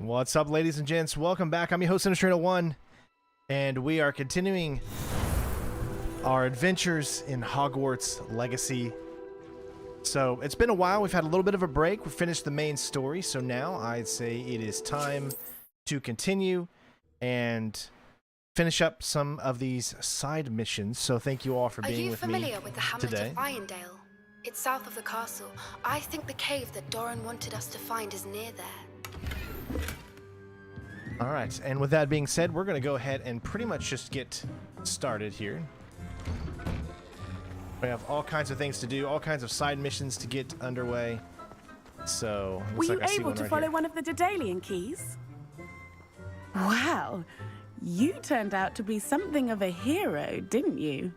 What's up, ladies and gents? Welcome back. I'm your host, Innistrator1, and we are continuing our adventures in Hogwarts Legacy. So it's been a while. We've had a little bit of a break. We finished the main story, so now I'd say it is time to continue and finish up some of these side missions. So thank you all for being with me today. Are you familiar with the hamlet of Irondale? It's south of the castle. I think the cave that Doran wanted us to find is near there. All right, and with that being said, we're going to go ahead and pretty much just get started here. We have all kinds of things to do, all kinds of side missions to get underway. So, were you able to follow one of the Daedalian keys? Wow, you turned out to be something of a hero, didn't you?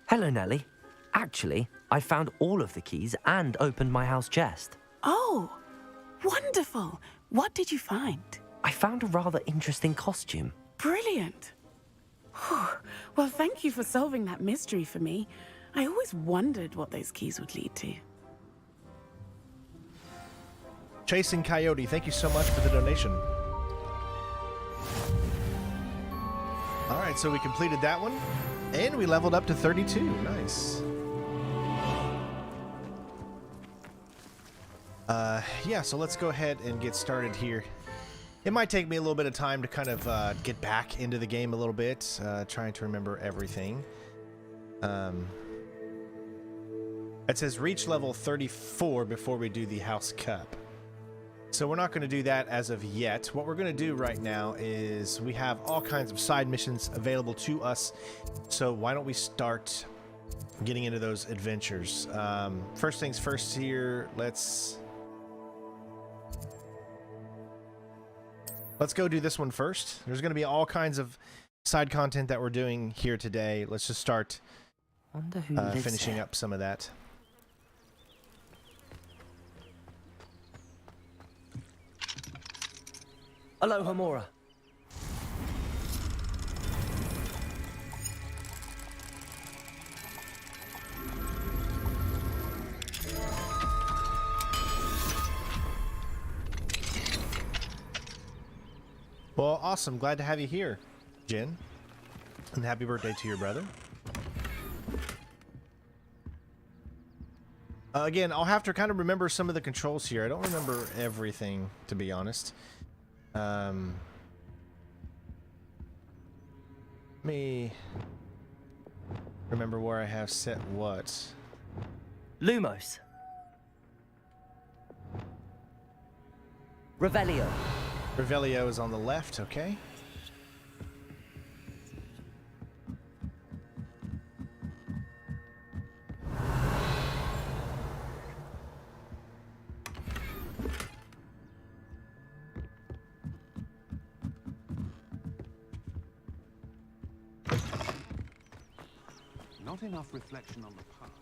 Hello, Nellie. Actually, I found all of the keys and opened my house chest. Oh, wonderful. What did you find? I found a rather interesting costume. Brilliant. Well, thank you for solving that mystery for me. I always wondered what those keys would lead to. Chasing Coyote, thank you so much for the donation. All right, so we completed that one, and we leveled up to 32. Nice. Yeah, so let's go ahead and get started here. It might take me a little bit of time to kind of get back into the game a little bit, trying to remember everything. It says reach level 34 before we do the House Cup. So we're not going to do that as of yet. What we're going to do right now is we have all kinds of side missions available to us. So why don't we start getting into those adventures? First things first here, let's go do this one first. There's going to be all kinds of side content that we're doing here today. Let's just start finishing up some of that. Aloha Mora. Well, awesome. Glad to have you here, Jen. And happy birthday to your brother. Again, I'll have to kind of remember some of the controls here. I don't remember everything, to be honest. Let me remember where I have set what. Lumos. Revelio. Revelio is on the left, okay. Not enough reflection on the past.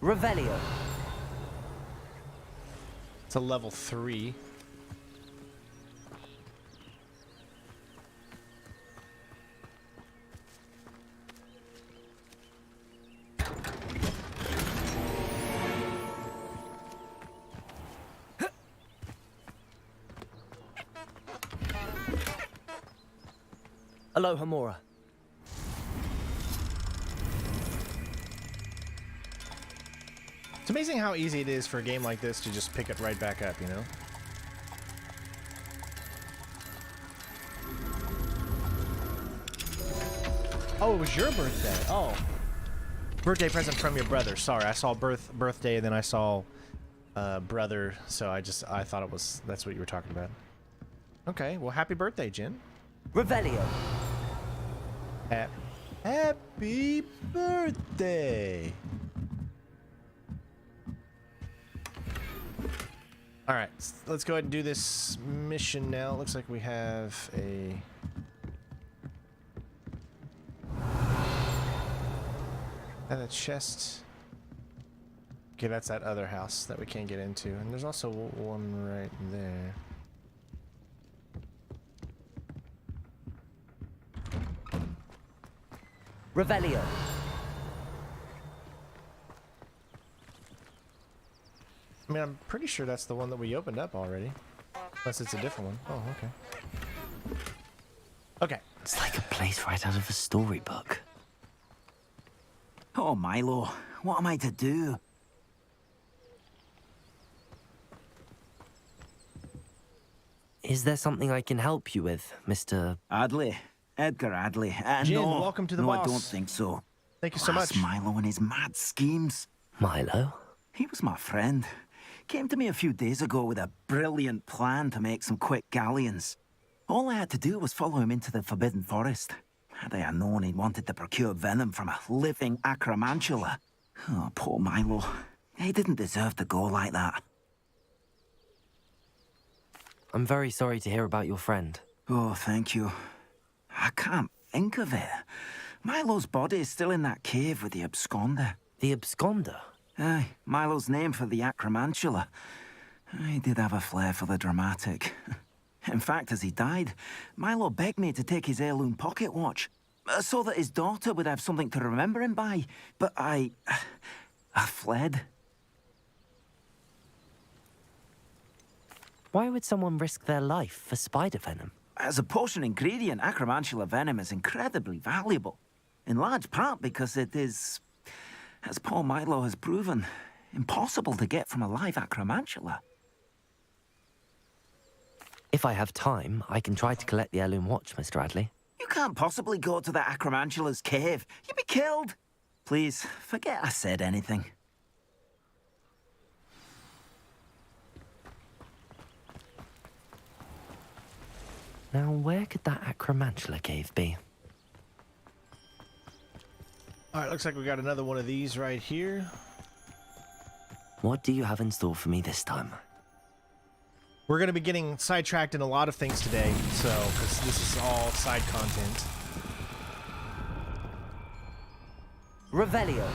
Revelio. It's a level 3. Aloha Mora. It's amazing how easy it is for a game like this to just pick it right back up, you know? Oh, it was your birthday. Oh. Birthday present from your brother. Sorry, I saw birthday and then I saw brother, so I thought it was, that's what you were talking about. Okay, well, happy birthday, Jen. Revelio. Happy birthday. All right, let's go ahead and do this mission now. Looks like we have a chest. Okay, that's that other house that we can't get into. And there's also one right there. Revelio. I mean, I'm pretty sure that's the one that we opened up already. Unless it's a different one. Oh, okay. Okay. It's like a place right out of a storybook. Oh, Milo, what am I to do? Is there something I can help you with, Mr. Adley. Edgar Adley. Jin, No, welcome to the no, boss. I don't think so. Thank you so Last much. Milo and his mad schemes. Milo? He was my friend. Came to me a few days ago with a brilliant plan to make some quick galleons. All I had to do was follow him into the Forbidden Forest. Had I known he wanted to procure venom from a living acromantula. Oh, poor Milo. He didn't deserve to go like that. I'm very sorry to hear about your friend. Oh, thank you. I can't think of it. Milo's body is still in that cave with the absconder. The absconder? Aye, Milo's name for the acromantula. He did have a flair for the dramatic. In fact, as he died, Milo begged me to take his heirloom pocket watch, so that his daughter would have something to remember him by. But I fled. Why would someone risk their life for spider venom? As a potion ingredient, acromantula venom is incredibly valuable. In large part because it is, as poor Milo has proven, impossible to get from a live acromantula. If I have time, I can try to collect the heirloom watch, Mr. Adley. You can't possibly go to the acromantula's cave. You'd be killed. Please, forget I said anything. Now, where could that acromantula cave be? All right, looks like we got another one of these right here. What do you have in store for me this time? We're going to be getting sidetracked in a lot of things today, so, because this is all side content. Revelio.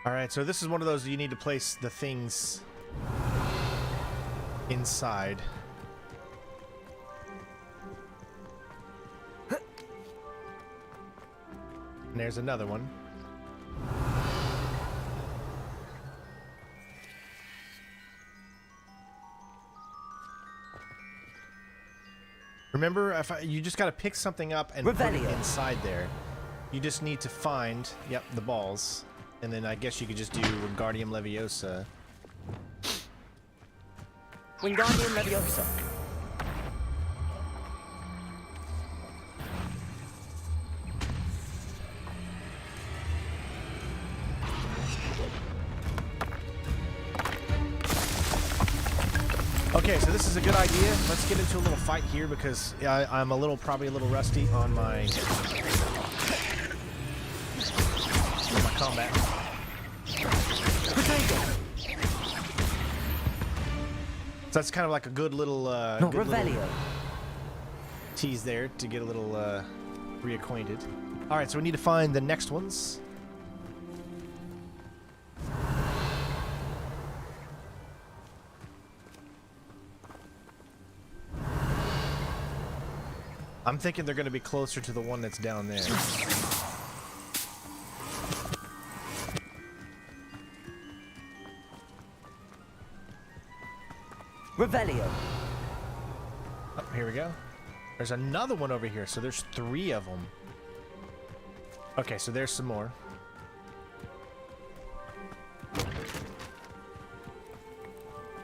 All right, so this is one of those you need to place the things inside. And there's another one. Remember, you just got to pick something up and put it Revelio. inside there. You just need to find, yep, the balls. And then I guess you could just do Wingardium Leviosa. Wingardium Leviosa. Okay, so this is a good idea. Let's get into a little fight here because I'm probably a little rusty on my combat. So that's kind of like a good little, Not good little Revelio. tease there to get a little reacquainted. All right, so we need to find the next ones. I'm thinking they're going to be closer to the one that's down there. Revelio. Oh, here we go. There's another one over here, so there's 3 of them. Okay, so there's some more.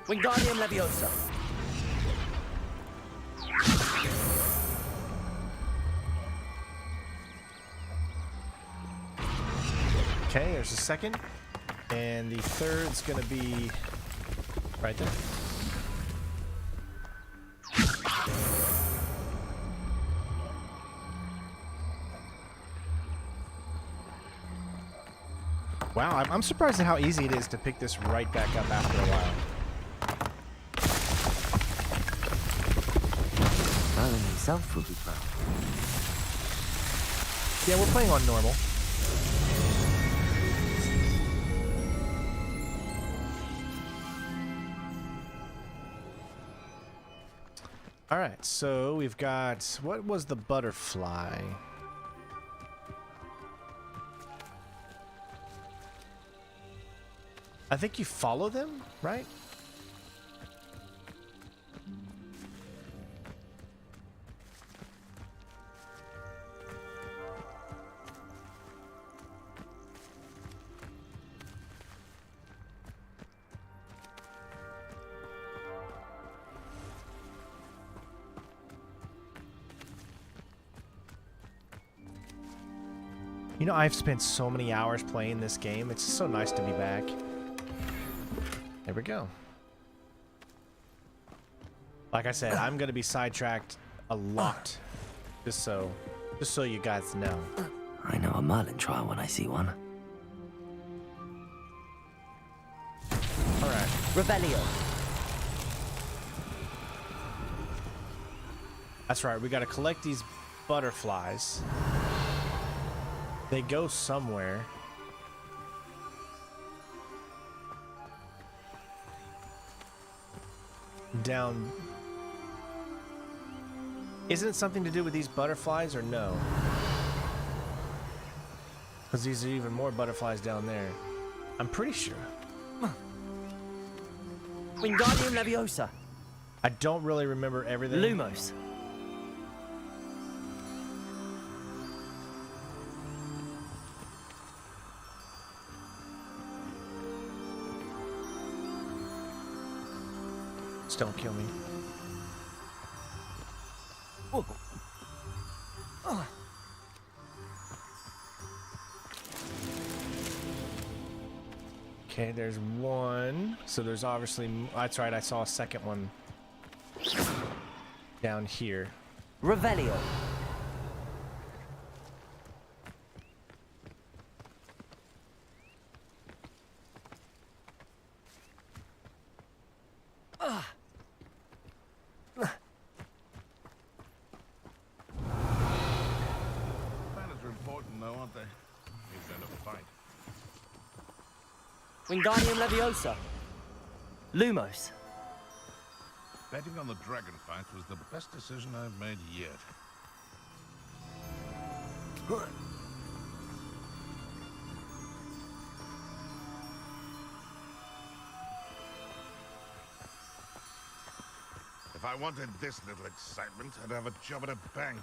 Wingardium Leviosa. Okay, there's a second. And the third's gonna be right there. Wow, I'm surprised at how easy it is to pick this right back up after a while. Merlin himself will be proud. Yeah, we're playing on normal. All right, so we've got, what was the butterfly? I think you follow them, right? You know, I've spent so many hours playing this game. It's so nice to be back. There we go. Like I said, I'm gonna be sidetracked a lot, just so you guys know. I know a Merlin trial when I see one. All right. Revelio. That's right. We gotta collect these butterflies. They go somewhere. Down. Isn't it something to do with these butterflies or no? Because these are even more butterflies down there. I'm pretty sure. Wingardium Leviosa. I don't really remember everything. Lumos. Just don't kill me. Okay, there's one. So there's obviously... That's right, I saw a second one down here. Revelio. Manners are important, though, aren't they? Means they're not fight. Wingardium Leviosa. Lumos. Betting on the dragon fight was the best decision I've made yet. If I wanted this little excitement, I'd have a job at a bank.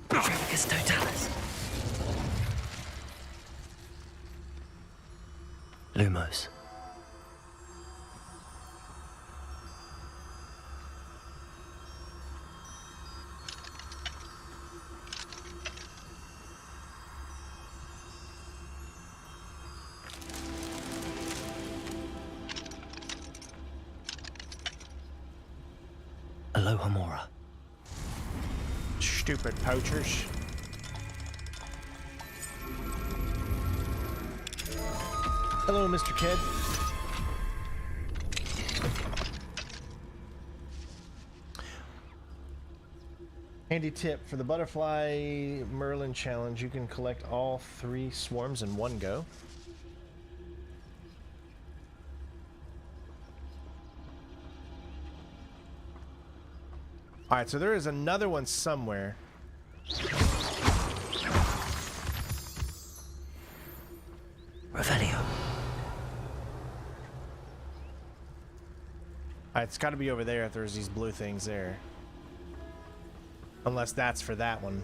Trafficus Totalis. Lumos. Alohomora. Stupid poachers. Hello, Mr. Kid. Handy tip for the butterfly Merlin challenge, you can collect all 3 swarms in one go. Alright, so there is another one somewhere. Revelio. Alright, it's got to be over there if there's these blue things there. Unless that's for that one.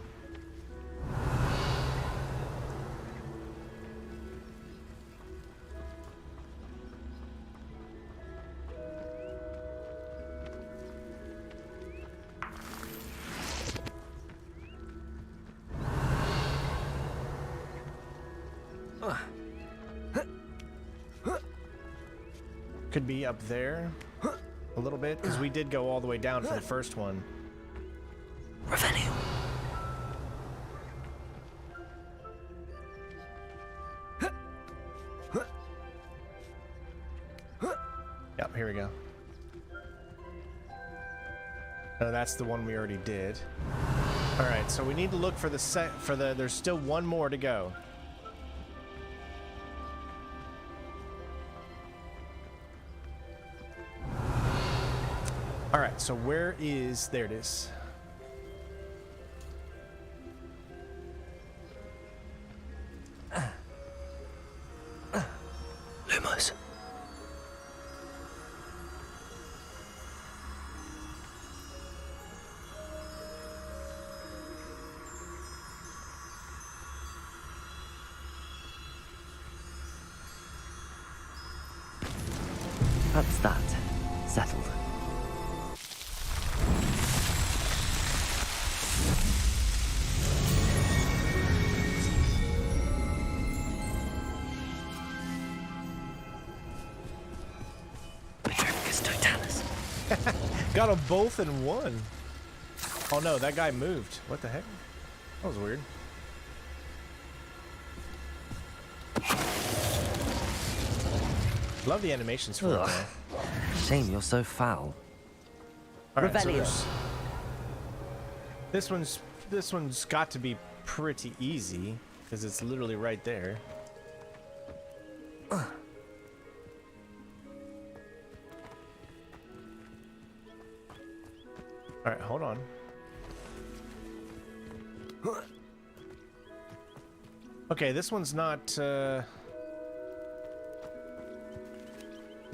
Could be up there a little bit, because we did go all the way down for the first one. Revelio. Yep, here we go. No, that's the one we already did. All right, so we need to look for the there's still one more to go. All right, so where is, there it is. Lumos. That's that. Settled. Got them both in one. Oh no, that guy moved. What the heck? That was weird. Love the animations for it, Ugh. though. Shame you're so foul. All right, so Revelio. this one's got to be pretty easy because it's literally right there. All right, hold on. Okay, this one's not. Did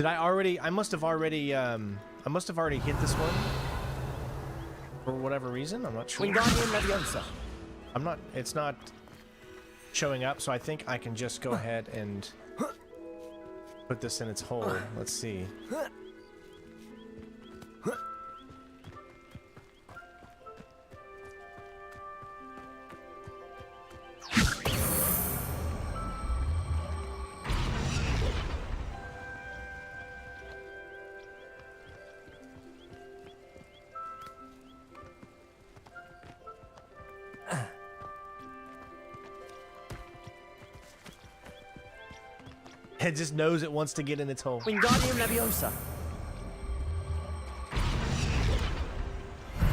I already? I must have already hit this one for whatever reason. I'm not sure. I'm not. It's not showing up, so I think I can just go ahead and put this in its hole. Let's see. It just knows it wants to get in its hole. Wingardium Leviosa.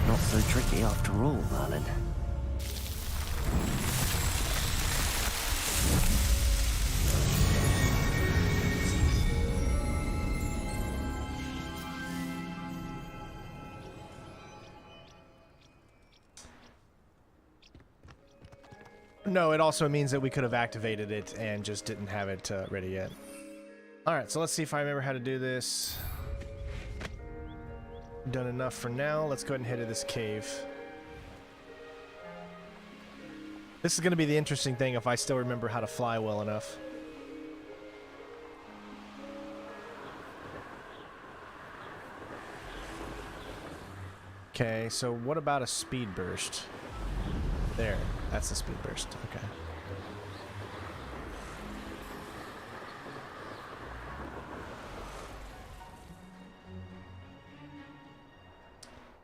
Not so tricky after all, Merlin. No, it also means that we could have activated it and just didn't have it ready yet. Alright, so let's see if I remember how to do this. Done enough for now. Let's go ahead and head to this cave. This is going to be the interesting thing if I still remember how to fly well enough. Okay, so what about a speed burst? There, that's the speed burst. Okay.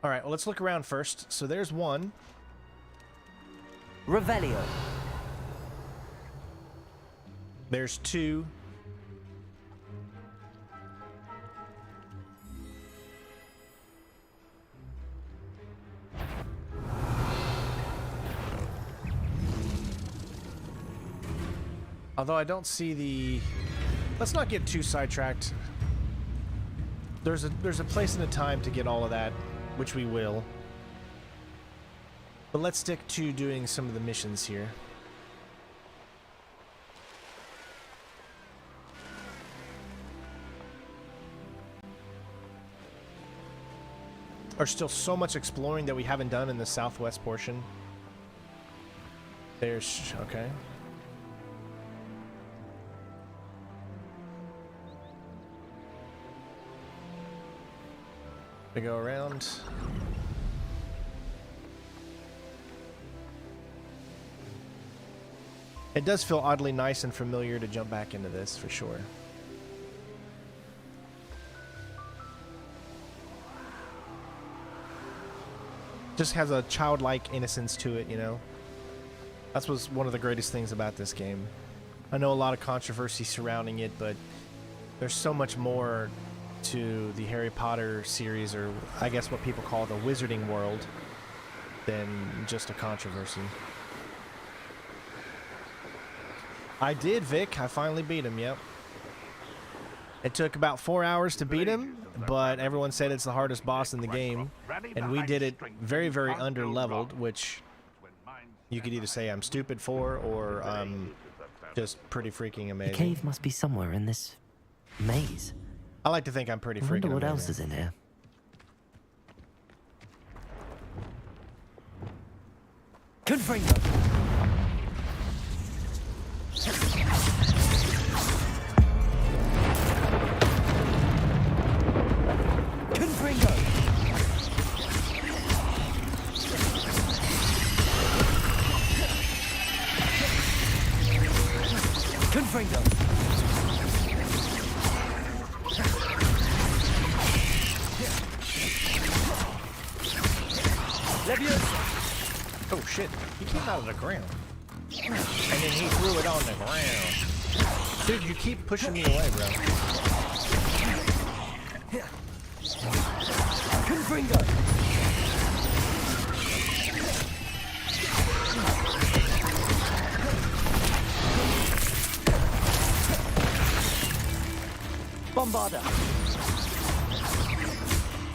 All right, well, let's look around first. So there's one. Revelio. There's two. Although I don't see the... Let's not get too sidetracked. There's a place and a time to get all of that, which we will. But let's stick to doing some of the missions here. There's still so much exploring that we haven't done in the southwest portion. There's... okay. We go around. It does feel oddly nice and familiar to jump back into this, for sure. Just has a childlike innocence to it, you know? That's what's one of the greatest things about this game. I know a lot of controversy surrounding it, but there's so much more to the Harry Potter series, or I guess what people call the Wizarding World, than just a controversy. I did, Vic. I finally beat him, yep. It took about 4 hours to beat him, but everyone said it's the hardest boss in the game. And we did it very, very under-leveled, which you could either say I'm stupid for, or I'm just pretty freaking The amazing. cave must be somewhere in this maze. I like to think I'm pretty I wonder freaking what amazing. else is in here. Confringo! Confringo! Confringo! Leviosa! Oh shit, he came out of the ground. And then he threw it on the ground. Dude, you keep pushing me away, bro. Confringo! Bombarda!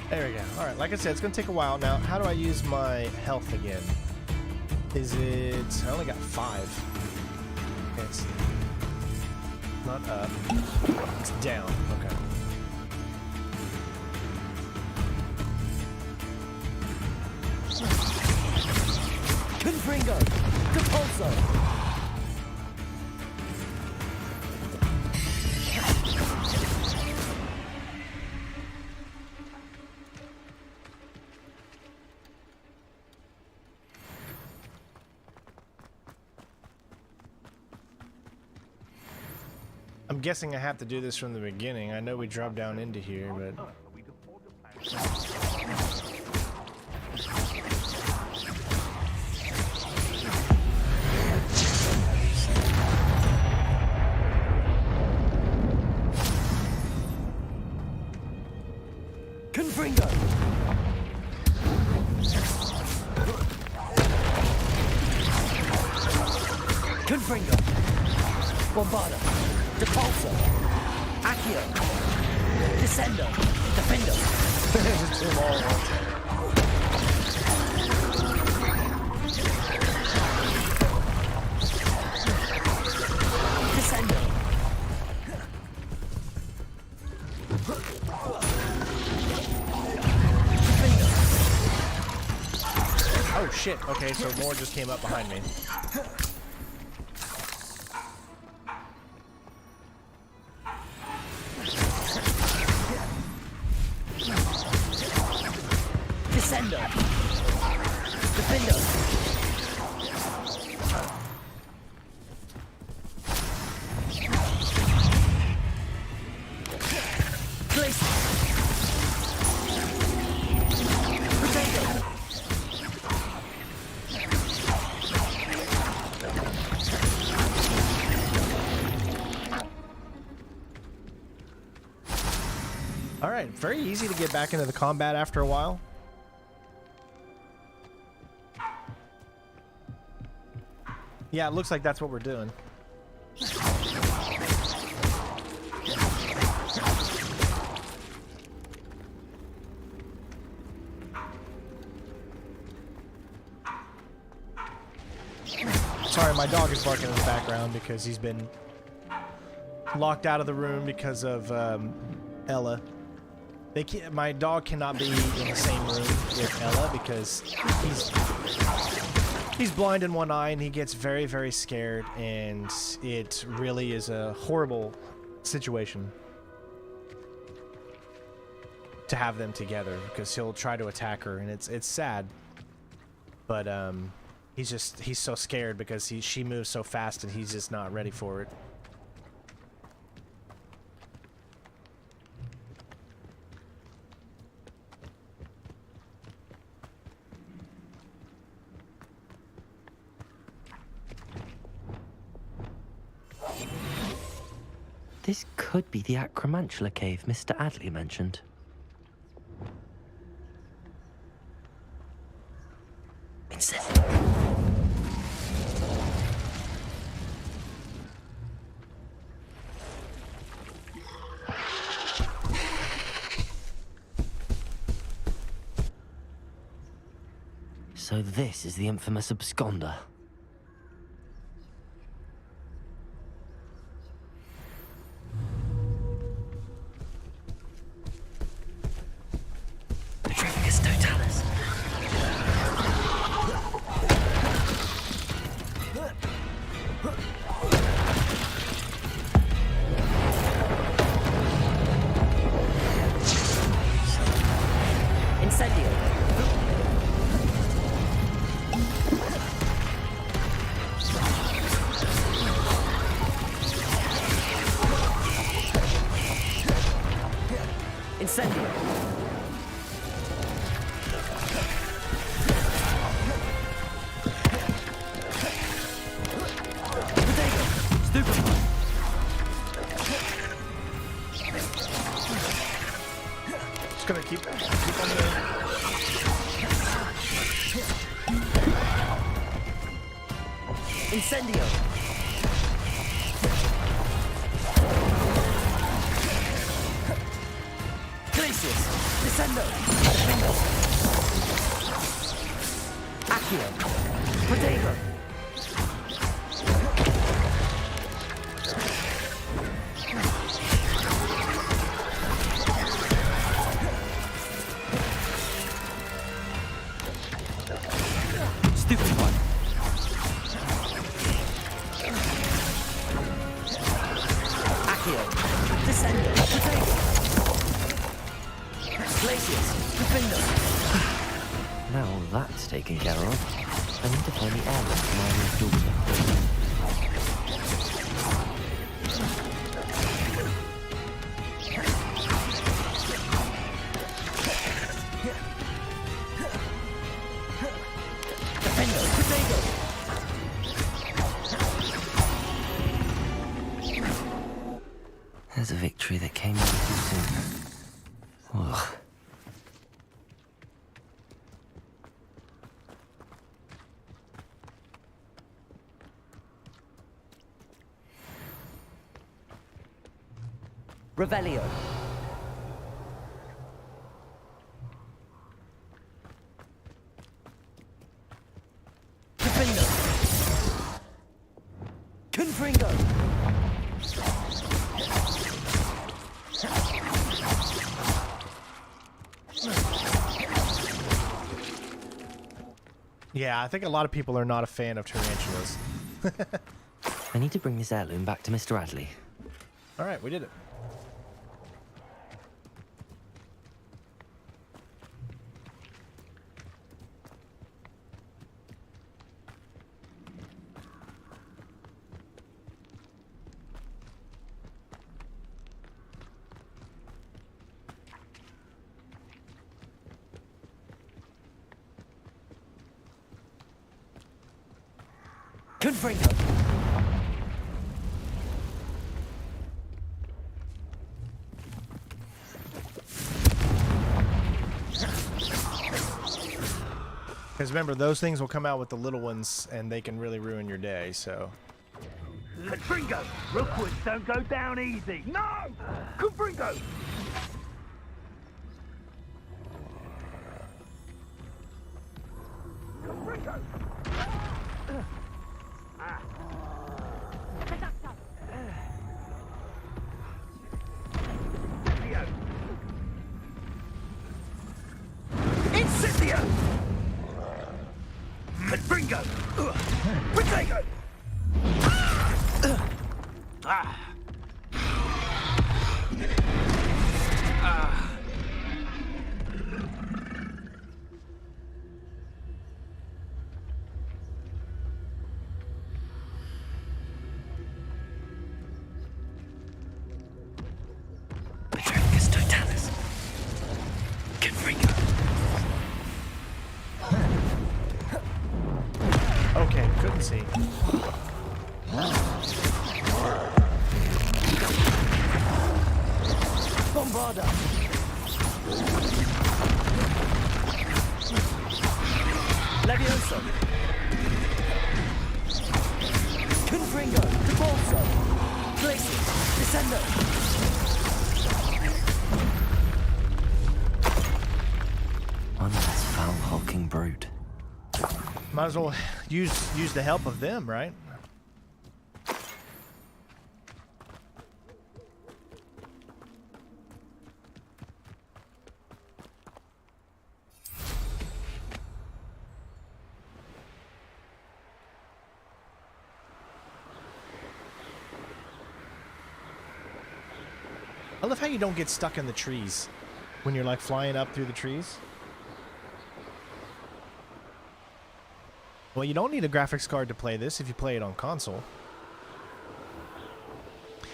There we go. Alright, like I said, it's gonna take a while. Now, how do I use my health again? Is it... I only got 5. Okay, it's not up. It's down. Okay. Confringo! Depulso! I'm guessing I have to do this from the beginning. I know we dropped down into here, but... Confringo! Confringo! Bombarda! Depulso! Accio! Descendo! Defendo! Just do them all at once. Descendo! Oh shit, okay, so more just came up behind me. Descendo! Defendo! Glacier! Protego! Alright, very easy to get back into the combat after a while. Yeah, it looks like that's what we're doing. Sorry, my dog is barking in the background because he's been locked out of the room because of Ella. My dog cannot be in the same room with Ella because he's blind in one eye and he gets very, very scared, and it really is a horrible situation to have them together because he'll try to attack her, and it's sad. But he's so scared because she moves so fast and he's just not ready for it. This could be the Acromantula cave Mr. Adley mentioned. So this is the infamous absconder. Petrificus totalis. Incendio. Incendio. Potato. Stupefy. Just gonna keep on the. Incendio. Glacius. Descendo. Accio. Potato. Stupid one. Accio. Descendo. Potato. Glacius. Defender. Now all that's taken care of, I need to find the heirloom for Milo's daughter. Defender. Potato. There's a victory that came too soon. Ugh. Revelio. Defender. Confringo. Yeah, I think a lot of people are not a fan of tarantulas. I need to bring this heirloom back to Mr. Radley. All right, we did it. Confringo. Because remember, those things will come out with the little ones, and they can really ruin your day, so... Confringo! Rookwoods don't go down easy! No! Confringo! Confringo! Incendio! Confringo! Potato! Petrificus totalis. Confringo. Okay, couldn't see. Bombarda. Levioso. Confringo. Cabolso. Glacius. Descendo. One less foul hulking brute. Might as well use the help of them, right? I love how you don't get stuck in the trees when you're like flying up through the trees. Well, you don't need a graphics card to play this if you play it on console.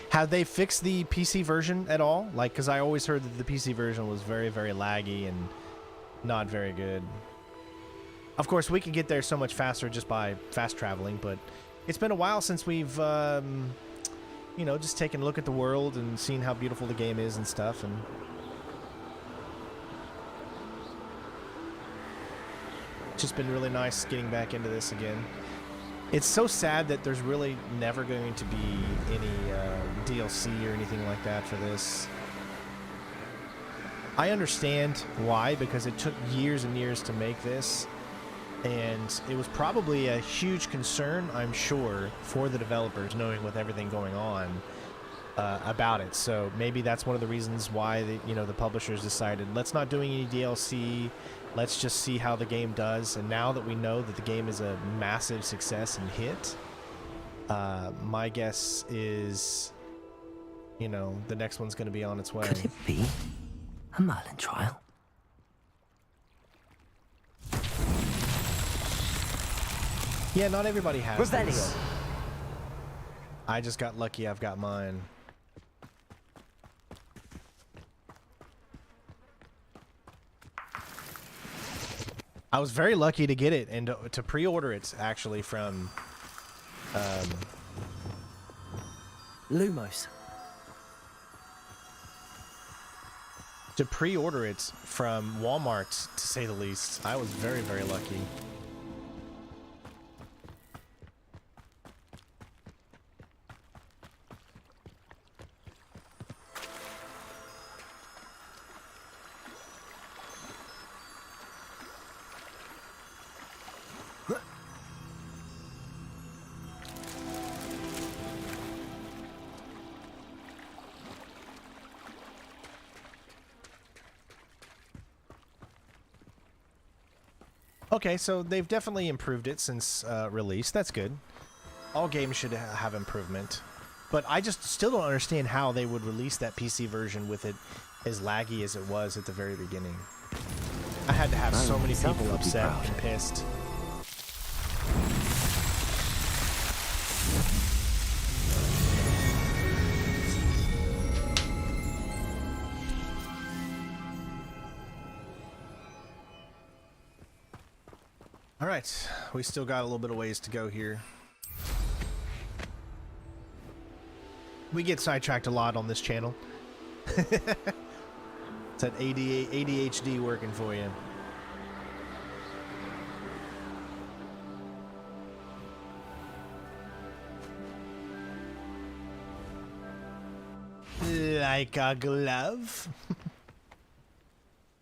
Have they fixed the PC version at all? Like, because I always heard that the PC version was very, very laggy and not very good. Of course, we can get there so much faster just by fast traveling, but it's been a while since we've, you know, just taken a look at the world and seen how beautiful the game is and stuff. And it's just been really nice getting back into this again. It's so sad that there's really never going to be any DLC or anything like that for this. I understand why, because it took years and years to make this, and it was probably a huge concern, I'm sure, for the developers, knowing with everything going on about it. So maybe that's one of the reasons why the publishers decided, let's not do any DLC. Let's just see how the game does. And now that we know that the game is a massive success and hit, my guess is, you know, the next one's going to be on its way. Could it be a Merlin trial? Yeah, not everybody has Revelio. this. I just got lucky. I've got mine. I was very lucky to get it and to pre-order it actually from Lumos. to pre-order it from Walmart, to say the least. I was very, very lucky. Okay, so they've definitely improved it since release. That's good. All games should have improvement. But I just still don't understand how they would release that PC version with it as laggy as it was at the very beginning. I had to have so many people upset and pissed. All right, we still got a little bit of ways to go here. We get sidetracked a lot on this channel. It's that ADHD working for you. Like a glove.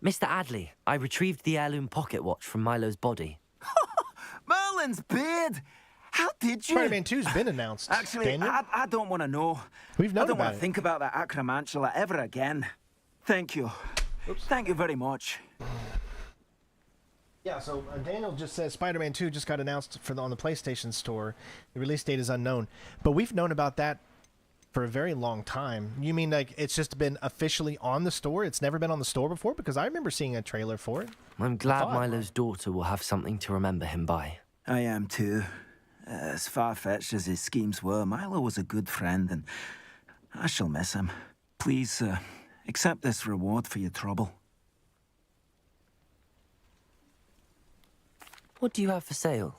Mr. Adley, I retrieved the heirloom pocket watch from Milo's body. Merlin's beard! How did you? Spider-Man 2's been announced. Actually, Daniel? I don't want to know. We've known I don't about want it. to think about that acromantula ever again. Thank you. Oops. Thank you very much. Yeah, so Daniel just says Spider-Man 2 just got announced on the PlayStation Store. The release date is unknown. But we've known about that for a very long time. You mean like it's just been officially on the store? It's never been on the store before? Because I remember seeing a trailer for it. I'm glad Milo's daughter will have something to remember him by. I am too. As far-fetched as his schemes were, Milo was a good friend, and I shall miss him. Please, accept this reward for your trouble. What do you have for sale?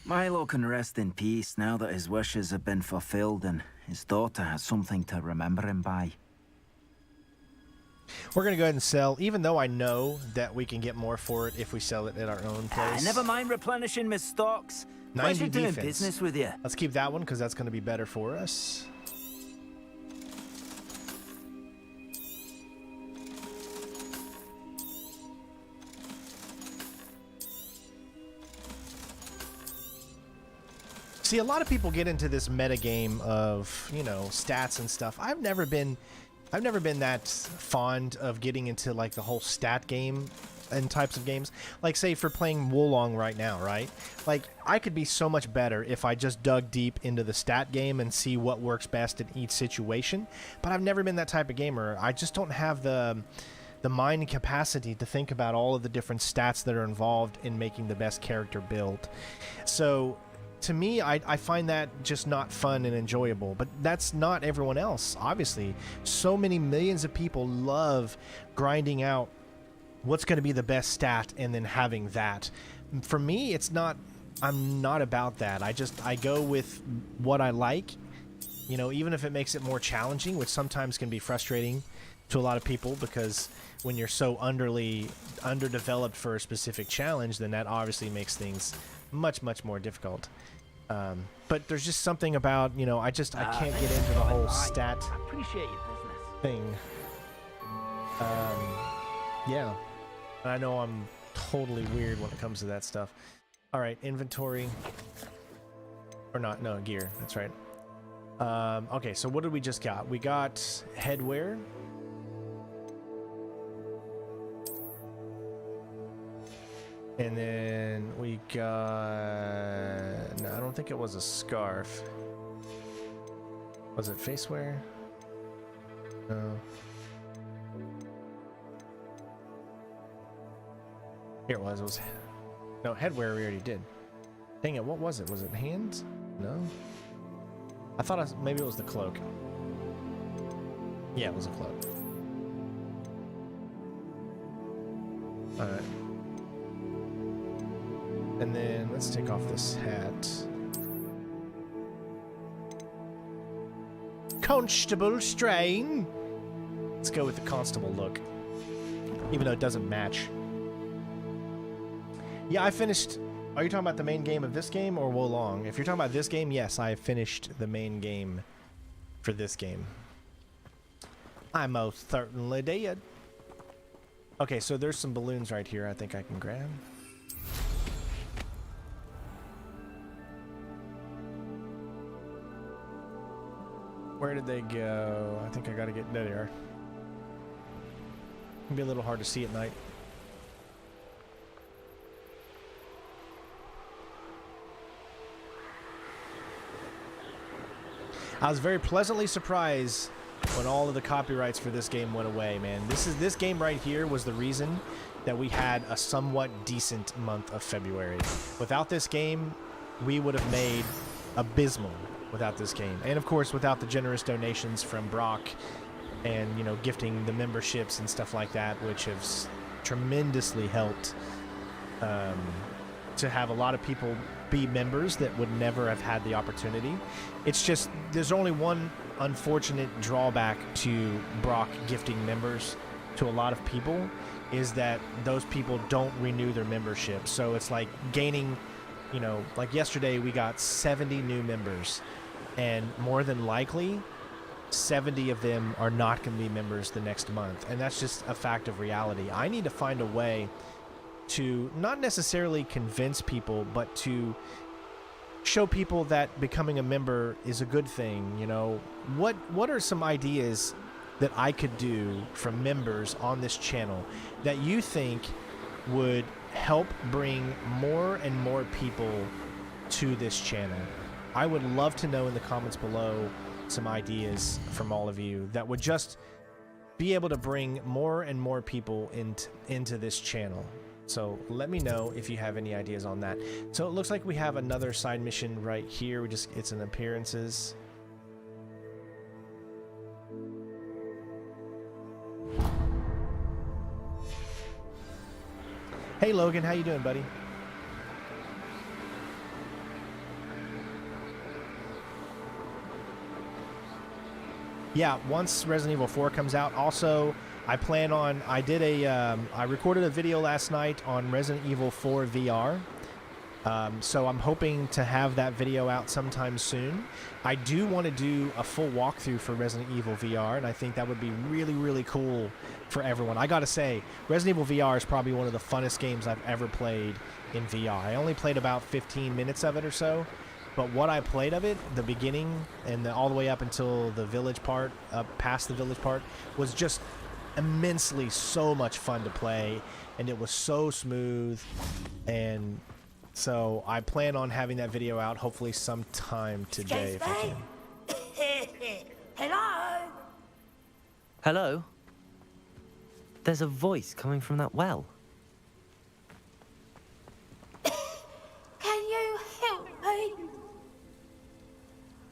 Milo can rest in peace now that his wishes have been fulfilled and his daughter has something to remember him by. We're going to go ahead and sell, even though I know that we can get more for it if we sell it at our own place. Never mind replenishing my stocks. 90 Pleasure doing defense. business with you. Let's keep that one because that's going to be better for us. See, a lot of people get into this meta game of, you know, stats and stuff. I've never been that fond of getting into like the whole stat game and types of games. Like, say, for playing Wolong right now, right? Like, I could be so much better if I just dug deep into the stat game and see what works best in each situation. But I've never been that type of gamer. I just don't have the mind capacity to think about all of the different stats that are involved in making the best character build. So to me, I find that just not fun and enjoyable, but that's not everyone else, obviously. So many millions of people love grinding out what's going to be the best stat and then having that. For me, it's not, I'm not about that. I go with what I like, you know, even if it makes it more challenging, which sometimes can be frustrating to a lot of people, because when you're so underdeveloped for a specific challenge, then that obviously makes things much more difficult. But there's just something about, you know, I can't get into the whole stat Appreciate your business. thing. Yeah. I know I'm totally weird when it comes to that stuff. All right, inventory. Or not, no, gear. That's right. Okay, so what did we just got? We got headwear. And then we got... No, I don't think it was a scarf. Was it face wear? No. Here it was. It was... No, headwear we already did. Dang it, what was it? Was it hands? No? I thought maybe it was the cloak. Yeah, it was a cloak. Alright. And then let's take off this hat. Constable Strain! Let's go with the constable look. Even though it doesn't match. Yeah, I finished... Are you talking about the main game of this game or Wolong? If you're talking about this game, yes, I finished the main game for this game. I most certainly did. Okay, so there's some balloons right here I think I can grab. Where did they go? I think I gotta get... There they are. It'll be a little hard to see at night. I was very pleasantly surprised when all of the copyrights for this game went away, man. This game right here was the reason that we had a somewhat decent month of February. Without this game, we would have made abysmal without this game. And of course, without the generous donations from Brock and, you know, gifting the memberships and stuff like that, which has tremendously helped to have a lot of people be members that would never have had the opportunity. It's just, there's only one unfortunate drawback to Brock gifting members to a lot of people, is that those people don't renew their membership. So it's like gaining, you know, like yesterday we got 70 new members, and more than likely 70 of them are not going to be members the next month, and that's just a fact of reality. I need to find a way to not necessarily convince people, but to show people that becoming a member is a good thing. You know, what are some ideas that I could do from members on this channel that you think would help bring more and more people to this channel? I would love to know in the comments below some ideas from all of you that would just be able to bring more and more people into this channel. So let me know if you have any ideas on that. So it looks like we have another side mission right here. It's an appearances. Hey Logan, how you doing, buddy? Yeah, once Resident Evil 4 comes out. Also, I plan on, I recorded a video last night on Resident Evil 4 VR. So I'm hoping to have that video out sometime soon. I do want to do a full walkthrough for Resident Evil VR, and I think that would be really, really cool for everyone. I gotta say, Resident Evil VR is probably one of the funnest games I've ever played in VR. I only played about 15 minutes of it or so, but what I played of it, the beginning and all the way up until the village part, up past the village part, was just immensely so much fun to play, and it was so smooth. And so I plan on having that video out hopefully sometime today if I can. Hello? Hello? There's a voice coming from that well. Can you help me?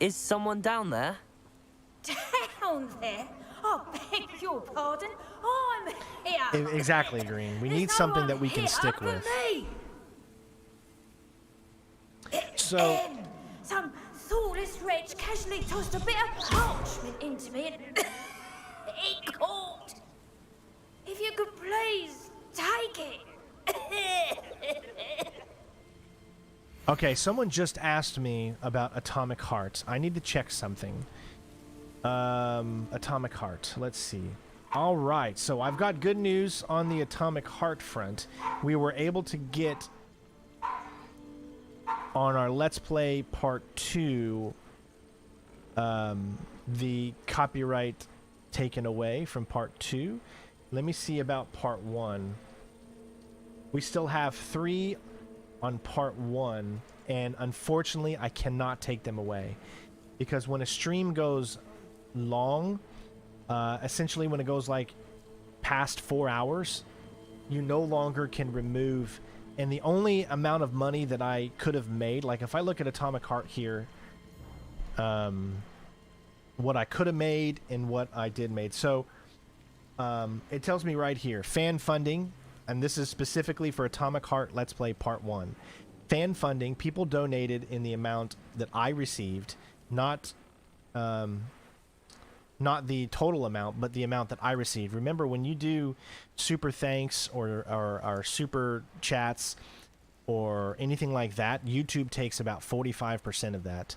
Is someone down there? Down there? I beg your pardon. I'm here. Exactly, Green. We There's need no something one that we can here stick but with. me. So, Some thoughtless wretch casually tossed a bit of parchment into me and it caught. If you could please take it. okay, someone just asked me about Atomic Heart. I need to check something. Atomic Heart. Let's see. All right, so I've got good news on the Atomic Heart front. We were able to get on our Let's Play Part 2 the copyright taken away from Part 2. Let me see about Part 1. We still have 3 on Part 1, and unfortunately I cannot take them away. Because when a stream goes long, essentially when it goes like past 4 hours, you no longer can remove. And the only amount of money that I could have made, like if I look at Atomic Heart here, what I could have made and what I did made. So it tells me right here, fan funding, and this is specifically for Atomic Heart Let's Play Part 1. Fan funding, people donated in the amount that I received, not the total amount, but the amount that I received. Remember, when you do super thanks or super chats or anything like that, YouTube takes about 45% of that.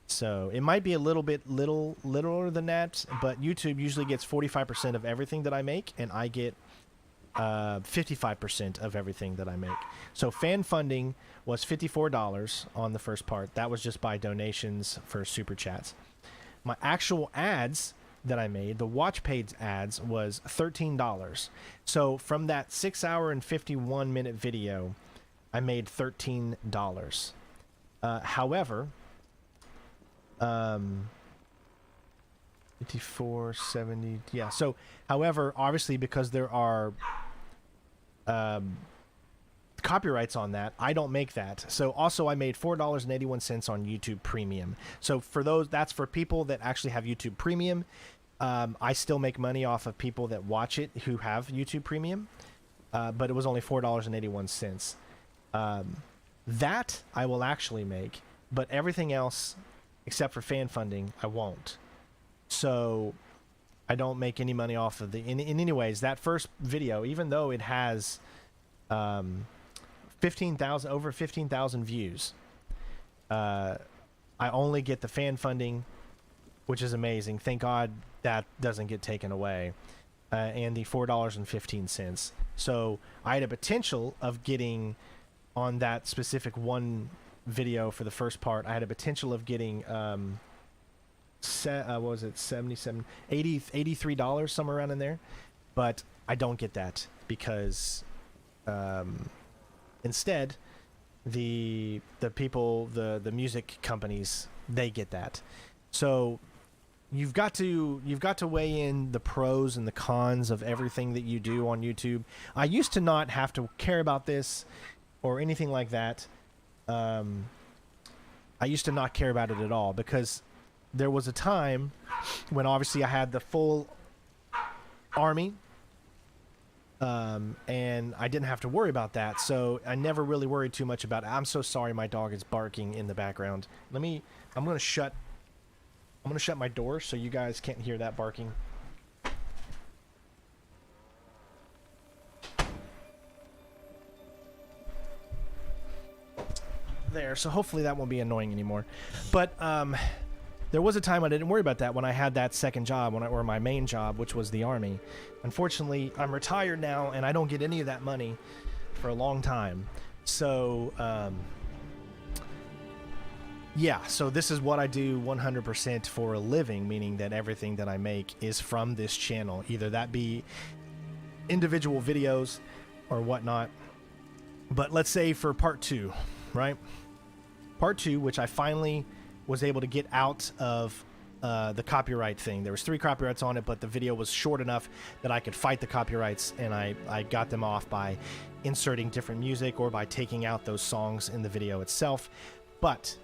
So it might be a little bit littler than that, but YouTube usually gets 45% of everything that I make, and I get 55% of everything that I make. So fan funding was $54 on the first part. That was just by donations for super chats. My actual ads that I made, the watch page ads, was $13. So from that 6 hour and 51 minute video, I made $13. However, 54, 70, yeah. So, however, obviously because there are copyrights on that, I don't make that. So also I made $4.81 on YouTube Premium. So for those, that's for people that actually have YouTube Premium. I still make money off of people that watch it who have YouTube Premium, but it was only $4.81. That I will actually make, but everything else except for fan funding I won't. So I don't make any money off of the in anyways. That first video, even though it has 15,000 over 15,000 views, I only get the fan funding, which is amazing. Thank God that doesn't get taken away, and the $4.15. So I had a potential of getting on that specific one video for the first part. I had a potential of getting what was it, $83 somewhere around in there, but I don't get that because instead the people, the music companies, they get that. So you've got to weigh in the pros and the cons of everything that you do on YouTube. I used to not have to care about this or anything like that. I used to not care about it at all because there was a time when obviously I had the full army, and I didn't have to worry about that, so I never really worried too much about it. I'm so sorry, my dog is barking in the background. I'm gonna shut my door so you guys can't hear that barking. There, so hopefully that won't be annoying anymore. But there was a time I didn't worry about that when I had that second job, or my main job, which was the army. Unfortunately, I'm retired now, and I don't get any of that money for a long time. So Yeah, so this is what I do 100% for a living, meaning that everything that I make is from this channel, either that be individual videos or whatnot. But let's say for part 2, right? Part 2, which I finally was able to get out of the copyright thing. There was 3 copyrights on it, but the video was short enough that I could fight the copyrights, and I got them off by inserting different music or by taking out those songs in the video itself. But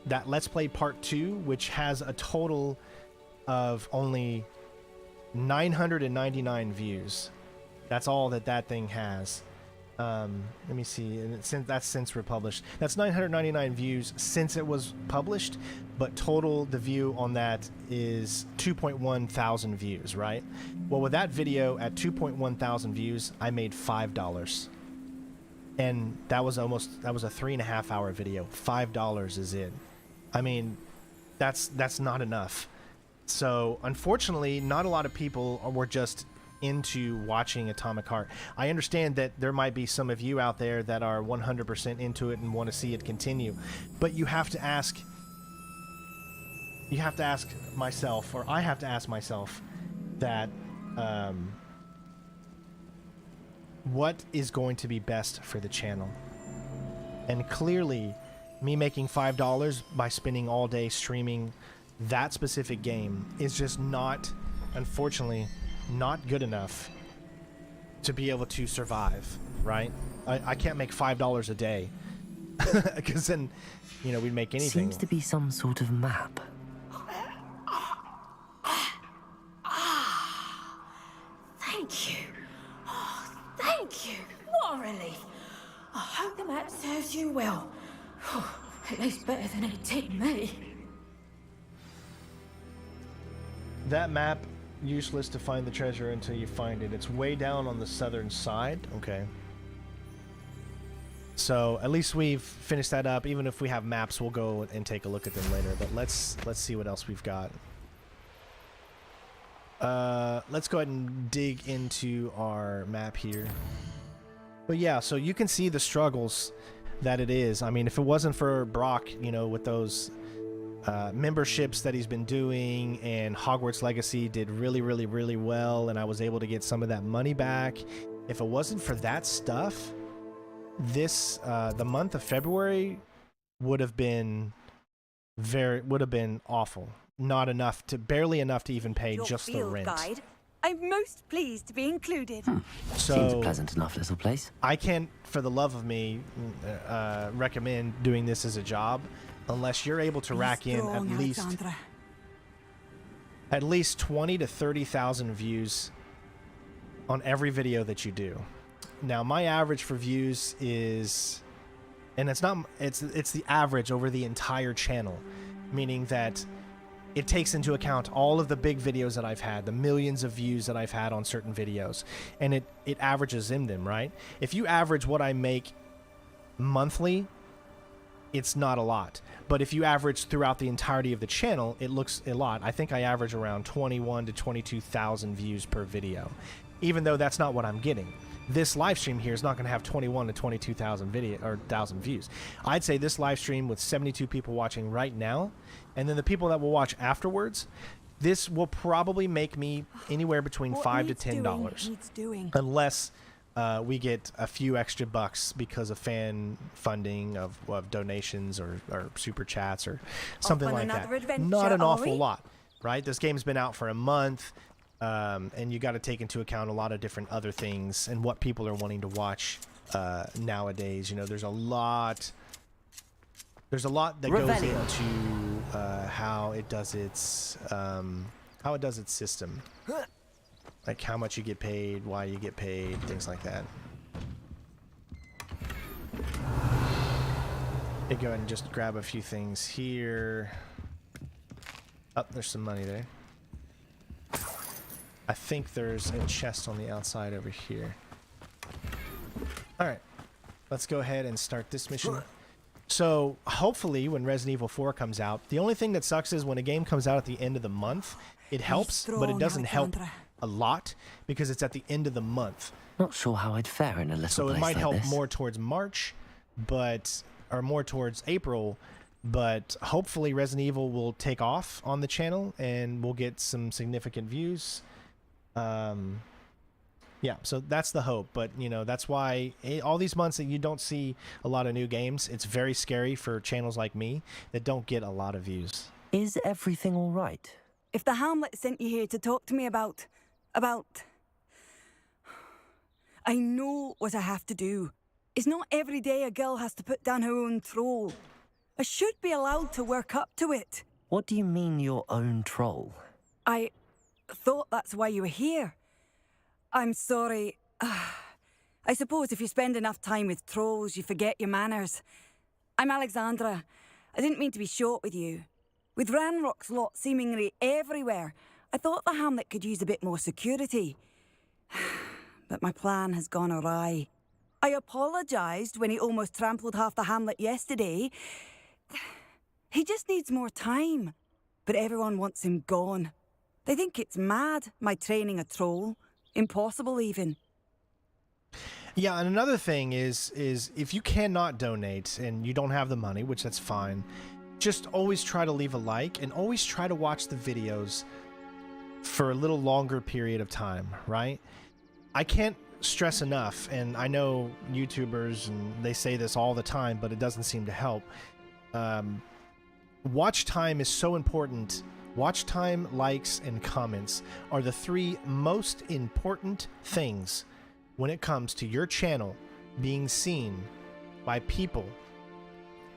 that Let's Play Part 2, which has a total of only 999 views. That's all that thing has. Let me see, and that's since republished. That's 999 views since it was published, but total the view on that is 2.1 thousand views, right? Well, with that video at 2.1 thousand views, I made $5. And that was a 3.5 hour video. $5 is it. I mean, that's not enough. So unfortunately, not a lot of people were just into watching Atomic Heart. I understand that there might be some of you out there that are 100% into it and want to see it continue, but you have to ask myself, or I have to ask myself, that what is going to be best for the channel? And clearly, me making $5 by spending all day streaming that specific game is just not, unfortunately, not good enough to be able to survive, right? I can't make $5 a day, because then, you know, we'd make anything. Seems to be some sort of map. Thank you. Oh, thank you. What a relief. I hope the map serves you well. At least better than it did me. That map, useless to find the treasure until you find it. It's way down on the southern side. Okay. So at least we've finished that up. Even if we have maps, we'll go and take a look at them later. But let's see what else we've got. Let's go ahead and dig into our map here. But yeah, so you can see the struggles that it is. I mean, if it wasn't for Brock, you know, with those memberships that he's been doing, and Hogwarts Legacy did really, really, really well, and I was able to get some of that money back. If it wasn't for that stuff, this the month of February would have been awful. Not enough to, barely enough to even pay just the rent. Guide. I'm most pleased to be included. So seems a pleasant enough little place. I can't, for the love of me, recommend doing this as a job unless you're able to rack in at least 20 to 30,000 views on every video that you do. Now, my average for views is, and it's the average over the entire channel, meaning that it takes into account all of the big videos that I've had, the millions of views that I've had on certain videos, and it averages in them, right? If you average what I make monthly, it's not a lot. But if you average throughout the entirety of the channel, it looks a lot. I think I average around 21 to 22,000 views per video, even though that's not what I'm getting. This live stream here is not going to have 21 to 22,000 1,000 views. I'd say this live stream with 72 people watching right now, and then the people that will watch afterwards, this will probably make me anywhere between $5 to $10, unless we get a few extra bucks because of fan funding, of donations or super chats or something like that. Not an awful lot, right? This game's been out for a month. And you got to take into account a lot of different other things and what people are wanting to watch nowadays. You know, there's a lot that goes into how it does its system, like how much you get paid, why you get paid, things like that. Okay, go ahead and just grab a few things here. Oh, there's some money there. I think there's a chest on the outside over here. Alright, let's go ahead and start this mission. So, hopefully, when Resident Evil 4 comes out, the only thing that sucks is when a game comes out at the end of the month, it helps, but it doesn't help a lot, because it's at the end of the month. Not sure how I'd fare in a little place like this. So it might help more towards March, or more towards April, but hopefully Resident Evil will take off on the channel and we'll get some significant views. Yeah, so that's the hope. But, you know, that's why all these months that you don't see a lot of new games, it's very scary for channels like me that don't get a lot of views. Is everything all right? If the Hamlet sent you here to talk to me about... I know what I have to do. It's not every day a girl has to put down her own troll. I should be allowed to work up to it. What do you mean, your own troll? I thought that's why you were here. I'm sorry. I suppose if you spend enough time with trolls, you forget your manners. I'm Alexandra. I didn't mean to be short with you. With Ranrock's lot seemingly everywhere, I thought the Hamlet could use a bit more security. But my plan has gone awry. I apologised when he almost trampled half the Hamlet yesterday. He just needs more time. But everyone wants him gone. They think it's mad, my training a troll. Impossible, even. Yeah, and another thing is if you cannot donate and you don't have the money, which that's fine, just always try to leave a like and always try to watch the videos for a little longer period of time, right? I can't stress enough, and I know YouTubers and they say this all the time, but it doesn't seem to help. Watch time is so important. Watch time, likes, and comments are the 3 most important things when it comes to your channel being seen by people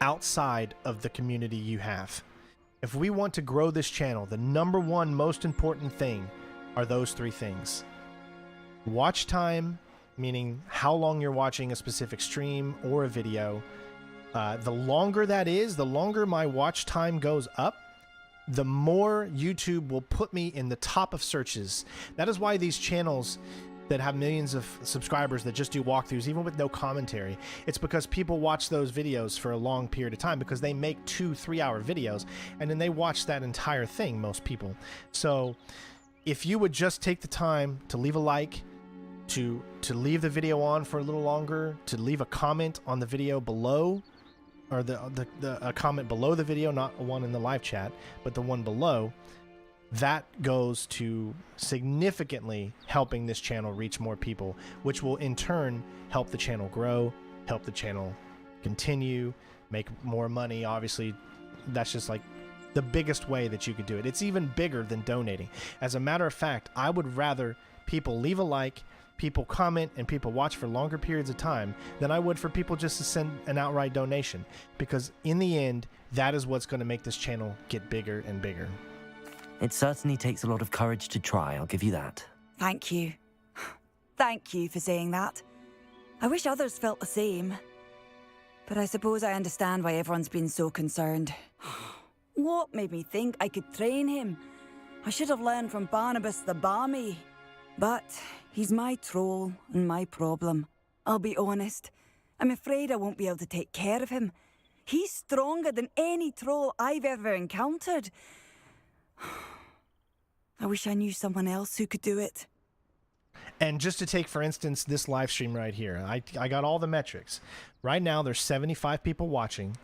outside of the community you have. If we want to grow this channel, the #1 most important thing are those 3 things. Watch time, meaning how long you're watching a specific stream or a video. The longer that is, the longer my watch time goes up, the more YouTube will put me in the top of searches. That is why these channels that have millions of subscribers that just do walkthroughs, even with no commentary, it's because people watch those videos for a long period of time because they make 2-3 hour videos and then they watch that entire thing, most people. So if you would just take the time to leave a like, to leave the video on for a little longer, to leave a comment on the video below, or a comment below the video, not one in the live chat, but the one below, that goes to significantly helping this channel reach more people, which will in turn help the channel grow, help the channel continue, make more money. Obviously, that's just like the biggest way that you could do it. It's even bigger than donating. As a matter of fact, I would rather people leave a like, people comment, and people watch for longer periods of time than I would for people just to send an outright donation, because in the end, that is what's going to make this channel get bigger and bigger. It certainly takes a lot of courage to try, I'll give you that. Thank you. Thank you for saying that. I wish others felt the same. But I suppose I understand why everyone's been so concerned. What made me think I could train him? I should have learned from Barnabas the Barmy. But he's my troll and my problem. I'll be honest. I'm afraid I won't be able to take care of him. He's stronger than any troll I've ever encountered. I wish I knew someone else who could do it. And just to take, for instance, this live stream right here, I got all the metrics. Right now, there's 75 people watching.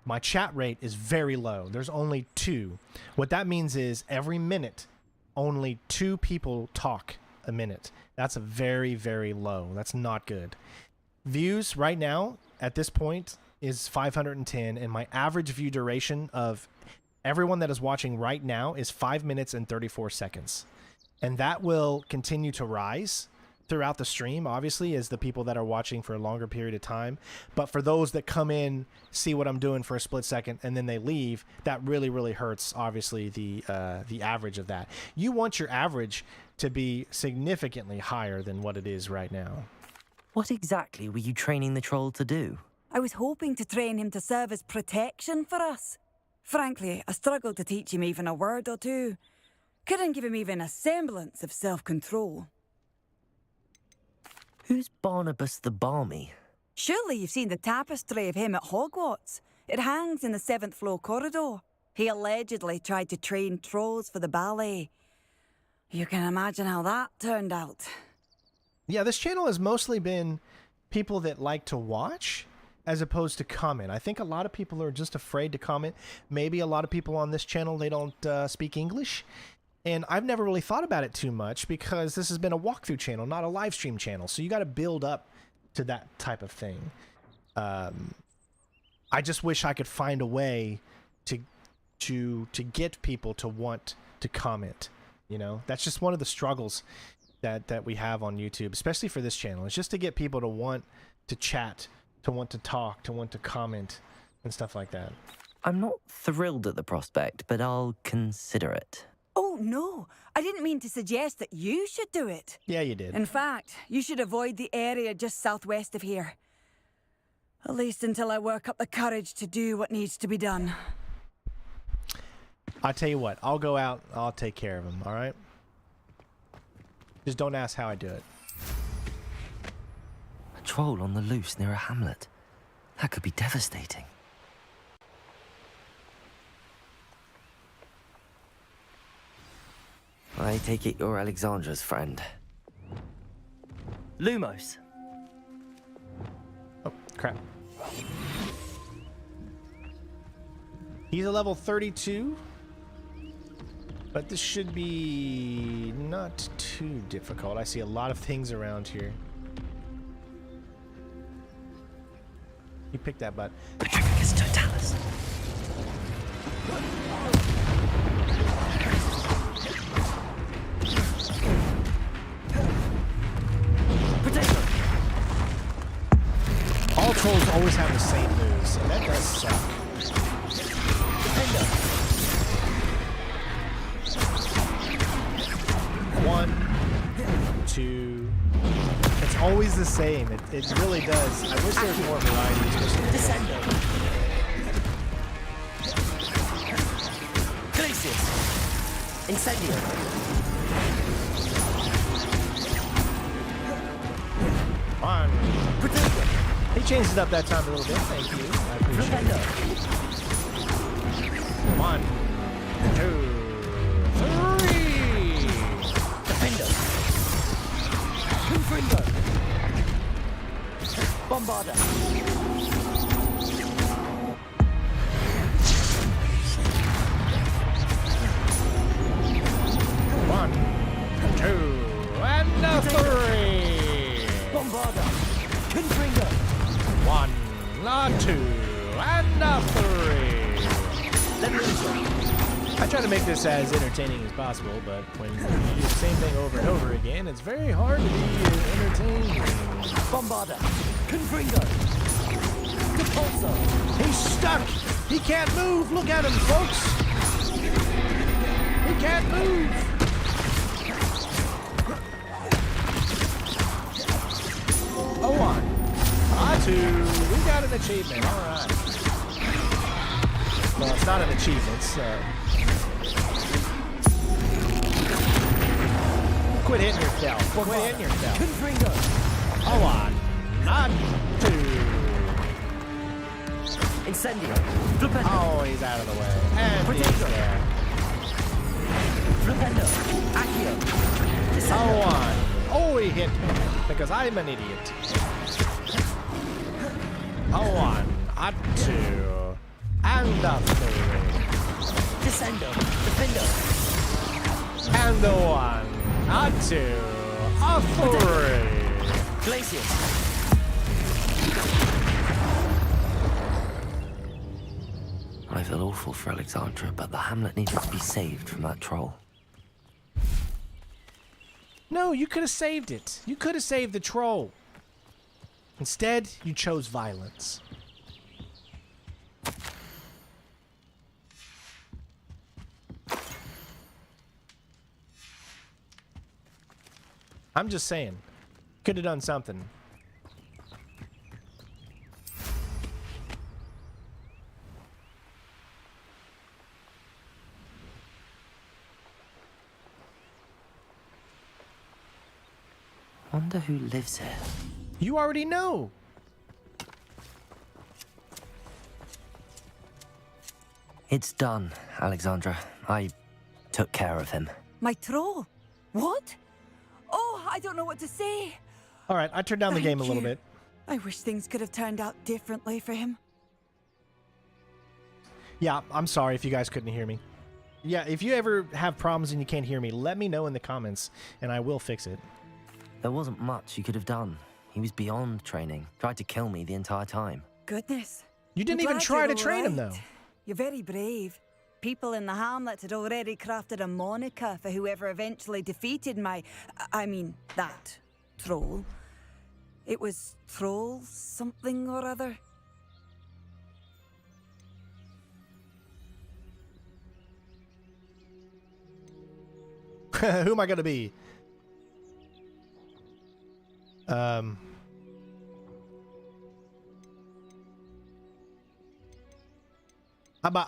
My chat rate is very low. There's only 2. What that means is every minute, only 2 people talk a minute. That's a very, very low. That's not good. Views right now, at this point, is 510, and my average view duration of everyone that is watching right now is 5 minutes and 34 seconds. And that will continue to rise throughout the stream, obviously, as the people that are watching for a longer period of time. But for those that come in, see what I'm doing for a split second, and then they leave, that really, really hurts, obviously, the average of that. You want your average to be significantly higher than what it is right now. What exactly were you training the troll to do? I was hoping to train him to serve as protection for us. Frankly, I struggled to teach him even a word or two. Couldn't give him even a semblance of self-control. Who's Barnabas the Barmy? Surely you've seen the tapestry of him at Hogwarts. It hangs in the 7th floor corridor. He allegedly tried to train trolls for the ballet. You can imagine how that turned out. Yeah, this channel has mostly been people that like to watch as opposed to comment. I think a lot of people are just afraid to comment. Maybe a lot of people on this channel, they don't speak English. And I've never really thought about it too much because this has been a walkthrough channel, not a live stream channel. So you got to build up to that type of thing. I just wish I could find a way to get people to want to comment. You know, that's just one of the struggles that we have on YouTube, especially for this channel. It's just to get people to want to chat, to want to talk, to want to comment and stuff like that. I'm not thrilled at the prospect, but I'll consider it. Oh, no. I didn't mean to suggest that you should do it. Yeah, you did. In fact, you should avoid the area just southwest of here. At least until I work up the courage to do what needs to be done. I'll tell you what, I'll go out, I'll take care of him, all right? Just don't ask how I do it. A troll on the loose near a hamlet. That could be devastating. I take it you're Alexandra's friend. Lumos. Oh, crap. He's a level 32. But this should be not too difficult. I see a lot of things around here. You picked that butt. Petrificus totalis. Potato. All trolls always have the same moves, and that does suck. Defender. 1, 2. It's always the same. It really does. I wish there was more variety. Descendo. Glacius. Incendio. One. Protector. He changed it up that time a little bit. Thank you. I appreciate it. 1, 2, 3. Defender. Confringo. Bombarder. One, 2, and a 3. Bombarder. Confringo. 1, a 2, and a 3. I try to make this as entertaining as possible, but when you do the same thing over and over again, it's very hard to be entertaining. Bombarder. Confringo. Depulso. He's stuck! He can't move! Look at him, folks! He can't move! Oh, 1, a 2. We got an achievement, alright. Well, it's not an achievement, so... Quit hitting yourself. Quit hitting yourself. Confringo. Oh, 1, not 2. Incendio. Flipendo. Oh, he's out of the way. And he's Potato. there. Flipendo. Accio. Oh, 1. Oh, he hit me because I'm an idiot. Oh, 1, a 2, and a 3. Descendo. Defendo. And a 1, a 2, a 3. Glacius. I feel awful for Alexandra, but the hamlet needed to be saved from that troll. No, you could have saved it. You could have saved the troll. Instead, you chose violence. I'm just saying. Could have done something. Wonder who lives here. You already know. It's done, Alexandra. I took care of him. My troll? What? Oh, I don't know what to say. All right, I turned down the Thank game a little you. bit. I wish things could have turned out differently for him. Yeah, I'm sorry if you guys couldn't hear me. Yeah, if you ever have problems and you can't hear me, let me know in the comments, and I will fix it. There wasn't much you could have done. He was beyond training. Tried to kill me the entire time. Goodness. You didn't I'm even glad try you're to train him, all right. though. You're very brave. People in the hamlet had already crafted a moniker for whoever eventually defeated that troll. It was Troll something or other. Who am I gonna be? I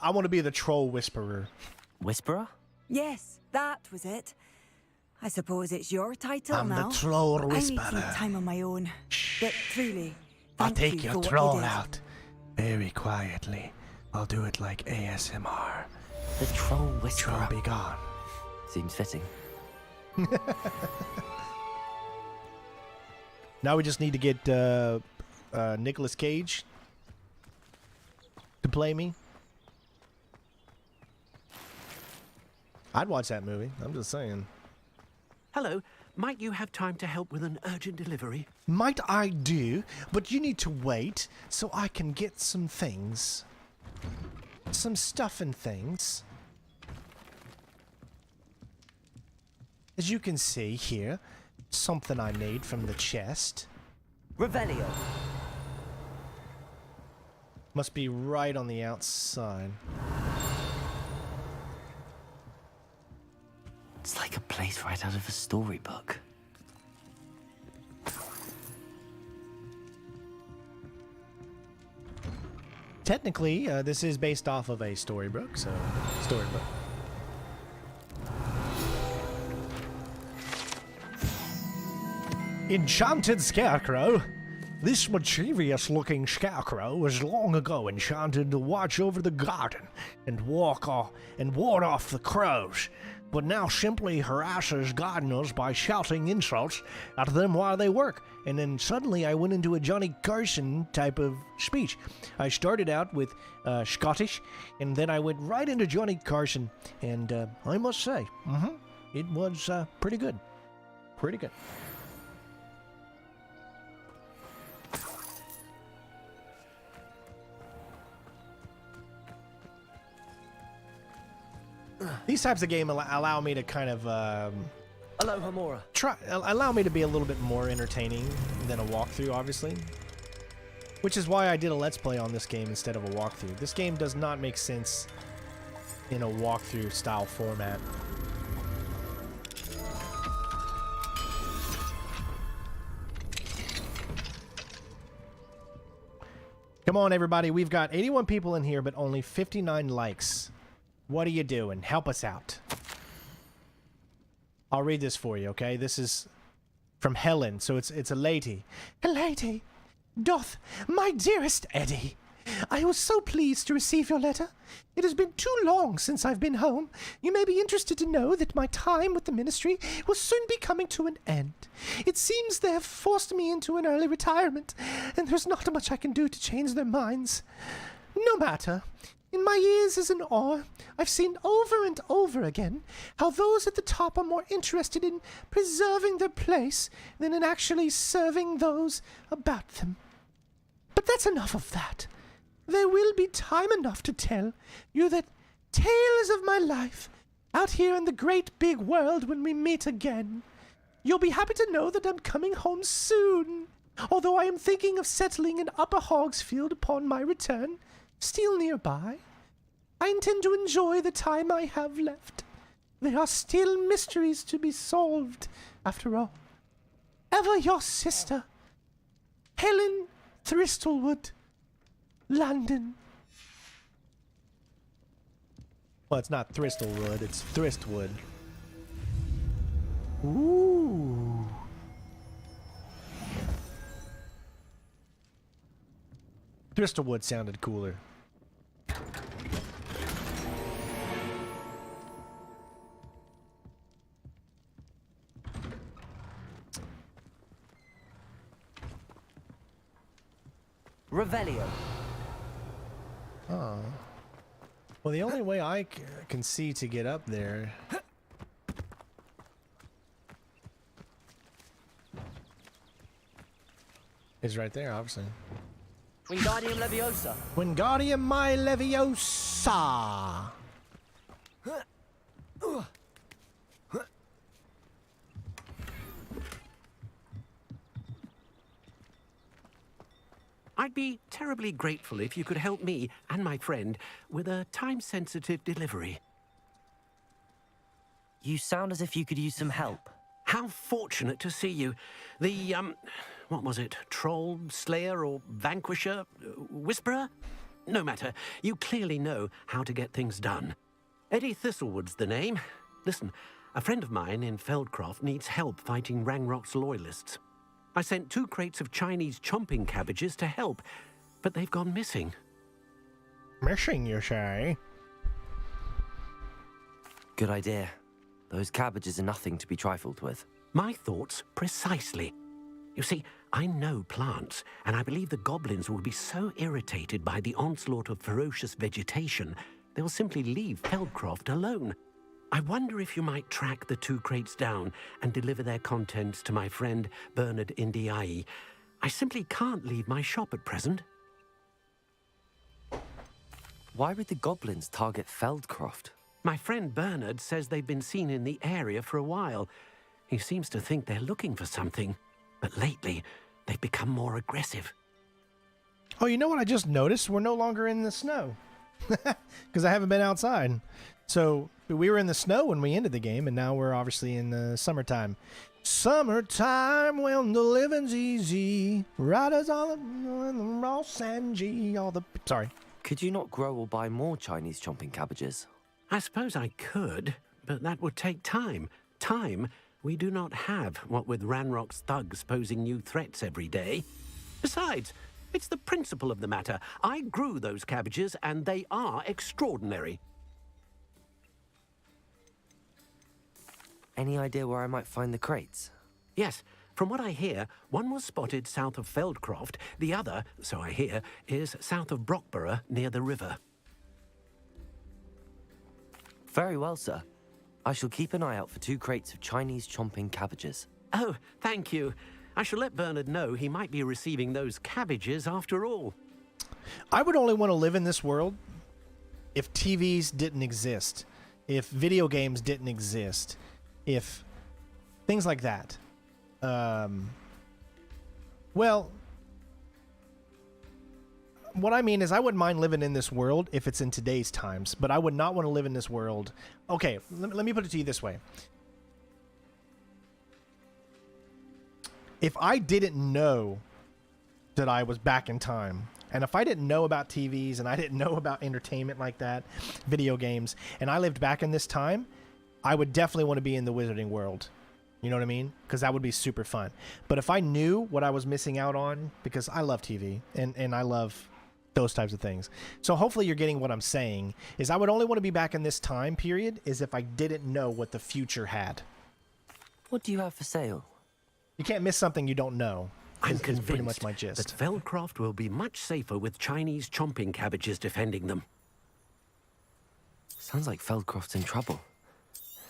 want to be the Troll Whisperer. Whisperer? Yes, that was it. I suppose it's your title I'm now. the Troll I need some Whisperer. time on my own. But truly, I'll thank take you your for what you troll did. out very quietly. I'll do it like ASMR. The Troll Whisperer. Troll be gone. Seems fitting. Now we just need to get Nicolas Cage to play me. I'd watch that movie. I'm just saying. Hello, might you have time to help with an urgent delivery? Might I do, but you need to wait so I can get some things. Some stuff and things. As you can see here, something I need from the chest. Revelio. Must be right on the outside. It's like a place right out of a storybook. Technically, this is based off of a storybook, so storybook. Enchanted Scarecrow. This mischievous-looking scarecrow was long ago enchanted to watch over the garden and ward off the crows, but now simply harasses gardeners by shouting insults at them while they work. And then suddenly I went into a Johnny Carson type of speech. I started out with Scottish, and then I went right into Johnny Carson, and I must say, it was pretty good. Pretty good. These types of game allow me to kind of Aloha Mora. allow me to be a little bit more entertaining than a walkthrough, obviously. Which is why I did a Let's Play on this game instead of a walkthrough. This game does not make sense in a walkthrough style format. Come on, everybody. We've got 81 people in here, but only 59 likes. What are you doing? Help us out. I'll read this for you, okay? This is from Helen, so it's a lady. A lady, doth my dearest Eddie, I was so pleased to receive your letter. It has been too long since I've been home. You may be interested to know that my time with the ministry will soon be coming to an end. It seems they have forced me into an early retirement, and there's not much I can do to change their minds. No matter. In my years as an awe, I've seen over and over again how those at the top are more interested in preserving their place than in actually serving those about them. But that's enough of that. There will be time enough to tell you that tales of my life out here in the great big world when we meet again. You'll be happy to know that I'm coming home soon, although I am thinking of settling in Upper Hogsfield upon my return, still nearby. I intend to enjoy the time I have left. There are still mysteries to be solved, after all. Ever your sister, Helen Thristlewood, London. Well, it's not Thristlewood, it's Thristwood. Ooh. Thristlewood sounded cooler. Revelio. Oh. Well, the only way I can see to get up there... is right there, obviously. Wingardium Leviosa. Wingardium my Leviosa! I'd be terribly grateful if you could help me and my friend with a time-sensitive delivery. You sound as if you could use some help. How fortunate to see you. The, what was it? Troll, Slayer, or Vanquisher? Whisperer? No matter. You clearly know how to get things done. Eddie Thistlewood's the name. Listen, a friend of mine in Feldcroft needs help fighting Rangrock's loyalists. I sent 2 crates of Chinese chomping cabbages to help, but they've gone missing. Missing, you say? Good idea. Those cabbages are nothing to be trifled with. My thoughts precisely. You see, I know plants, and I believe the goblins will be so irritated by the onslaught of ferocious vegetation, they'll simply leave Feldcroft alone. I wonder if you might track the 2 crates down and deliver their contents to my friend Bernard Indiai. I simply can't leave my shop at present. Why would the goblins target Feldcroft? My friend Bernard says they've been seen in the area for a while. He seems to think they're looking for something, but lately they've become more aggressive. Oh, you know what I just noticed? We're no longer in the snow. Because I haven't been outside. So we were in the snow when we ended the game, and now we're obviously in the summertime. Summertime when the living's easy. Riders on the Ross and G. All the... Sorry. Could you not grow or buy more Chinese chomping cabbages? I suppose I could, but that would take time. Time we do not have, what with Ranrock's thugs posing new threats every day. Besides, it's the principle of the matter. I grew those cabbages, and they are extraordinary. Any idea where I might find the crates? Yes, from what I hear, one was spotted south of Feldcroft, the other, so I hear, is south of Brockborough near the river. Very well, sir. I shall keep an eye out for 2 crates of Chinese chomping cabbages. Oh, thank you. I shall let Bernard know he might be receiving those cabbages after all. I would only want to live in this world if TVs didn't exist, if video games didn't exist, if things like that. Well, what I mean is I wouldn't mind living in this world if it's in today's times, but I would not want to live in this world. Okay, let me put it to you this way. If I didn't know that I was back in time, and if I didn't know about TVs and I didn't know about entertainment like that, video games, and I lived back in this time, I would definitely want to be in the wizarding world. You know what I mean? Because that would be super fun. But if I knew what I was missing out on, because I love TV and I love those types of things. So hopefully you're getting what I'm saying, is I would only want to be back in this time period is if I didn't know what the future had. What do you have for sale? You can't miss something you don't know. I'm is pretty convinced much my gist. that Feldcroft will be much safer with Chinese chomping cabbages defending them. Sounds like Feldcroft's in trouble.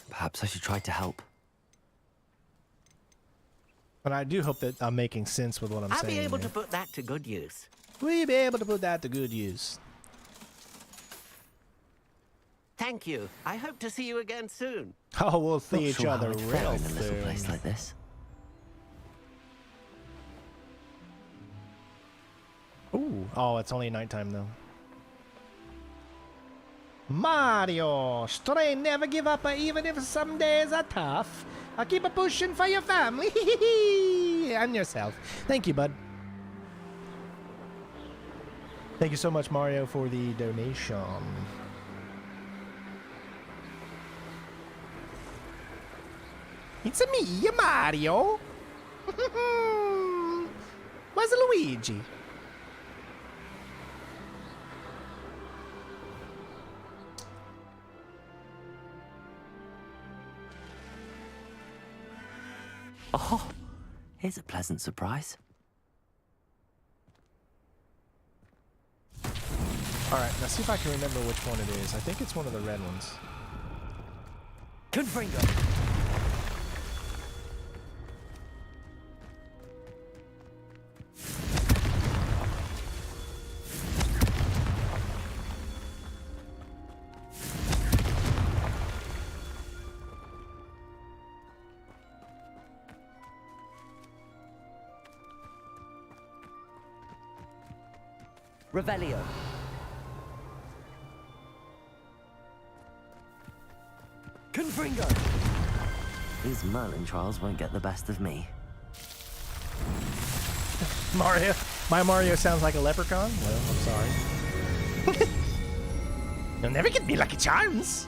Perhaps I should try to help. But I do hope that I'm making sense with what I'm I'll saying. be able here. to put that to good use. We'll be able to put that to good use. Thank you. I hope to see you again soon. Oh, we'll see Not each sure other how I'd fare real in a little soon. place like this. Ooh. Oh, it's only nighttime though. Mario, straight never give up, even if some days are tough. I keep a pushing for your family and yourself. Thank you, bud. Thank you so much, Mario, for the donation. It's me, Mario. Where's Luigi? Oh, here's a pleasant surprise. Now see if I can remember which one it is. I think it's one of the red ones. Confringo. Revelio. Confringo. These Merlin trials won't get the best of me. Mario. My Mario sounds like a leprechaun? Well, I'm sorry. You'll never get me Lucky Charms.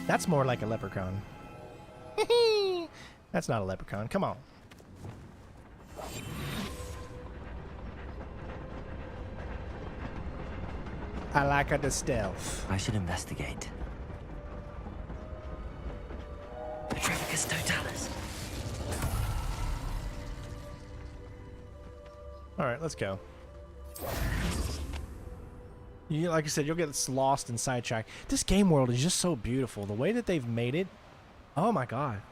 That's more like a leprechaun. That's not a leprechaun. Come on. I like the stealth. I should investigate. Petrificus totalis. All right, let's go. You, like I said, you'll get lost and sidetracked. This game world is just so beautiful. The way that they've made it. Oh my god.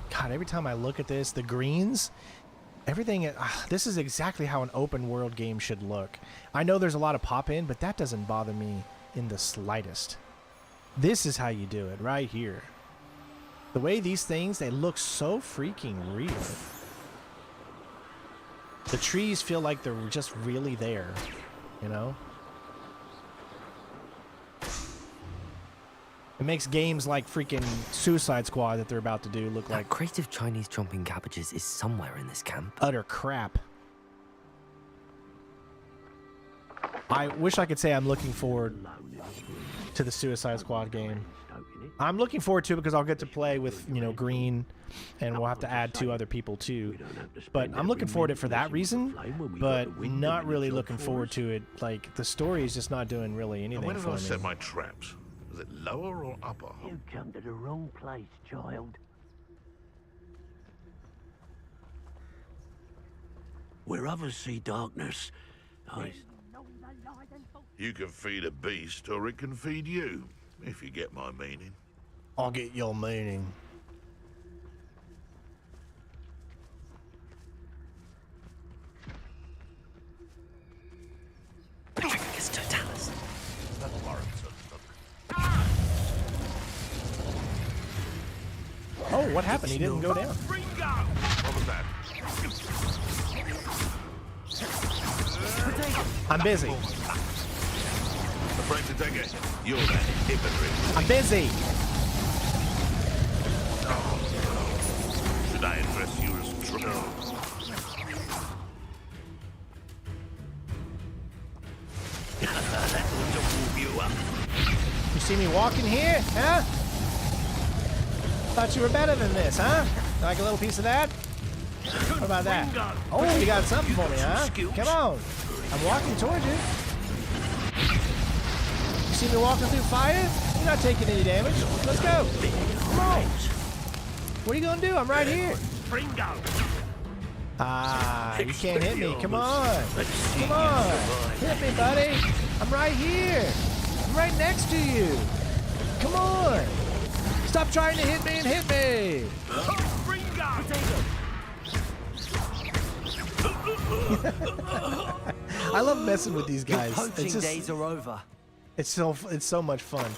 God, every time I look at this, the greens, everything, this is exactly how an open world game should look. I know there's a lot of pop-in, but that doesn't bother me in the slightest. This is how you do it, right here. The way these things, they look so freaking real. The trees feel like they're just really there, you know? It makes games like freaking Suicide Squad that they're about to do look like creative Chinese chomping cabbages is somewhere in this camp. utter crap. I wish I could say I'm looking forward to the Suicide Squad game. I'm looking forward to it because I'll get to play with, you know, Green, and we'll have to add 2 other people too. But I'm looking forward to it for that reason, but not really looking forward to it. Like, the story is just not doing really anything Where for did I me. set my traps? Is it lower or upper? You come to the wrong place, child. Where others see darkness, You can feed a beast, or it can feed you, if you get my meaning. I'll get your meaning. Petrificus totalis. That warrants a Oh, what happened? He didn't go down. What was that? I'm busy. Afraid to take it? You're that hypocrite. I'm busy. Should I address you as trouble? that ought to warm you up. You see me walking here, huh? Thought you were better than this, huh? Like a little piece of that? What about that? Oh, you got something for me, huh? Come on. I'm walking towards you. You see me walking through fire? You're not taking any damage. Let's go. Come on. What are you gonna do? I'm right here. Ah, you can't hit me. Come on. Come on. Hit me, buddy. I'm right here. I'm right next to you. Come on. Stop trying to hit me and hit me. I love messing with these guys. Poaching days are over. It's so much fun.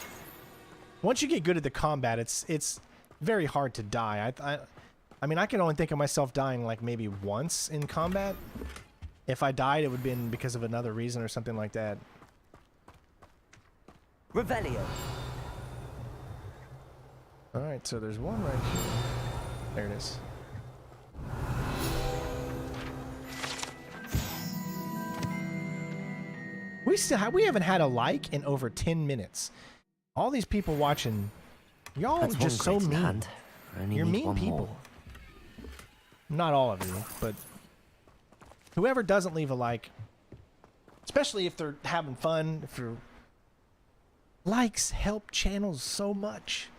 Once you get good at the combat, it's very hard to die. I mean, I can only think of myself dying like maybe once in combat. If I died, it would have been because of another reason or something like that. Revelio. All right, so there's one right here. There it is. We haven't had a like in over 10 minutes. All these people watching, y'all are just so mean. You're mean people. Not all of you, but whoever doesn't leave a like, especially if they're having fun, if you're... Likes help channels so much.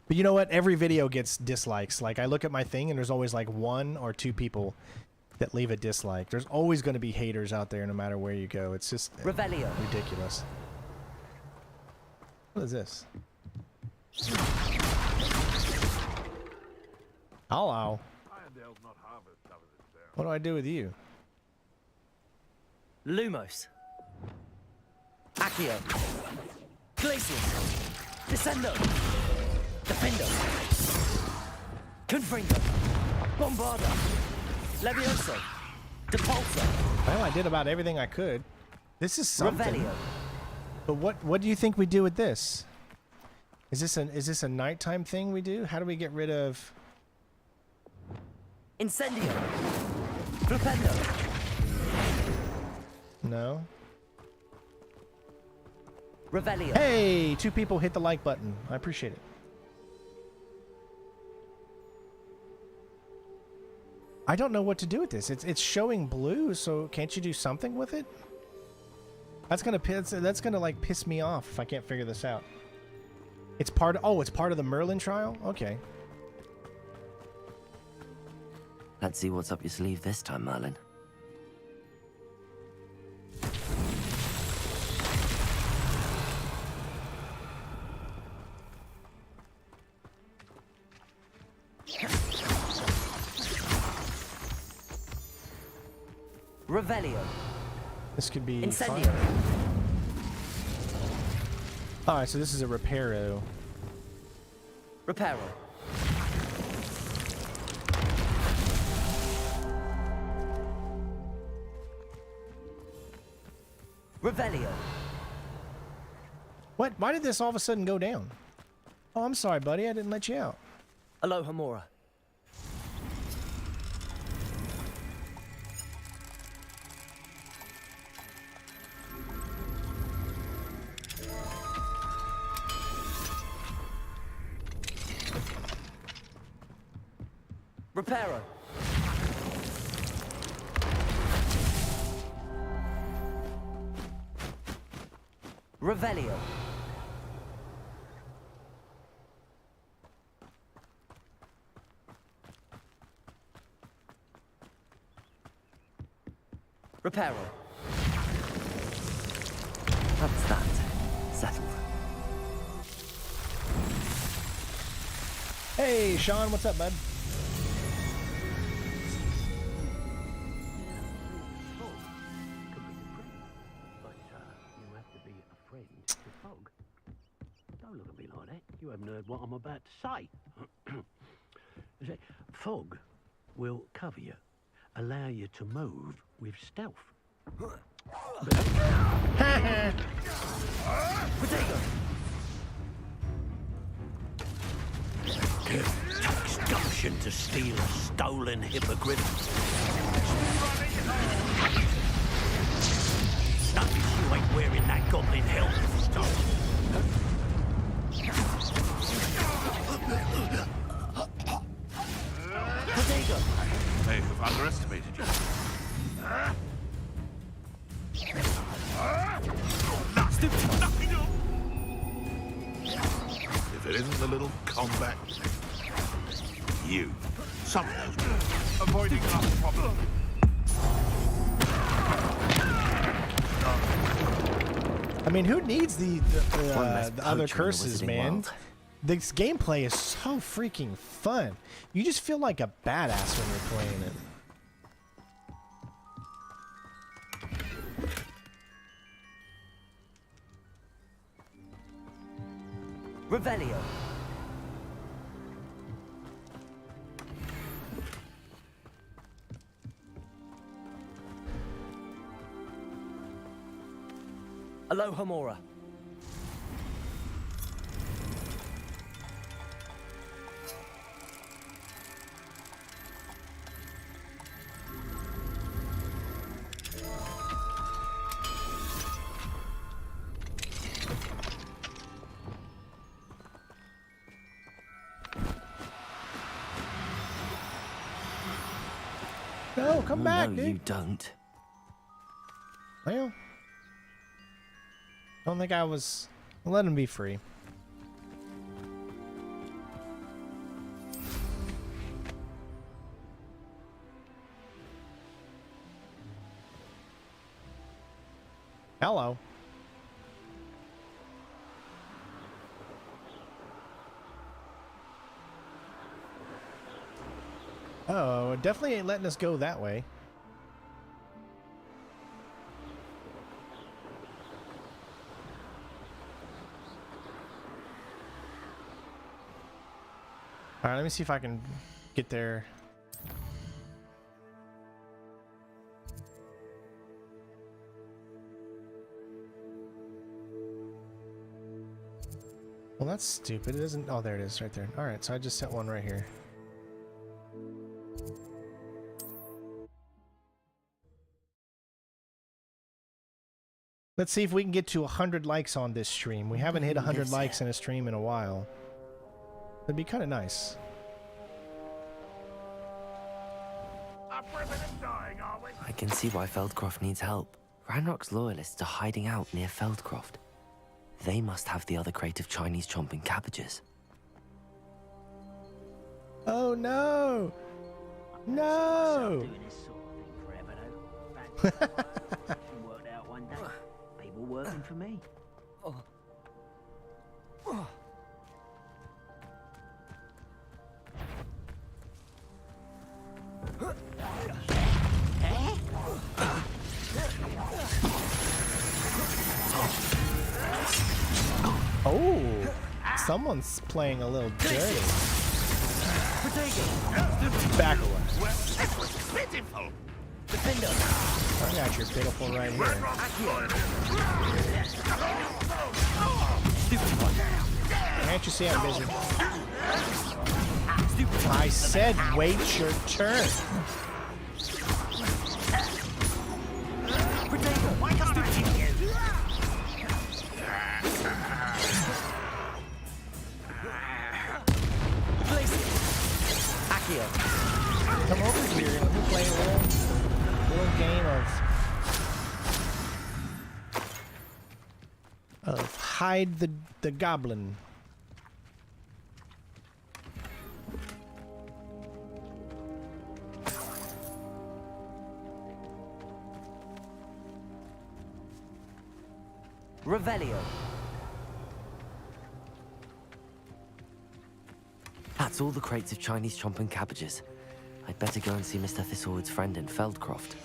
But you know what? Every video gets dislikes. Like, I look at my thing and there's always like 1 or 2 people that leave a dislike. There's always going to be haters out there no matter where you go. It's just ridiculous. What is this? Hello. What do I do with you? Lumos. Accio. Glacius. Descendo. Defendo. Confringo. Bombarda. Levioso. Depulso. Well, I did about everything I could. This is something. Revelio. But what do you think we do with this? Is this a nighttime thing we do? How do we get rid of Incendio. Flipendo. No. Revelio. Hey, 2 people hit the like button. I appreciate it. I don't know what to do with this. It's showing blue, so can't you do something with it? That's gonna like piss me off if I can't figure this out. It's part of the Merlin trial? Okay. Let's see what's up your sleeve this time, Merlin. Revelio. This could be Incendio. fun. Alright, so this is a reparo. Reparo. Revelio. What? Why did this all of a sudden go down? Oh, I'm sorry, buddy. I didn't let you out. Aloha Mora. Reparo. Revelio. Reparo. That's that. Settled. Hey, Sean, what's up, bud? You haven't heard what I'm about to say. Fog will cover you, allow you to move with stealth. Takes gumption to steal a stolen hippogriff. Notice you ain't wearing that goblin helmet, Stone. They have underestimated you. If it isn't the little combat, you. Some of those avoiding us problem. I mean, who needs the other curses, man? World. This gameplay is so freaking fun. You just feel like a badass when you're playing it. Revelio. Aloha Mora. No, come back, no, dude. you don't. Well, I don't think I was. Let him be free. Hello. Oh, it definitely ain't letting us go that way. All right, let me see if I can get there. Well, that's stupid. It doesn't. Oh, there it is, right there. All right, so I just set one right here. Let's see if we can get to 100 likes on this stream. We haven't hit 100 likes in a stream in a while. That'd be kind of nice. I can see why Feldcroft needs help. Ranrock's loyalists are hiding out near Feldcroft. They must have the other crate of Chinese chomping cabbages. Oh no! No! Worked out one day. People working for me. Oh, someone's playing a little dirty. Back away. Pitiful. I got your pitiful right here. Can't you see I'm busy? I said wait your turn. Come over here and we'll play a little game of hide the goblin. Revelio. That's all the crates of Chinese chomping cabbages. I'd better go and see Mr. Thistlewood's friend in Feldcroft.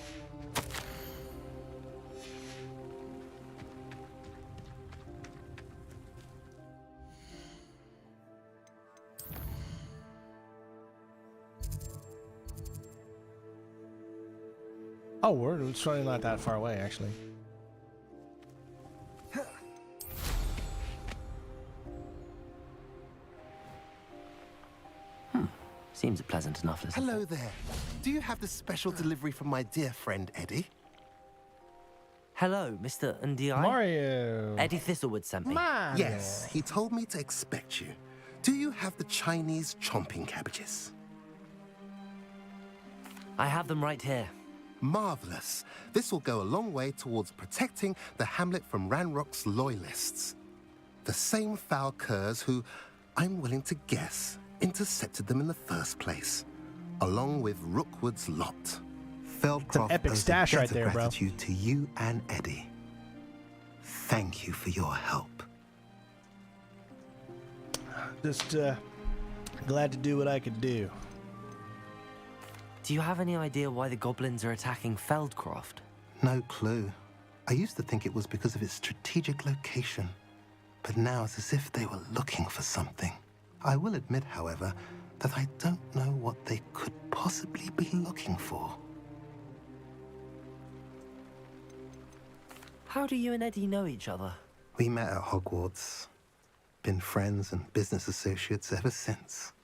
Oh, we're really not that far away, actually. Seems pleasant enough, doesn't it? Hello there. Do you have the special delivery from my dear friend Eddie? Hello, Mr. Ndi. Mario. Eddie Thistlewood sent me. Mario. Yes, he told me to expect you. Do you have the Chinese chomping cabbages? I have them right here. Marvelous. This will go a long way towards protecting the hamlet from Ranrock's loyalists. The same foul curs who, I'm willing to guess, intercepted them in the first place, along with Rookwood's lot. Feldcroft epic owes stash a debt right there, of bro. gratitude to you and Eddie. Thank you for your help. Just glad to do what I could do. Do you have any idea why the goblins are attacking Feldcroft? No clue. I used to think it was because of its strategic location, but now it's as if they were looking for something. I will admit, however, that I don't know what they could possibly be looking for. How do you and Eddie know each other? We met at Hogwarts. Been friends and business associates ever since.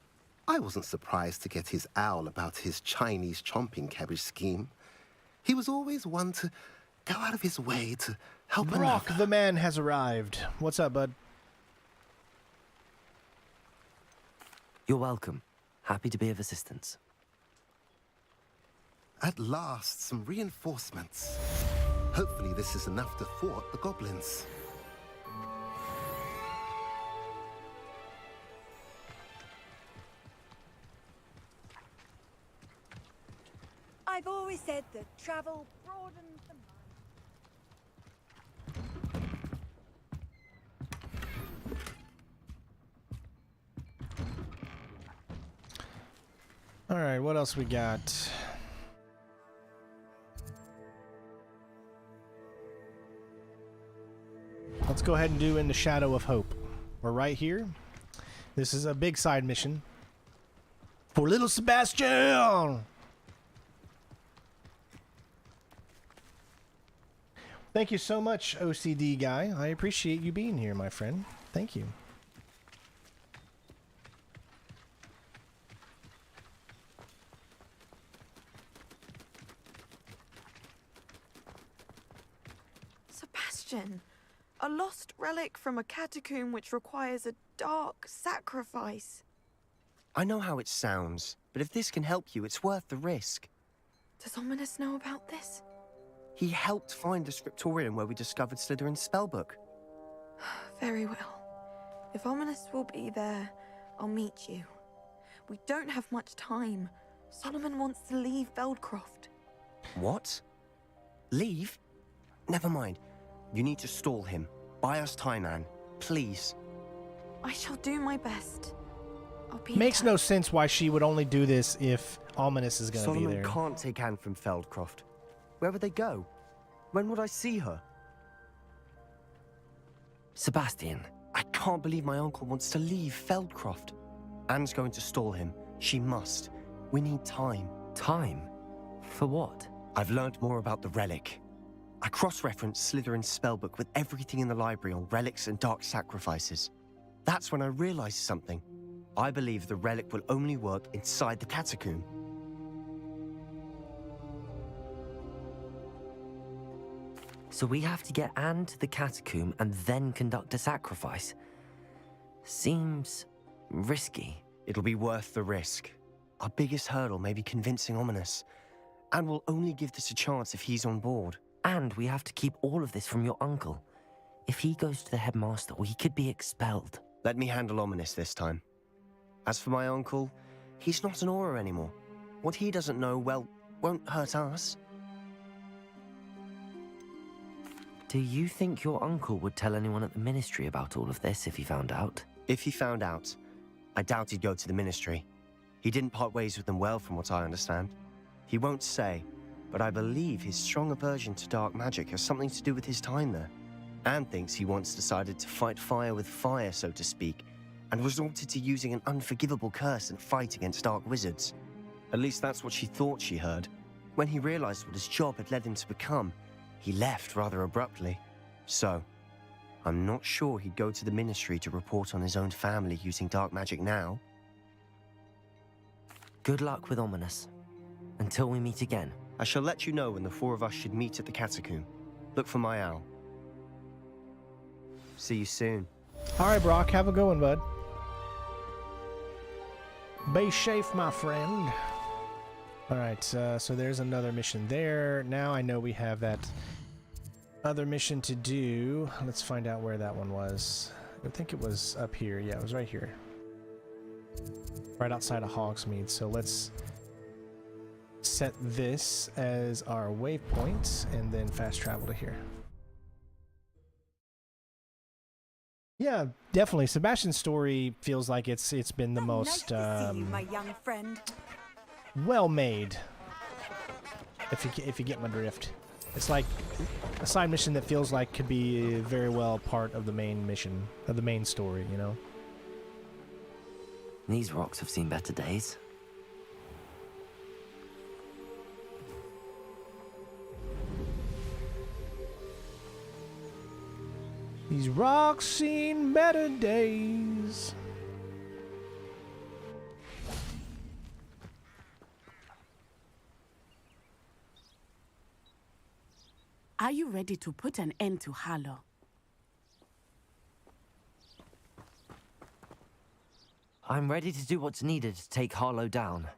I wasn't surprised to get his owl about his Chinese chomping cabbage scheme. He was always one to go out of his way to help Brock, another. the man has arrived. What's up, bud? You're welcome. Happy to be of assistance. At last, some reinforcements. Hopefully this is enough to thwart the goblins. I've always said that travel broadens the mind. All right, what else we got? Let's go ahead and do In the Shadow of Hope. We're right here. This is a big side mission for little Sebastian. Thank you so much, OCD guy. I appreciate you being here, my friend. Thank you. Sebastian, a lost relic from a catacomb which requires a dark sacrifice. I know how it sounds, but if this can help you, it's worth the risk. Does Ominous know about this? He helped find the scriptorium where we discovered Slytherin's spellbook. Very well. If Ominous will be there, I'll meet you. We don't have much time. Solomon wants to leave Feldcroft. What? Leave? Never mind. You need to stall him. Buy us time, Anne. Please. I shall do my best. I'll be Makes no sense why she would only do this if Ominous is going to be there. Solomon can't take Anne from Feldcroft. Where would they go? When would I see her? Sebastian. I can't believe my uncle wants to leave Feldcroft. Anne's going to stall him. She must. We need time. Time? For what? I've learned more about the relic. I cross-referenced Slytherin's spellbook with everything in the library on relics and dark sacrifices. That's when I realized something. I believe the relic will only work inside the catacomb. So we have to get Anne to the catacomb and then conduct a sacrifice. Seems risky. It'll be worth the risk. Our biggest hurdle may be convincing Ominous. And we'll only give this a chance if he's on board. And we have to keep all of this from your uncle. If he goes to the headmaster, he could be expelled. Let me handle Ominous this time. As for my uncle, he's not an Auror anymore. What he doesn't know, well, won't hurt us. Do you think your uncle would tell anyone at the ministry about all of this if he found out? If he found out, I doubt he'd go to the ministry. He didn't part ways with them well, from what I understand. He won't say, but I believe his strong aversion to dark magic has something to do with his time there. Anne thinks he once decided to fight fire with fire, so to speak, and resorted to using an unforgivable curse in fight against dark wizards. At least that's what she thought she heard. When he realized what his job had led him to become, he left rather abruptly. So, I'm not sure he'd go to the ministry to report on his own family using dark magic now. Good luck with Ominous. Until we meet again. I shall let you know when the four of us should meet at the catacomb. Look for my owl. See you soon. All right, Brock. Have a good one, bud. Be safe, my friend. All right, so there's another mission there. Now I know we have that other mission to do. Let's find out where that one was. I think it was up here. Yeah, it was right here. Right outside of Hogsmeade. So let's set this as our waypoint and then fast travel to here. Yeah, definitely. Sebastian's story feels like it's been the most Nice to see you, my young friend. well made. If you get my drift, it's like a side mission that feels like could be very well part of the main mission, of the main story. You know. These rocks have seen better days. These rocks seen better days. Are you ready to put an end to Harlow? I'm ready to do what's needed to take Harlow down.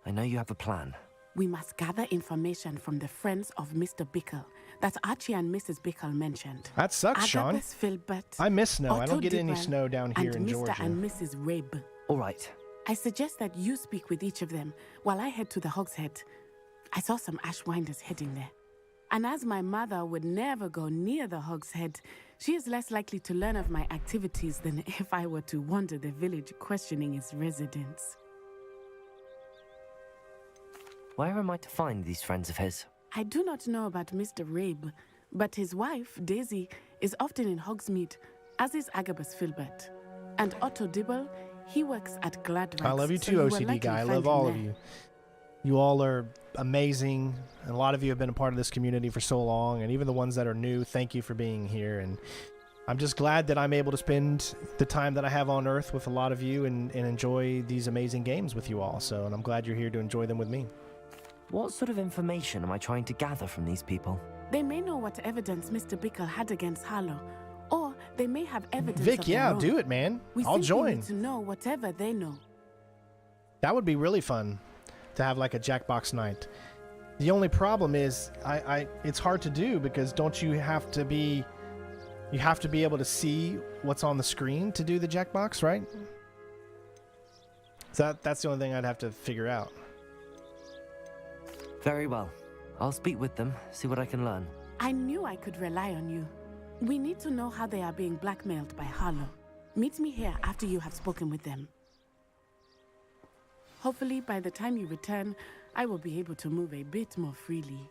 I know you have a plan. We must gather information from the friends of Mr. Bickle that Archie and Mrs. Bickle mentioned. That sucks, Sean. Agabus Filbert, I miss snow. I don't Otto get any Dibble, snow down here and in Mr. Georgia. and Mrs. Rabe. All right. I suggest that you speak with each of them while I head to the Hogshead. I saw some Ashwinders heading there. And as my mother would never go near the Hogshead, she is less likely to learn of my activities than if I were to wander the village questioning its residents. Where am I to find these friends of his? I do not know about Mr. Rabe, but his wife, Daisy, is often in Hogsmeade, as is Agabus Filbert. And Otto Dibble, he works at Gladwell. I love you too, OCD guy. I love all of you. You all are amazing, and a lot of you have been a part of this community for so long, and even the ones that are new, thank you for being here. And I'm just glad that I'm able to spend the time that I have on Earth with a lot of you and enjoy these amazing games with you all. So, and I'm glad you're here to enjoy them with me. What sort of information am I trying to gather from these people? They may know what evidence Mr. Bickle had against Harlow, or they may have evidence Vic, of yeah, their own. do it, man. I'll We join. need to know whatever they know. That would be really fun to have like a Jackbox night. The only problem is it's hard to do because don't you have to be able to see what's on the screen to do the Jackbox, right? So that's the only thing I'd have to figure out. Very well. I'll speak with them, see what I can learn. I knew I could rely on you. We need to know how they are being blackmailed by Harlow. Meet me here after you have spoken with them. Hopefully, by the time you return, I will be able to move a bit more freely.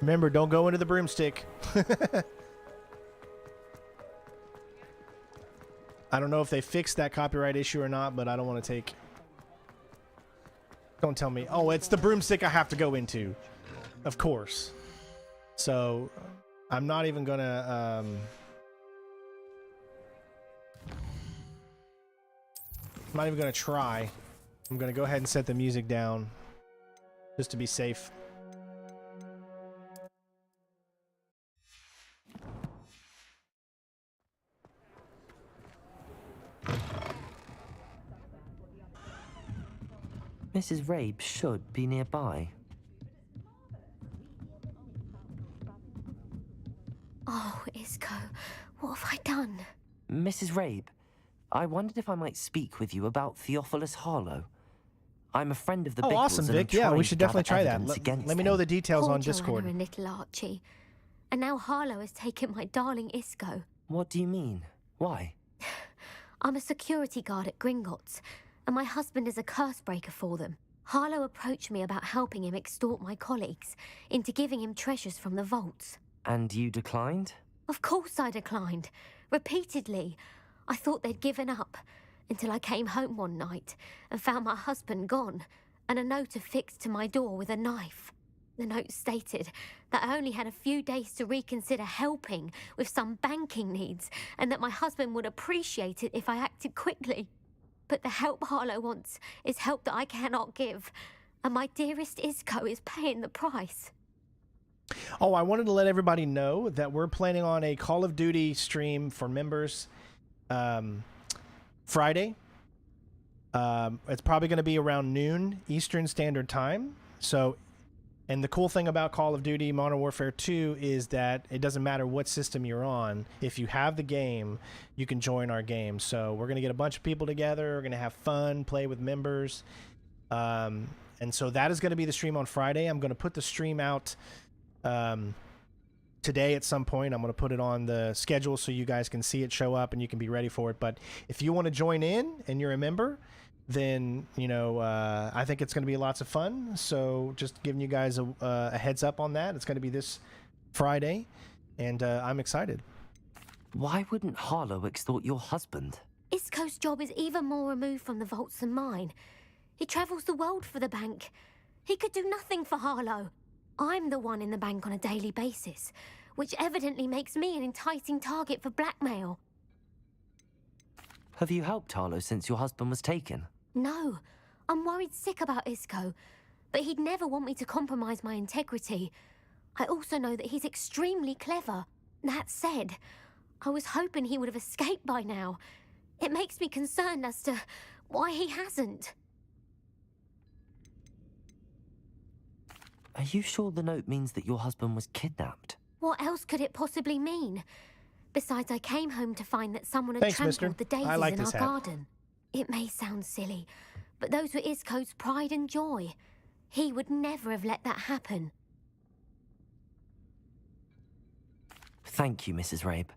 Remember, don't go into the broomstick. I don't know if they fixed that copyright issue or not, but I don't want to take... Don't tell me. Oh, it's the broomstick I have to go into. Of course. So, I'm not even gonna... I'm not even gonna try. I'm gonna go ahead and set the music down. Just to be safe. Mrs. Rabe should be nearby. Oh, Isco, what have I done? Mrs. Rabe, I wondered if I might speak with you about Theophilus Harlow. I'm a friend of the Bickles. Oh, awesome, and I'm Vic. Yeah, we trying should to definitely gather try that. evidence against Let me know him. the details Poor on Discord. Joanna and little Archie. And now Harlow has taken my darling Isco. What do you mean? Why? I'm a security guard at Gringotts, and my husband is a curse breaker for them. Harlow approached me about helping him extort my colleagues into giving him treasures from the vaults. And you declined? Of course I declined. Repeatedly. I thought they'd given up, until I came home one night and found my husband gone, and a note affixed to my door with a knife. The note stated that I only had a few days to reconsider helping with some banking needs, and that my husband would appreciate it if I acted quickly. But the help Harlow wants is help that I cannot give, and my dearest Isco is paying the price. Oh, I wanted to let everybody know that we're planning on a Call of Duty stream for members Friday. It's probably going to be around noon Eastern Standard Time. So, and the cool thing about Call of Duty Modern Warfare 2 is that it doesn't matter what system you're on. If you have the game, you can join our game. So we're going to get a bunch of people together. We're going to have fun, play with members. And so that is going to be the stream on Friday. I'm going to put the stream out today at some point. I'm going to put it on the schedule so you guys can see it show up and you can be ready for it. But if you want to join in and you're a member, then, you know, I think it's going to be lots of fun. So just giving you guys a heads up on that. It's going to be this Friday, and I'm excited. Why wouldn't Harlow extort your husband? Isco's job is even more removed from the vaults than mine. He travels the world for the bank. He could do nothing for Harlow. I'm the one in the bank on a daily basis, which evidently makes me an enticing target for blackmail. Have you helped Harlow since your husband was taken? No, I'm worried sick about Isco, but he'd never want me to compromise my integrity. I also know that he's extremely clever. That said, I was hoping he would have escaped by now. It makes me concerned as to why he hasn't. Are you sure the note means that your husband was kidnapped? What else could it possibly mean? Besides, I came home to find that someone had Thanks, trampled mister. the daisies I like in this our hat. garden. It may sound silly, but those were Isco's pride and joy. He would never have let that happen. Thank you, Mrs. Rabe.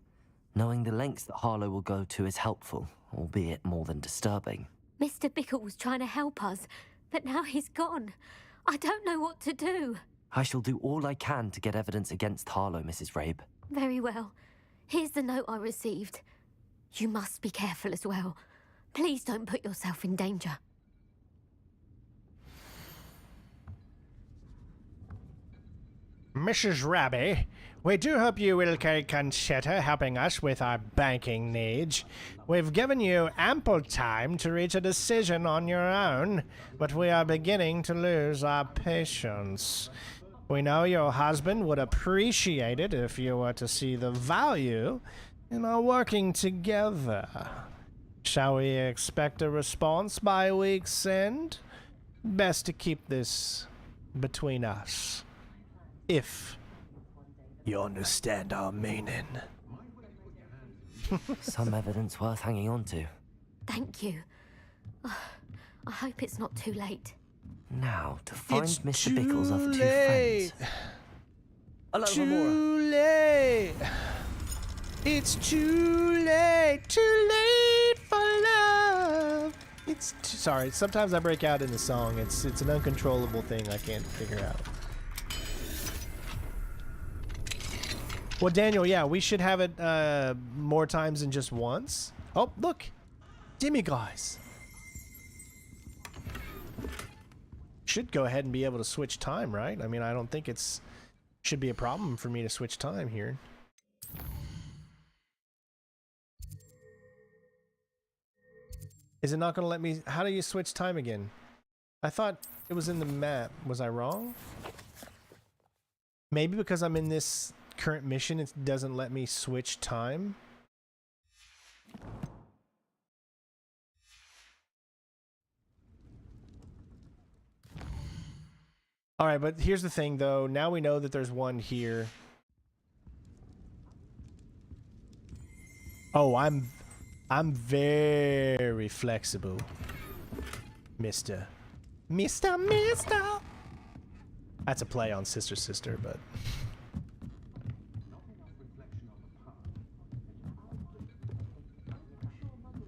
Knowing the lengths that Harlow will go to is helpful, albeit more than disturbing. Mr. Bickle was trying to help us, but now he's gone. I don't know what to do. I shall do all I can to get evidence against Harlow, Mrs. Rabe. Very well. Here's the note I received. You must be careful as well. Please don't put yourself in danger. Mrs. Rabe, we do hope you will consider helping us with our banking needs. We've given you ample time to reach a decision on your own, but we are beginning to lose our patience. We know your husband would appreciate it if you were to see the value in our working together. Shall we expect a response by week's end? Best to keep this between us. If you understand our meaning. Some evidence worth hanging on to. Thank you. I hope it's not too late. Now, to find It's Mr. Bickle's other two late. friends. Too late. It's too late. Too late for love. Sorry, sometimes I break out in the song. It's an uncontrollable thing I can't figure out. Well, Daniel, yeah, we should have it more times than just once. Oh, look. Demiguise. Should go ahead and be able to switch time, right? I mean, I don't think it's should be a problem for me to switch time here. Is it not going to let me? How do you switch time again? I thought it was in the map. Was I wrong? Maybe because I'm in this current mission, it doesn't let me switch time. All right, but here's the thing, though. Now we know that there's one here. Oh, I'm very flexible, Mister. That's a play on Sister Sister, but.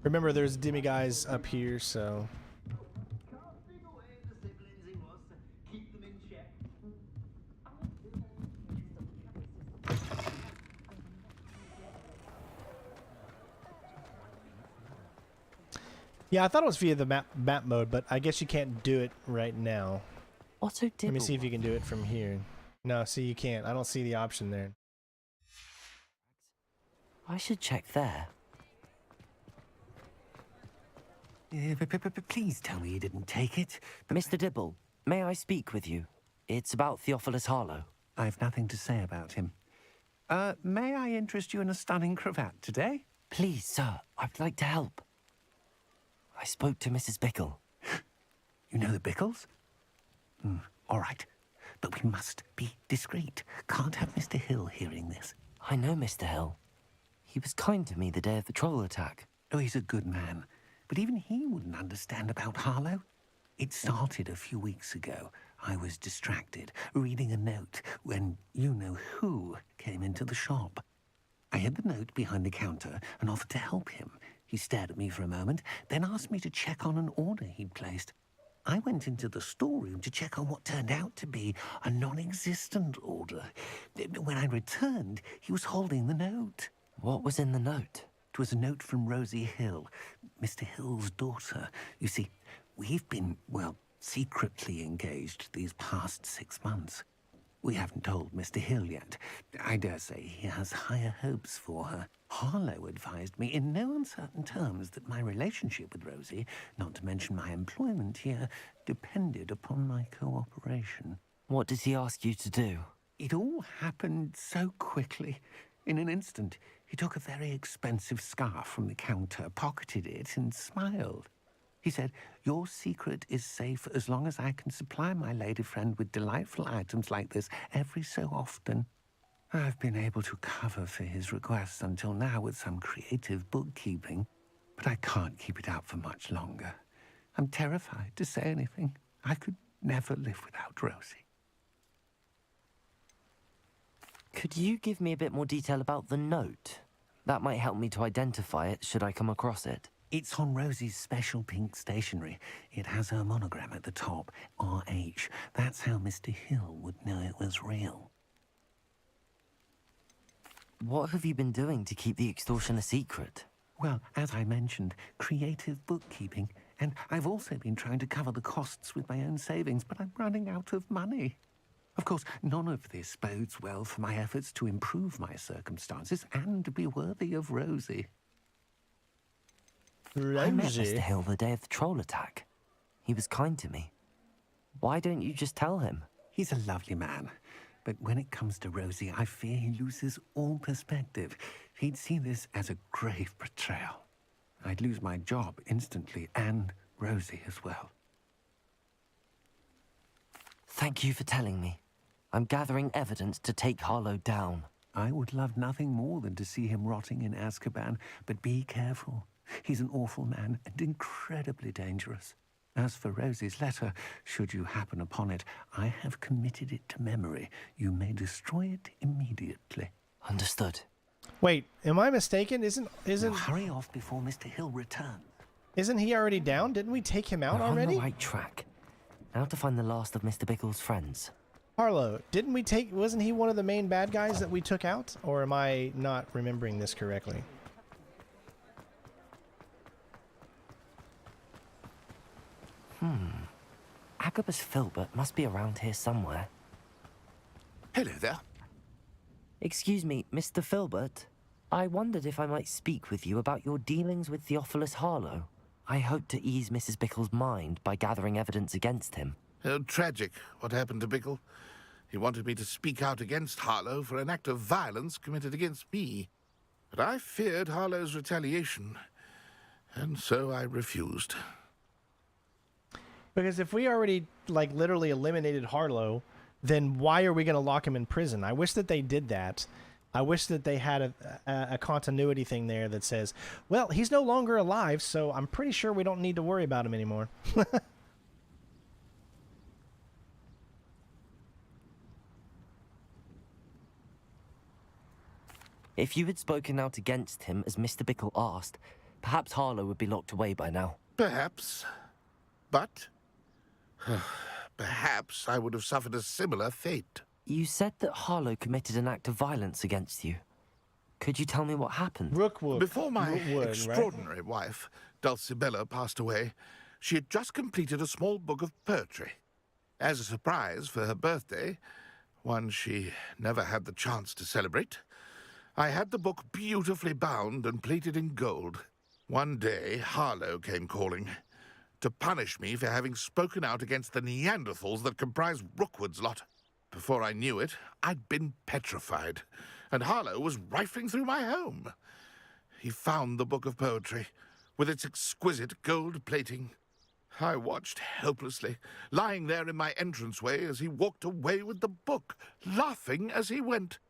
Remember, there's demiguise up here, so. Yeah, I thought it was via the map mode, but I guess you can't do it right now. Otto Dibble. Let me see if you can do it from here. No, see, you can't. I don't see the option there. I should check there. Please tell me you didn't take it. Mr. Dibble, may I speak with you? It's about Theophilus Harlow. I've nothing to say about him. May I interest you in a stunning cravat today? Please, sir, I'd like to help. I spoke to Mrs. Bickle. You know the Bickles? All right. But we must be discreet. Can't have Mr. Hill hearing this. I know Mr. Hill. He was kind to me the day of the troll attack. Oh, he's a good man. But even he wouldn't understand about Harlow. It started a few weeks ago. I was distracted, reading a note, when you-know-who came into the shop. I hid the note behind the counter and offered to help him. He stared at me for a moment, then asked me to check on an order he'd placed. I went into the storeroom to check on what turned out to be a non-existent order. When I returned, he was holding the note. What was in the note? It was a note from Rosie Hill, Mr. Hill's daughter. You see, we've been, well, secretly engaged these past 6 months. We haven't told Mr. Hill yet. I dare say he has higher hopes for her. Harlow advised me in no uncertain terms that my relationship with Rosie, not to mention my employment here, depended upon my cooperation. What did he ask you to do? It all happened so quickly. In an instant, he took a very expensive scarf from the counter, pocketed it, and smiled. He said, "Your secret is safe as long as I can supply my lady friend with delightful items like this every so often." I've been able to cover for his requests until now with some creative bookkeeping, but I can't keep it out for much longer. I'm terrified to say anything. I could never live without Rosie. Could you give me a bit more detail about the note? That might help me to identify it should I come across it. It's on Rosie's special pink stationery. It has her monogram at the top, RH. That's how Mr. Hill would know it was real. What have you been doing to keep the extortion a secret? Well, as I mentioned, creative bookkeeping. And I've also been trying to cover the costs with my own savings, but I'm running out of money. Of course, none of this bodes well for my efforts to improve my circumstances and be worthy of Rosie. I met Mr. Hill the day of the troll attack. He was kind to me. Why don't you just tell him? He's a lovely man. But when it comes to Rosie, I fear he loses all perspective. He'd see this as a grave betrayal. I'd lose my job instantly, and Rosie as well. Thank you for telling me. I'm gathering evidence to take Harlow down. I would love nothing more than to see him rotting in Azkaban, but be careful. He's an awful man and incredibly dangerous. As for Rosie's letter, should you happen upon it, I have committed it to memory. You may destroy it immediately. Understood. Wait, am I mistaken? Isn't Now hurry off before Mr. Hill returns. Isn't he already down? Didn't we take him out We're already? on the right track. Now to find the last of Mr. Bickle's friends. Harlow, didn't we take... Wasn't he one of the main bad guys that we took out? Or am I not remembering this correctly? Agabus Filbert must be around here somewhere. Hello there. Excuse me, Mr. Filbert. I wondered if I might speak with you about your dealings with Theophilus Harlow. I hope to ease Mrs. Bickle's mind by gathering evidence against him. Oh, tragic what happened to Bickle. He wanted me to speak out against Harlow for an act of violence committed against me. But I feared Harlow's retaliation, and so I refused. Because if we already, like, literally eliminated Harlow, then why are we going to lock him in prison? I wish that they did that. I wish that they had a continuity thing there that says, well, he's no longer alive, so I'm pretty sure we don't need to worry about him anymore. If you had spoken out against him as Mr. Bickle asked, perhaps Harlow would be locked away by now. Perhaps. But perhaps I would have suffered a similar fate. You said that Harlow committed an act of violence against you. Could you tell me what happened? Rookwood. Before my Rookwood, extraordinary wife, Dulcibella, passed away, she had just completed a small book of poetry. As a surprise for her birthday, one she never had the chance to celebrate, I had the book beautifully bound and plated in gold. One day, Harlow came calling to punish me for having spoken out against the Neanderthals that comprise Rookwood's lot. Before I knew it, I'd been petrified, and Harlow was rifling through my home. He found the book of poetry, with its exquisite gold plating. I watched helplessly, lying there in my entranceway as he walked away with the book, laughing as he went.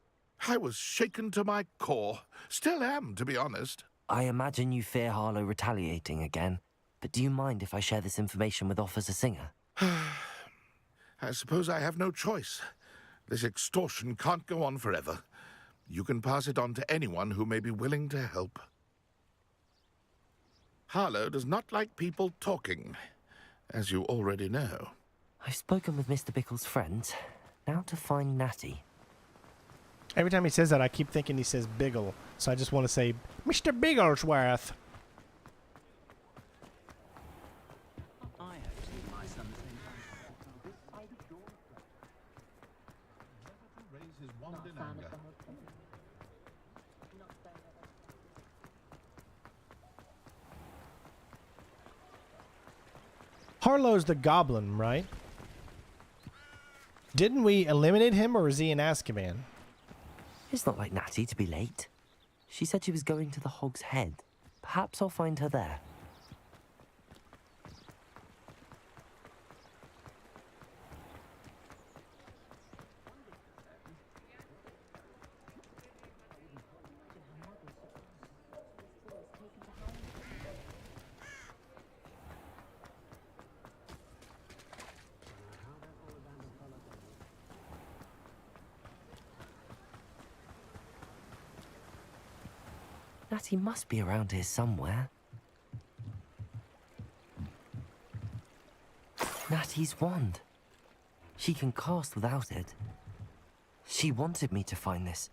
I was shaken to my core. Still am, to be honest. I imagine you fear Harlow retaliating again, but do you mind if I share this information with Officer Singer? I suppose I have no choice. This extortion can't go on forever. You can pass it on to anyone who may be willing to help. Harlow does not like people talking, as you already know. I've spoken with Mr. Bickle's friends. Now to find Natty. Every time he says that, I keep thinking he says Biggle. So I just want to say, Mr. Bigglesworth. Harlow's the goblin, right? Didn't we eliminate him, or is he in Azkaban? It's not like Natty to be late. She said she was going to the Hog's Head. Perhaps I'll find her there. Natty must be around here somewhere. Natty's wand. She can cast without it. She wanted me to find this.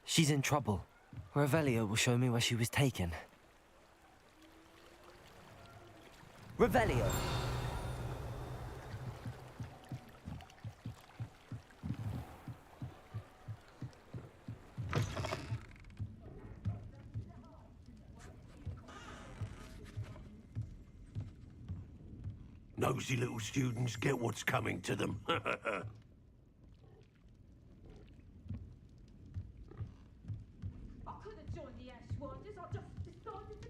She's in trouble. Revelio will show me where she was taken. Revelio! Nosy little students get what's coming to them. I could have joined the Ashwinders, I just decided to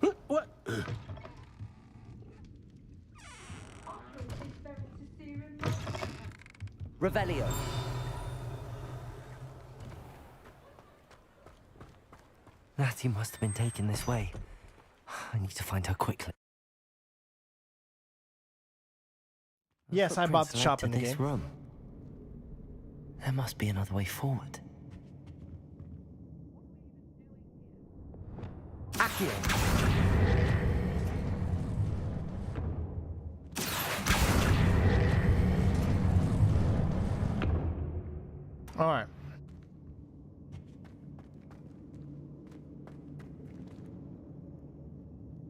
go. What? Revelio! Natty must have been taken this way. I need to find her quickly. Yes, I bought the shop in the this game. room. There must be another way forward. Accio! All right.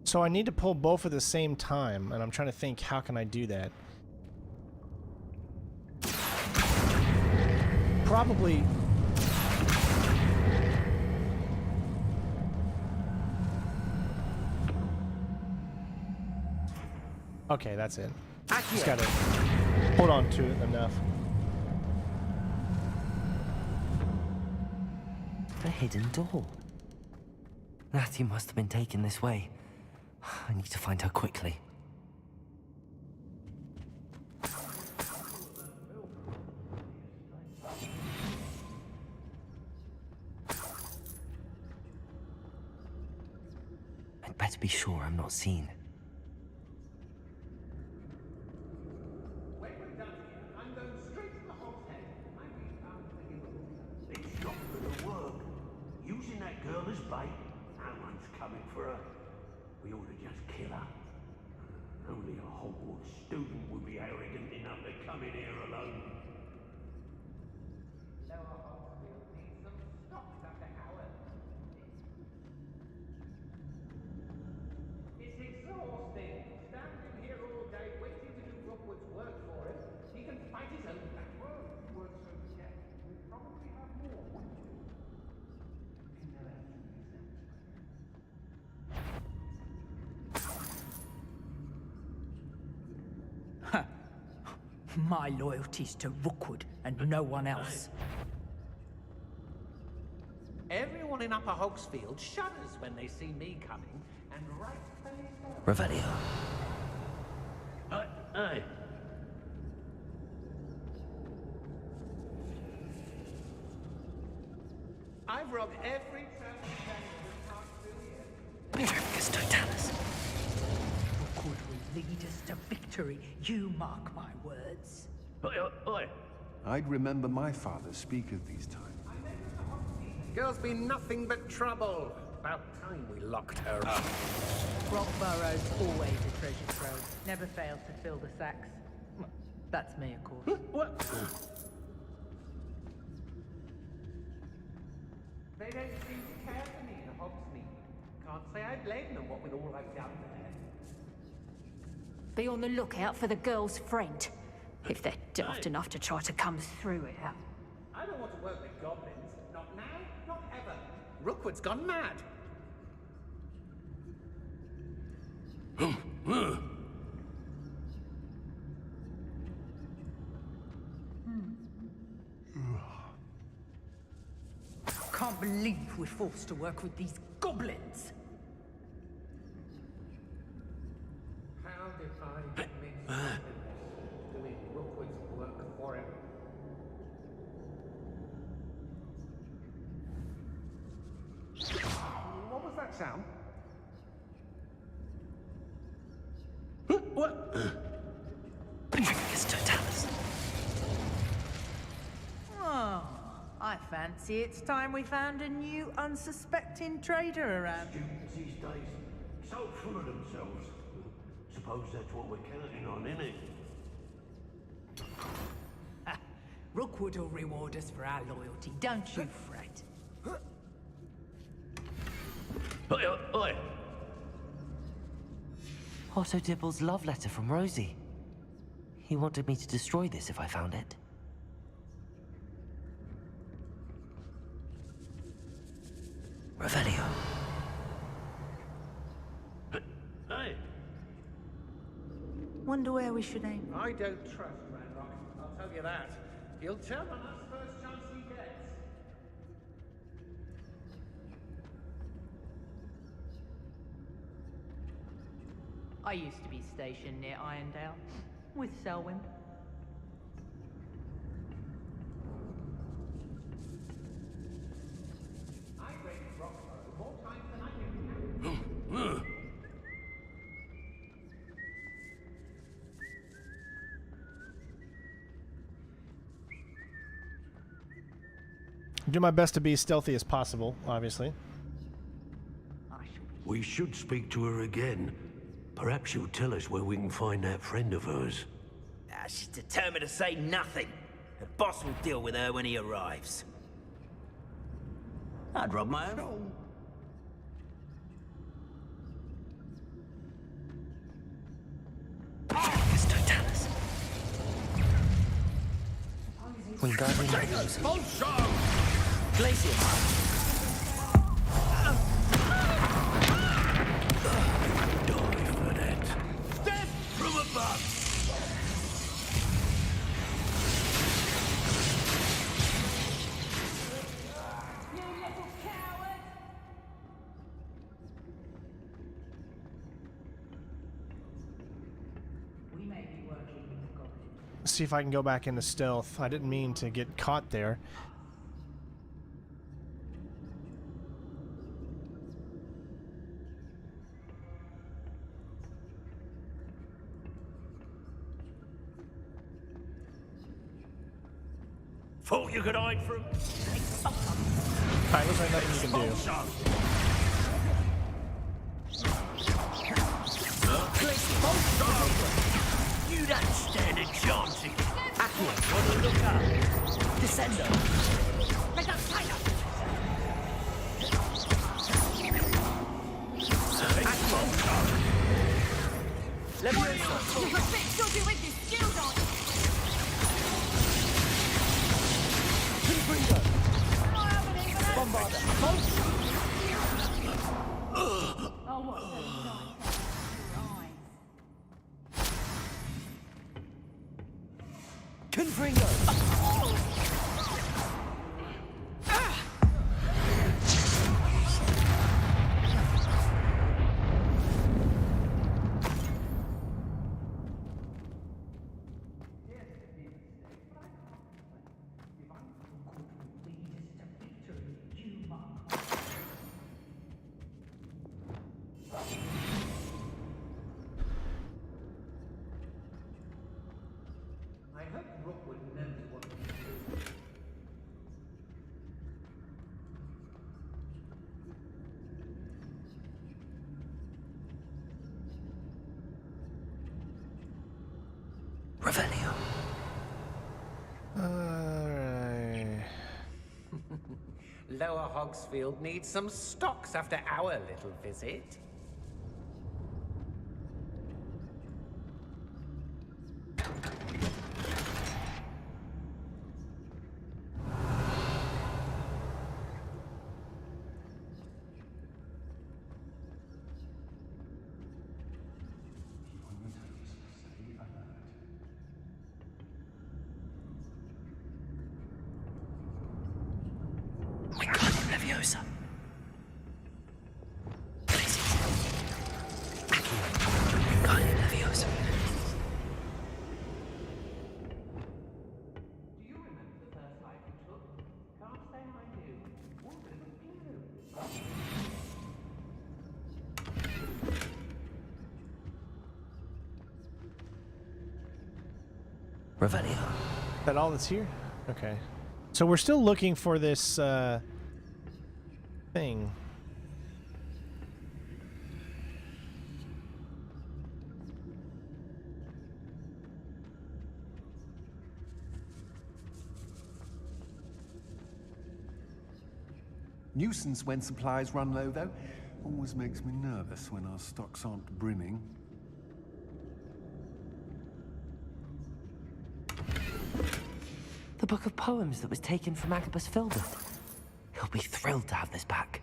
So I need to pull both at the same time, and I'm trying to think, how can I do that? Probably... Okay, that's it. Just gotta hold on to it enough. A hidden door. Natty must have been taken this way. I need to find her quickly. I'd better be sure I'm not seen. It's not gonna work. Using that girl as bait, someone's coming for her. We ought to just kill her. Only a Hogwarts student would be arrogant enough to come in here alone. It's exhausting. Standing here all day waiting to do Rookwood's work for him. He can fight his own battle. Work so yet. We probably have more, wouldn't we? My loyalty's to Rookwood and no one else. Everyone in Upper Hogsfield shudders when they see me coming, and rightfully so. Revelio. Aye. I've robbed every traveling vendor this past 2 years. Trafficus totalis. Rookwood will lead us to victory. You mark my words. Oi. I'd remember my father speak of these times. Girl's been nothing but trouble. About time we locked her up. Rockborough's always a treasure trove. Never fails to fill the sacks. That's me, of course. What? They don't seem to care for me in Hogsmeade. Can't say I blame them, what with all I've done there. Be on the lookout for the girl's friend. If they're daft enough to try to come through here. I don't want to work with goblins. Not now, not ever. Rookwood's gone mad. Can't believe we're forced to work with these goblins. How did I mix doing Rookwood's work for him? What was that sound? What? Trafficus totalis. Oh, I I fancy it's time we found a new unsuspecting trader around. Students these days, so full of themselves. Suppose that's what we're counting on, innit? Rookwood will reward us for our loyalty, don't you fret. Oi, oi! Otto Dibble's love letter from Rosie. He wanted me to destroy this if I found it. Revelio. Hey! Wonder where we should aim. I don't trust Ranrock, I'll tell you that. He'll tell on us first chance he gets. I used to be stationed near Irondale with Selwyn. I raided Roxborough more times than I can count. Do my best to be stealthy as possible, obviously. We should speak to her again. Perhaps she'll tell us where we can find that friend of hers. She's determined to say nothing. The boss will deal with her when he arrives. I'd rob my own. Glacier. Die for that. Death from above! You little coward! We may be working with the goblin. See if I can go back into stealth. I didn't mean to get caught there. Thought you could hide from... Alright, looks like nothing you can do. You don't stand a chance. Aqua, on the lookout. Descender. Make up tighter! Leviosa. You've a bit dodgy with this shield on! Bombarder. Oh, what a Confringo. I hope Rookwood knows what to do. Revelio. Alright. Lower Hogsfield needs some stocks after our little visit. Leviosa. Leviosa. Do you remember the first life you took? Can't say I do. What did you do? Revelio. Is that all that's here? Okay. So we're still looking for this thing. Nuisance when supplies run low, though. Always makes me nervous when our stocks aren't brimming. The book of poems that was taken from Agabus Filbert. He'll be thrilled to have this back.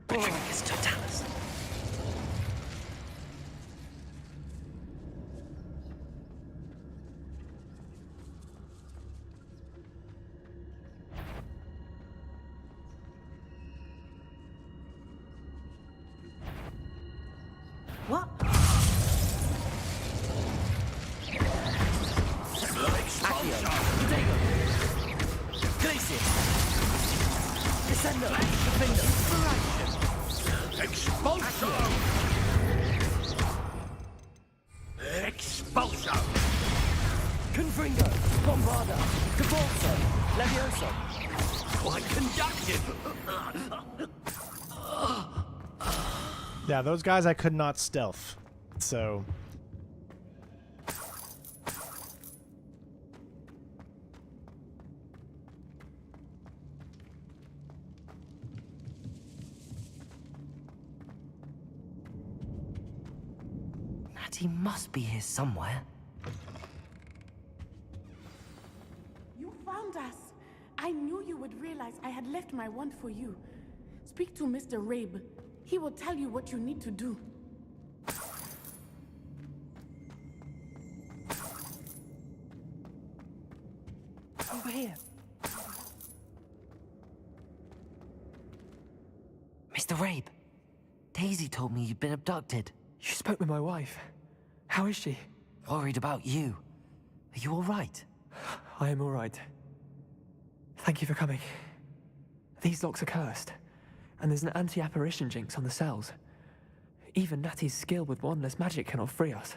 Petricus Totalis. What? Expulso! Expulso! Confringo, Bombarda, Cavolso, Levioso. Quite conducted! Yeah, those guys I could not stealth. So... Natty must be here somewhere. You found us. I knew you would realize I had left my wand for you. Speak to Mr. Rabe. He will tell you what you need to do. Over here. Mr. Rabe, Daisy told me you'd been abducted. You spoke with my wife. How is she? Worried about you. Are you all right? I am all right. Thank you for coming. These locks are cursed, and there's an anti-apparition jinx on the cells. Even Natty's skill with wandless magic cannot free us.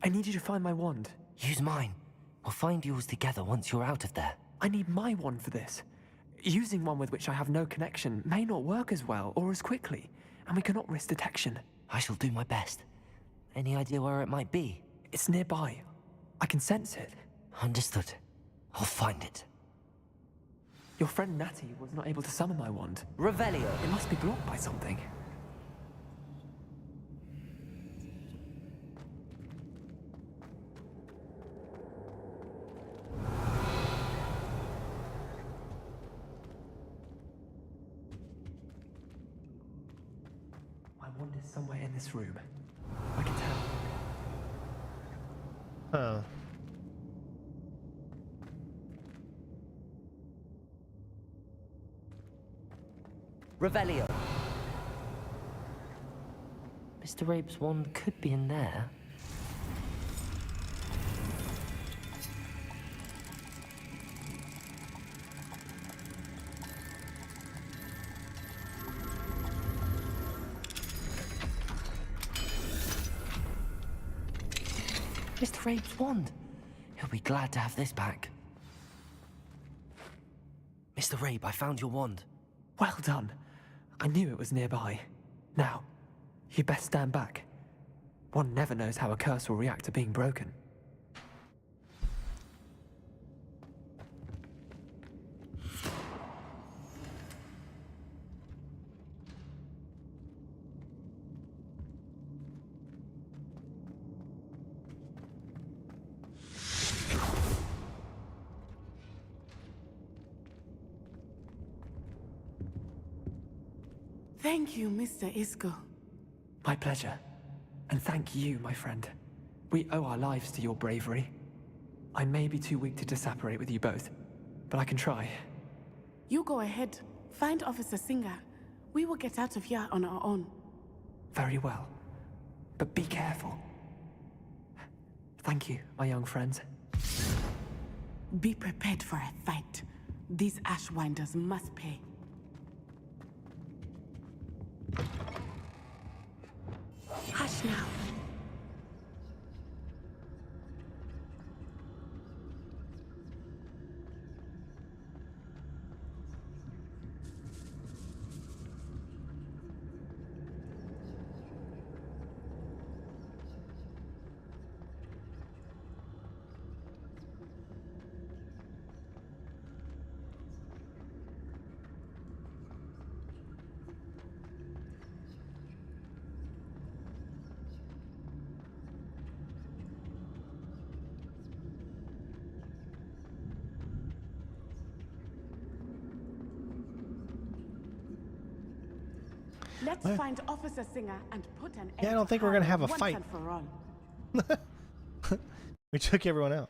I need you to find my wand. Use mine. We'll find yours together once you're out of there. I need my wand for this. Using one with which I have no connection may not work as well or as quickly, and we cannot risk detection. I shall do my best. Any idea where it might be? It's nearby. I can sense it. Understood. I'll find it. Your friend Natty was not able to summon my wand. Revelio. It must be blocked by something. My wand is somewhere in this room. I can tell. Huh. Revelio. Mr. Rabe's wand could be in there. Mr. Rabe's wand. He'll be glad to have this back. Mr. Rabe, I found your wand. Well done. I knew it was nearby. Now, you best stand back. One never knows how a curse will react to being broken. Thank you, Mr. Isco. My pleasure. And thank you, my friend. We owe our lives to your bravery. I may be too weak to disapparate with you both, but I can try. You go ahead. Find Officer Singer. We will get out of here on our own. Very well. But be careful. Thank you, my young friends. Be prepared for a fight. These Ashwinders must pay. Hush now. Let's find Officer Singer and put an Yeah, I don't think we're gonna have a once fight. and for all. We took everyone out.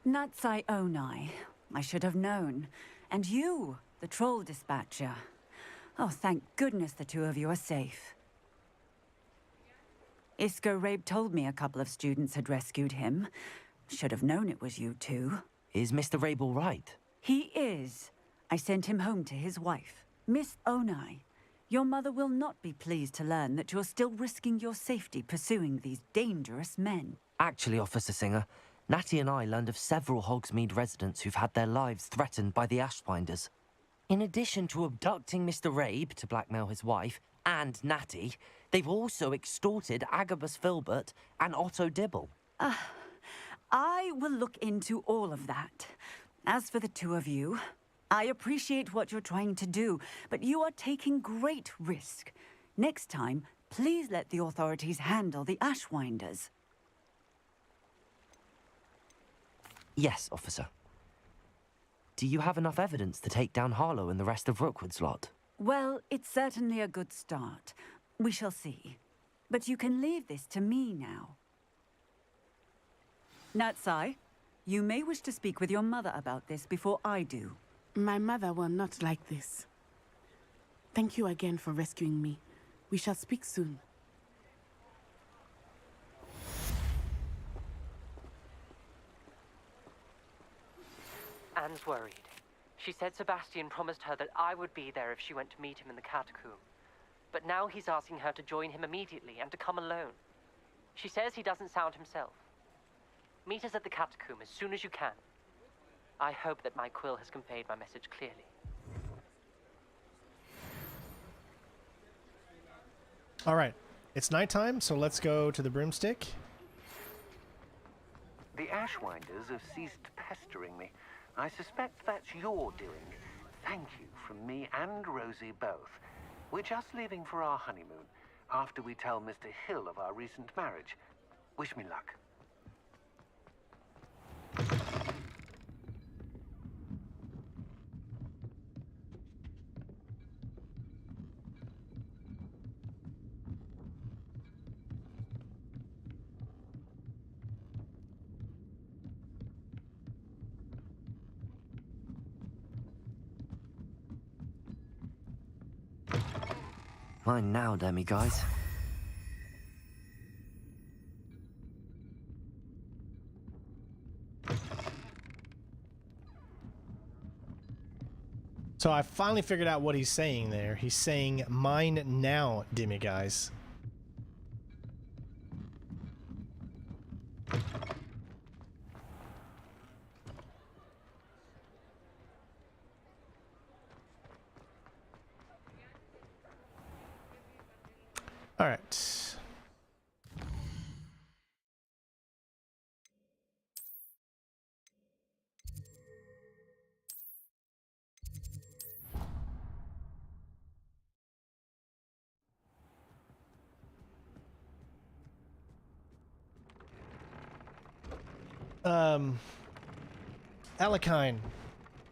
Natsai Onai. I should have known. And you, the troll dispatcher. Oh, thank goodness the two of you are safe. Isco Rabe told me a couple of students had rescued him. Should have known it was you two. Is Mr. Rabe all right? He is. I sent him home to his wife. Miss Onai, your mother will not be pleased to learn that you're still risking your safety pursuing these dangerous men. Actually, Officer Singer, Natty and I learned of several Hogsmeade residents who've had their lives threatened by the Ashwinders. In addition to abducting Mr. Rabe to blackmail his wife and Natty, they've also extorted Agabus Filbert and Otto Dibble. I will look into all of that. As for the two of you, I appreciate what you're trying to do, but you are taking great risk. Next time, please let the authorities handle the Ashwinders. Yes, officer. Do you have enough evidence to take down Harlow and the rest of Rookwood's lot? Well, it's certainly a good start. We shall see. But you can leave this to me now. Natsai, you may wish to speak with your mother about this before I do. My mother will not like this. Thank you again for rescuing me. We shall speak soon. Anne's worried. She said Sebastian promised her that I would be there if she went to meet him in the catacomb. But now he's asking her to join him immediately and to come alone. She says he doesn't sound himself. Meet us at the catacomb as soon as you can. I hope that my quill has conveyed my message clearly. All right, it's nighttime, so let's go to the broomstick. The Ashwinders have ceased pestering me. I suspect that's your doing. Thank you from me and Rosie both. We're just leaving for our honeymoon after we tell Mr. Hill of our recent marriage. Wish me luck. Mine now, demiguise. So I finally figured out what he's saying there. He's saying, mine now, demiguise. All right. Alakine,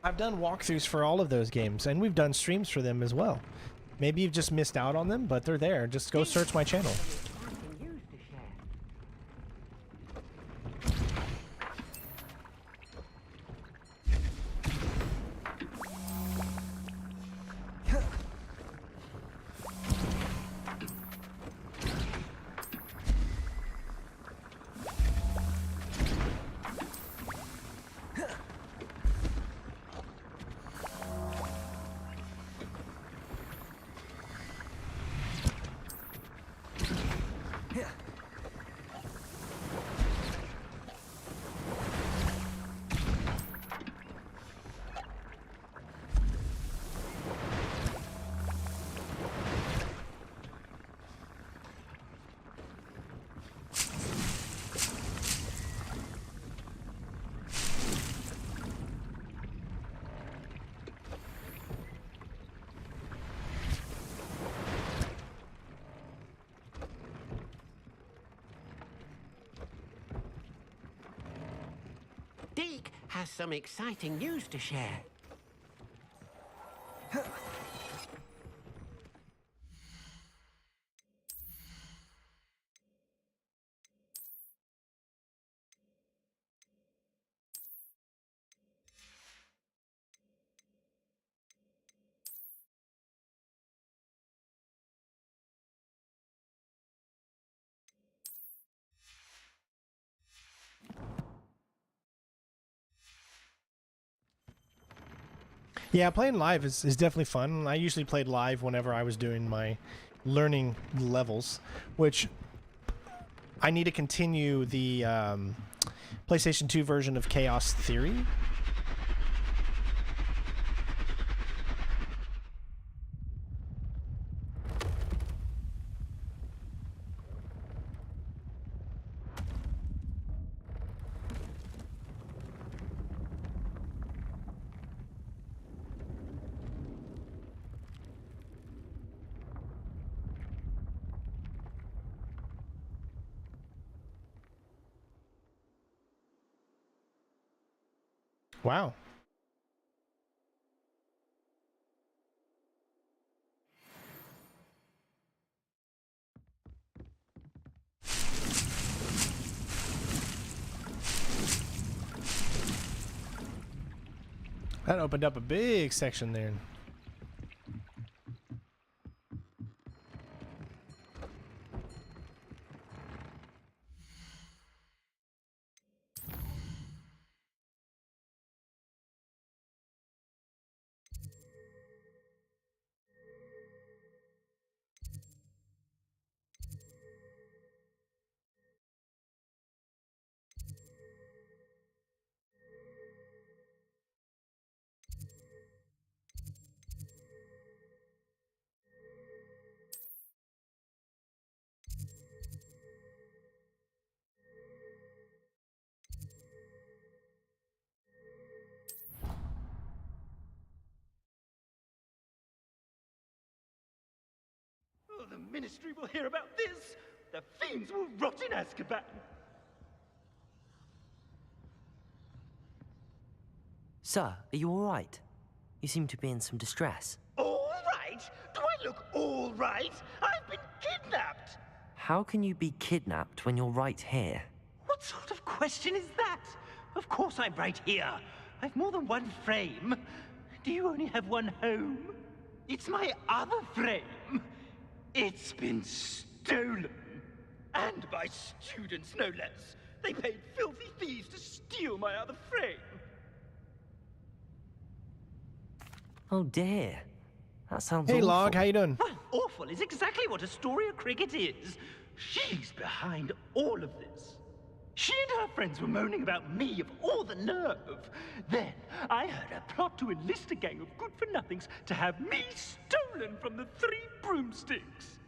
I've done walkthroughs for all of ththose games, and we've done streams for them as well. Maybe you've just missed out on them, but they're there. Just go search my channel. Deke has some exciting news to share. Yeah, playing live is definitely fun. I usually played live whenever I was doing my learning levels, which I need to continue the PlayStation 2 version of Chaos Theory. Wow. That opened up a big section there. Oh, the Ministry will hear about this! The fiends will rot in Azkaban! Sir, are you all right? You seem to be in some distress. All right? Do I look all right? I've been kidnapped! How can you be kidnapped when you're right here? What sort of question is that? Of course I'm right here. I've more than one frame. Do you only have one home? It's my other frame. It's been stolen. And by students, no less. They paid filthy thieves to steal my other frame. Oh dear. That sounds Hey, awful. Log, how you doing? Well, awful is exactly what Astoria Cricket is. She's behind all of this. She and her friends were moaning about me of all the nerve. Then I heard a plot to enlist a gang of good-for-nothings to have me stolen from the Three Broomsticks.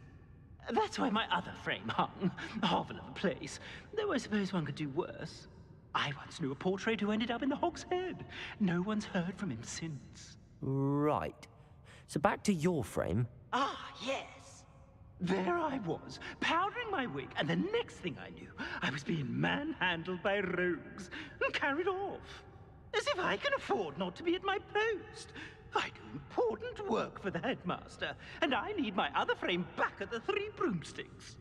That's why my other frame hung. A hovel of a place. Though I suppose one could do worse. I once knew a portrait who ended up in the Hog's Head. No one's heard from him since. Right. So back to your frame. Ah, yes. There I was, powdering my wig, and the next thing I knew, I was being manhandled by rogues and carried off. As if I can afford not to be at my post. I do important work for the headmaster, and I need my other frame back at the Three Broomsticks.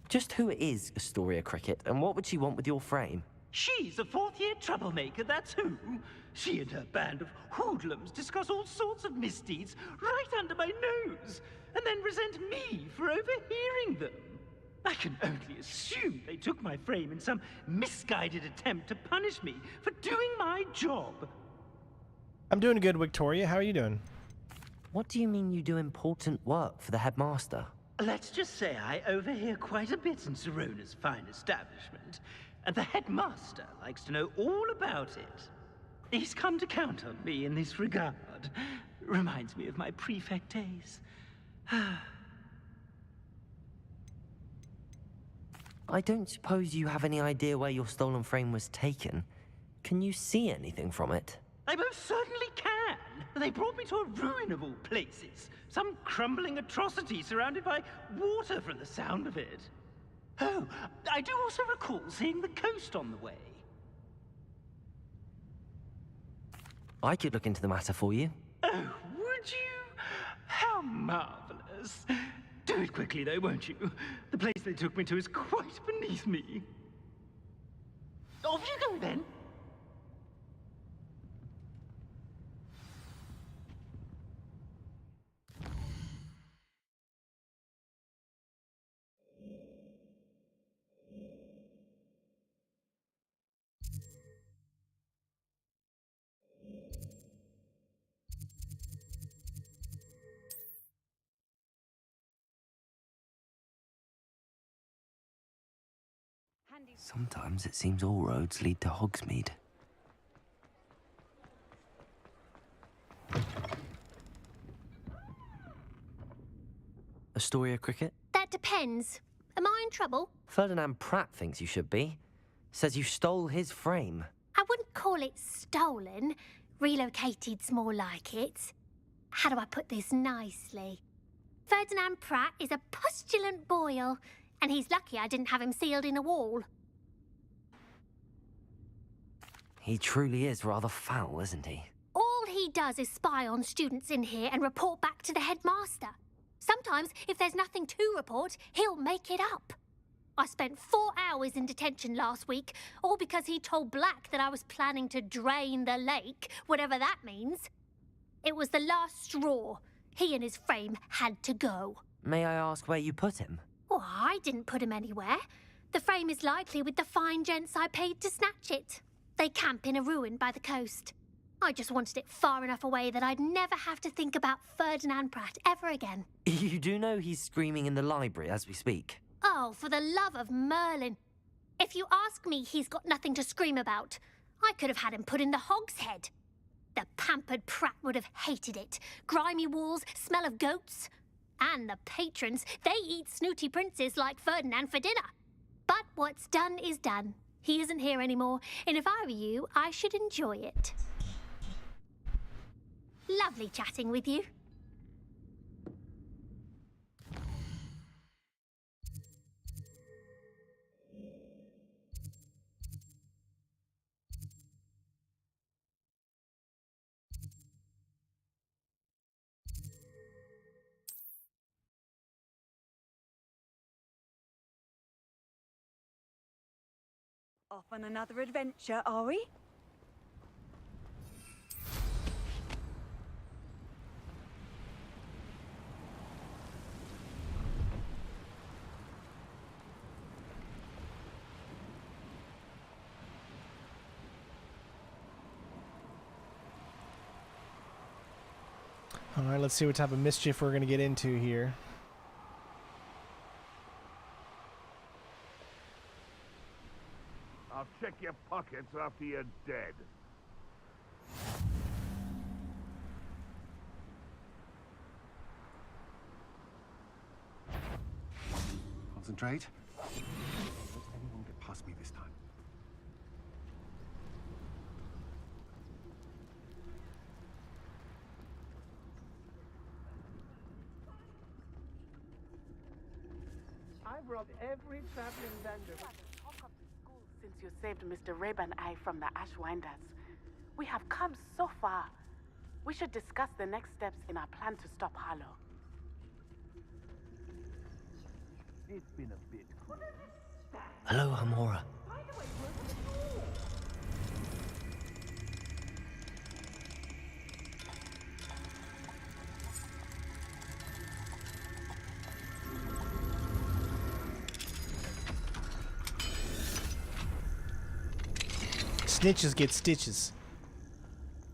Just who is Astoria Cricket, and what would she want with your frame? She's a fourth-year troublemaker, that's who. She and her band of hoodlums discuss all sorts of misdeeds right under my nose, and then resent me for overhearing them. I can only assume they took my frame in some misguided attempt to punish me for doing my job. I'm doing good, Victoria. How are you doing? What do you mean you do important work for the headmaster? Let's just say I overhear quite a bit in Serona's fine establishment, and the headmaster likes to know all about it. He's come to count on me in this regard. Reminds me of my prefect days. I don't suppose you have any idea where your stolen frame was taken. Can you see anything from it? I most certainly can. They brought me to a ruin of all places. Some crumbling atrocity surrounded by water from the sound of it. Oh, I do also recall seeing the coast on the way. I could look into the matter for you. Oh, would you? How marvelous. Do it quickly, though, won't you? The place they took me to is quite beneath me. Off you go, then. Sometimes it seems all roads lead to Hogsmeade. Astoria Cricket? That depends. Am I in trouble? Ferdinand Pratt thinks you should be. Says you stole his frame. I wouldn't call it stolen. Relocated's more like it. How do I put this nicely? Ferdinand Pratt is a postulant boil, and he's lucky I didn't have him sealed in a wall. He truly is rather foul, isn't he? All he does is spy on students in here and report back to the headmaster. Sometimes, if there's nothing to report, he'll make it up. I spent 4 hours in detention last week, all because he told Black that I was planning to drain the lake, whatever that means. It was the last straw. He and his frame had to go. May I ask where you put him? Well, I didn't put him anywhere. The frame is likely with the fine gents I paid to snatch it. They camp in a ruin by the coast. I just wanted it far enough away that I'd never have to think about Ferdinand Pratt ever again. You do know he's screaming in the library as we speak. Oh, for the love of Merlin. If you ask me, he's got nothing to scream about. I could have had him put in the hogshead. The pampered Pratt would have hated it. Grimy walls, smell of goats. And the patrons, they eat snooty princes like Ferdinand for dinner. But what's done is done. He isn't here anymore, and if I were you, I should enjoy it. Lovely chatting with you. Off on another adventure, are we? All right, let's see what type of mischief we're going to get into here. I'll check your pockets after you're dead. Concentrate. Don't let anyone get past me this time. I've robbed every traveling vendor. Since you saved Mr. Rabe and I from the Ashwinders, we have come so far. We should discuss the next steps in our plan to stop Harlow. It's been a bit. Hello, Hamora. Snitches get stitches.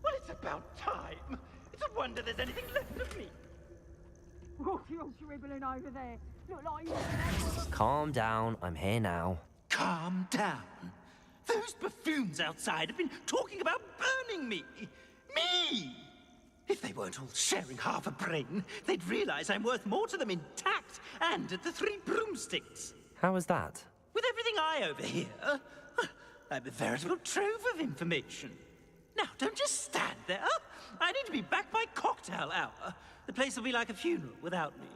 Well, it's about time. It's a wonder there's anything left of me. Oh, you're dribbling over there. Look like you. Calm down, I'm here now. Calm down. Those buffoons outside have been talking about burning me. Me! If they weren't all sharing half a brain, they'd realize I'm worth more to them intact and at the 3 broomsticks. How was that? With everything I overhear, I'm a veritable trove of information. Now, don't just stand there. I need to be back by cocktail hour. The place will be like a funeral without me.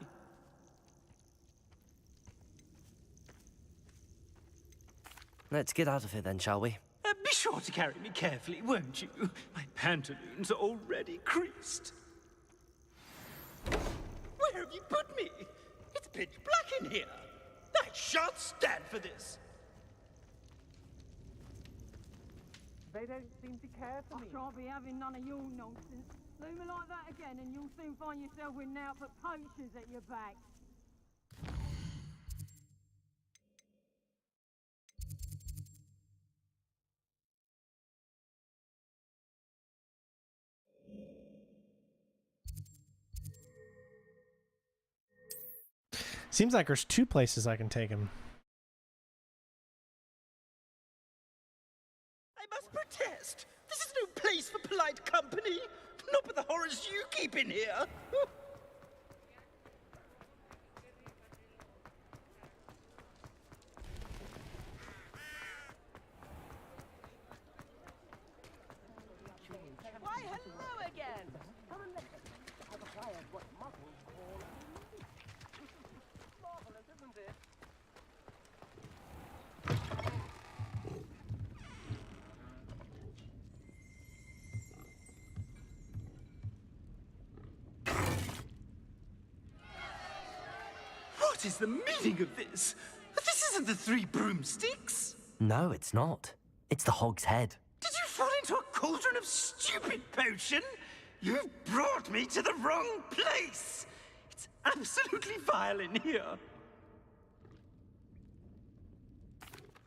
Let's get out of here then, shall we? Be sure to carry me carefully, won't you? My pantaloons are already creased. Where have you put me? It's pitch black in here. I shan't stand for this. They don't seem to care for me. I shan't be having none of your nonsense. Leave me like that again and you'll soon find yourself with now for poachers at your back. Seems like there's two places I can take him. I must protest. This is no place for polite company. Not with the horrors you keep in here. Why, hello again! Come and listen. I've acquired what muggles call... Marvelous, isn't it? What is the meaning of this? This isn't the Three Broomsticks. No, it's not. It's the Hog's Head. Did you fall into a cauldron of stupid potion? You've brought me to the wrong place. It's absolutely vile in here.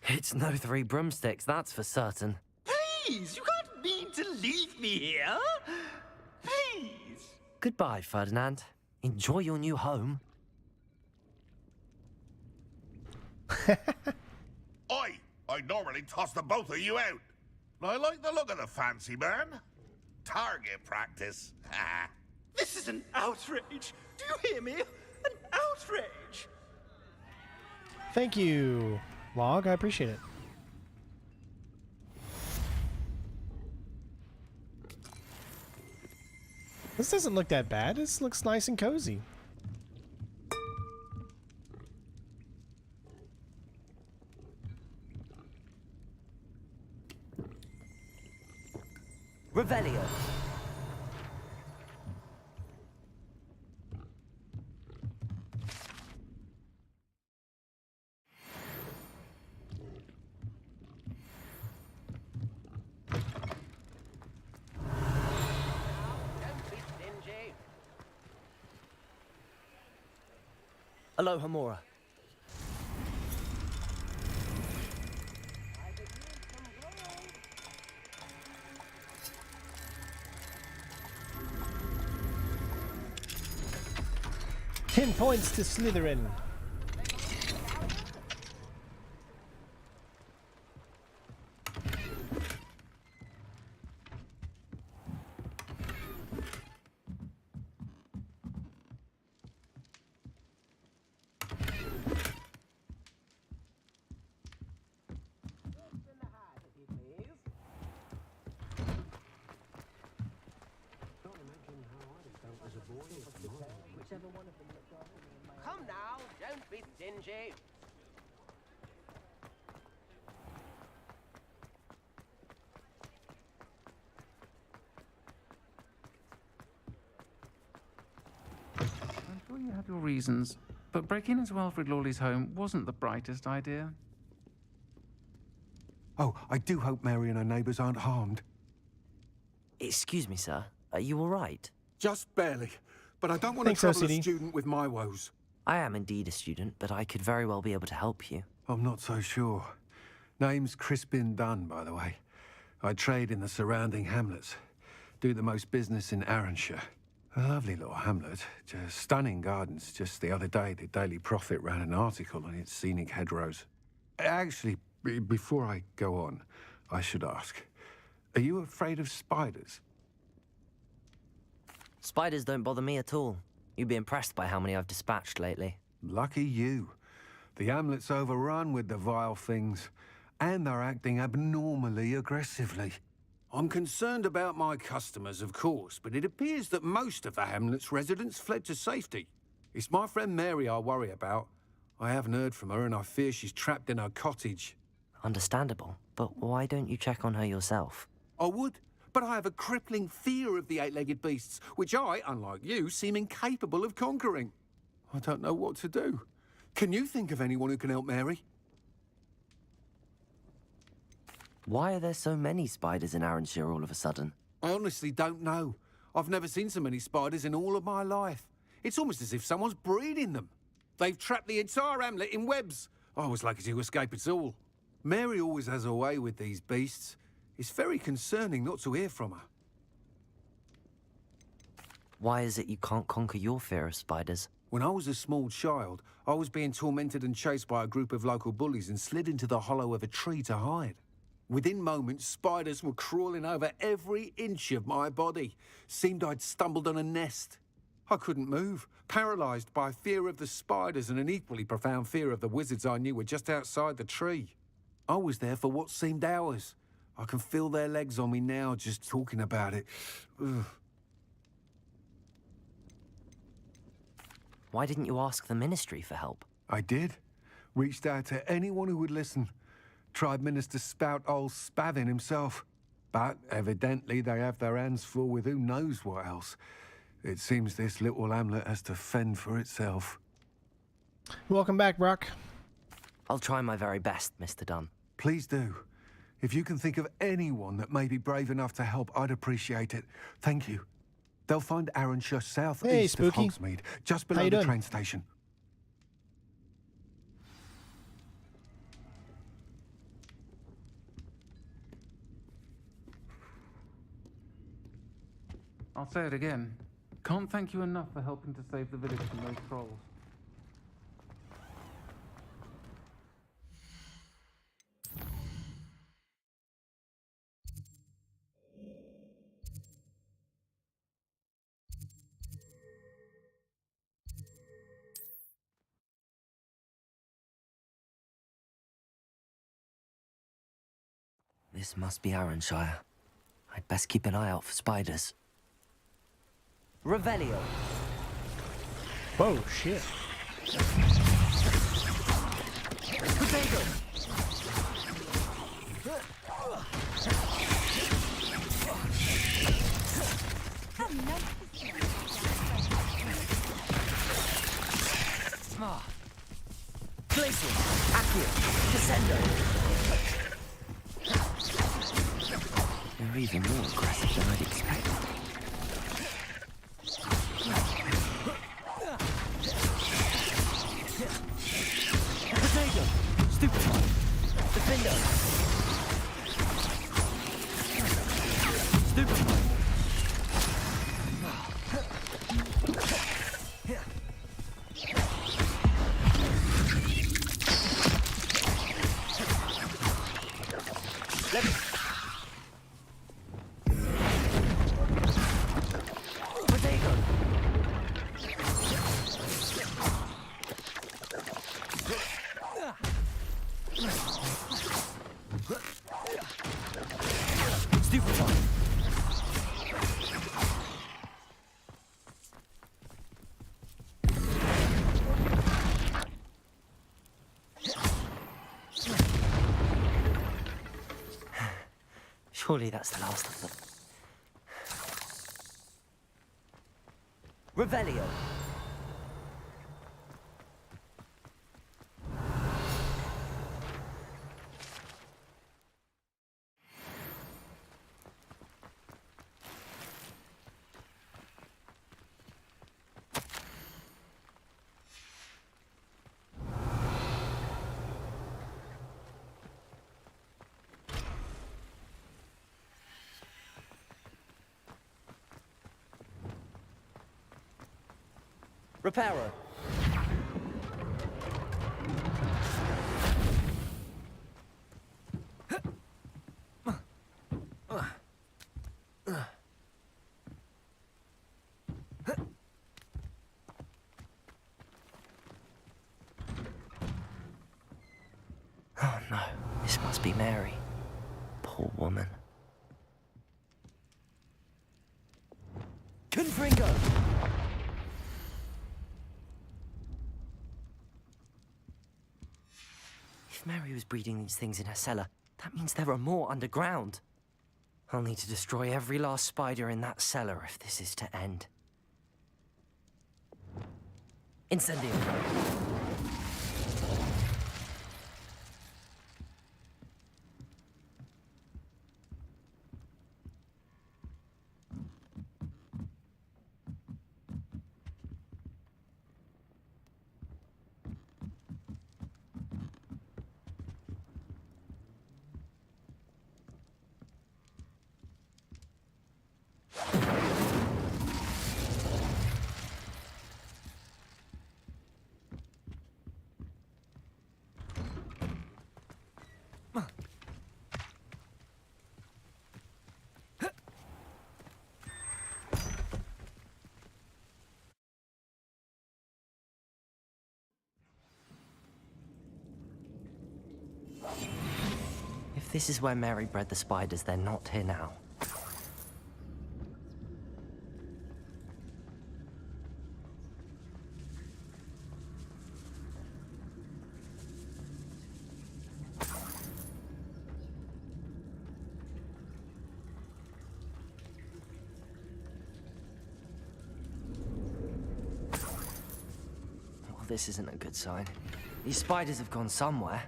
It's no Three Broomsticks, that's for certain. Please, you can't mean to leave me here. Please. Goodbye, Ferdinand. Enjoy your new home. I normally toss the both of you out. I like the look of the fancy man. Target practice. This is an outrage. Do you hear me? An outrage. Thank you, Log. I appreciate it. This doesn't look that bad. This looks nice and cozy. Revelio. Aloha Mora. 10 points to Slytherin. Come now, don't be stingy. I'm sure you had your reasons, but breaking into Wilfred Lawley's home wasn't the brightest idea. Oh, I do hope Mary and her neighbours aren't harmed. Excuse me, sir. Are you all right? Just barely. But I don't want to trouble a student with my woes. I am indeed a student, but I could very well be able to help you. I'm not so sure. Name's Crispin Dunn, by the way. I trade in the surrounding hamlets. Do the most business in Arranshire. A lovely little hamlet. Just stunning gardens. Just the other day, the Daily Prophet ran an article on its scenic hedgerows. Actually, before I go on, I should ask, are you afraid of spiders? Spiders don't bother me at all. You'd be impressed by how many I've dispatched lately. Lucky you. The hamlet's overrun with the vile things, and they're acting abnormally aggressively. I'm concerned about my customers, of course, but it appears that most of the hamlet's residents fled to safety. It's my friend Mary I worry about. I haven't heard from her, and I fear she's trapped in her cottage. Understandable, but why don't you check on her yourself? I would, but I have a crippling fear of the eight-legged beasts, which I, unlike you, seem incapable of conquering. I don't know what to do. Can you think of anyone who can help Mary? Why are there so many spiders in Arranshire all of a sudden? I honestly don't know. I've never seen so many spiders in all of my life. It's almost as if someone's breeding them. They've trapped the entire hamlet in webs. I was lucky to escape it all. Mary always has a way with these beasts. It's very concerning not to hear from her. Why is it you can't conquer your fear of spiders? When I was a small child, I was being tormented and chased by a group of local bullies and slid into the hollow of a tree to hide. Within moments, spiders were crawling over every inch of my body. Seemed I'd stumbled on a nest. I couldn't move, paralysed by fear of the spiders and an equally profound fear of the wizards I knew were just outside the tree. I was there for what seemed hours. I can feel their legs on me now just talking about it. Ugh. Why didn't you ask the Ministry for help? I did. Reached out to anyone who would listen. Tried Minister Spout old Spavin himself. But evidently they have their hands full with who knows what else. It seems this little hamlet has to fend for itself. Welcome back, Brock. I'll try my very best, Mr. Dunn. Please do. If you can think of anyone that may be brave enough to help, I'd appreciate it. Thank you. They'll find Arranshire southeast of Hogsmeade, just below the train station. I'll say it again. Can't thank you enough for helping to save the village from those trolls. This must be Arranshire. I'd best keep an eye out for spiders. Revelio. Whoa, shit. Potato. Glacial. Accio. Descendo. They're even more aggressive than I'd expected. Potato. Stupefy. Defender. Stupefy. Surely that's the last of them. Revelio. Reparo. Oh no, this must be Mary. Poor woman. Confringo. If If Mary was breeding these things in her cellar, that means there are more underground. I'll need to destroy every last spider in that cellar if this is to end. Incendio. If this is where Mary bred the spiders, they're not here now. Well, this isn't a good sign. These spiders have gone somewhere.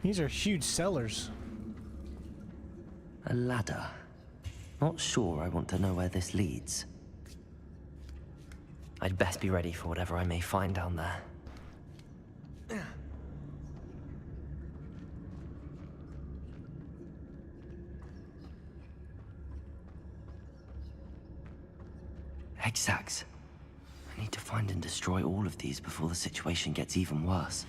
These are huge cellars. A ladder. Not sure I want to know where this leads. I'd best be ready for whatever I may find down there. Egg sacs. I need to find and destroy all of these before the situation gets even worse.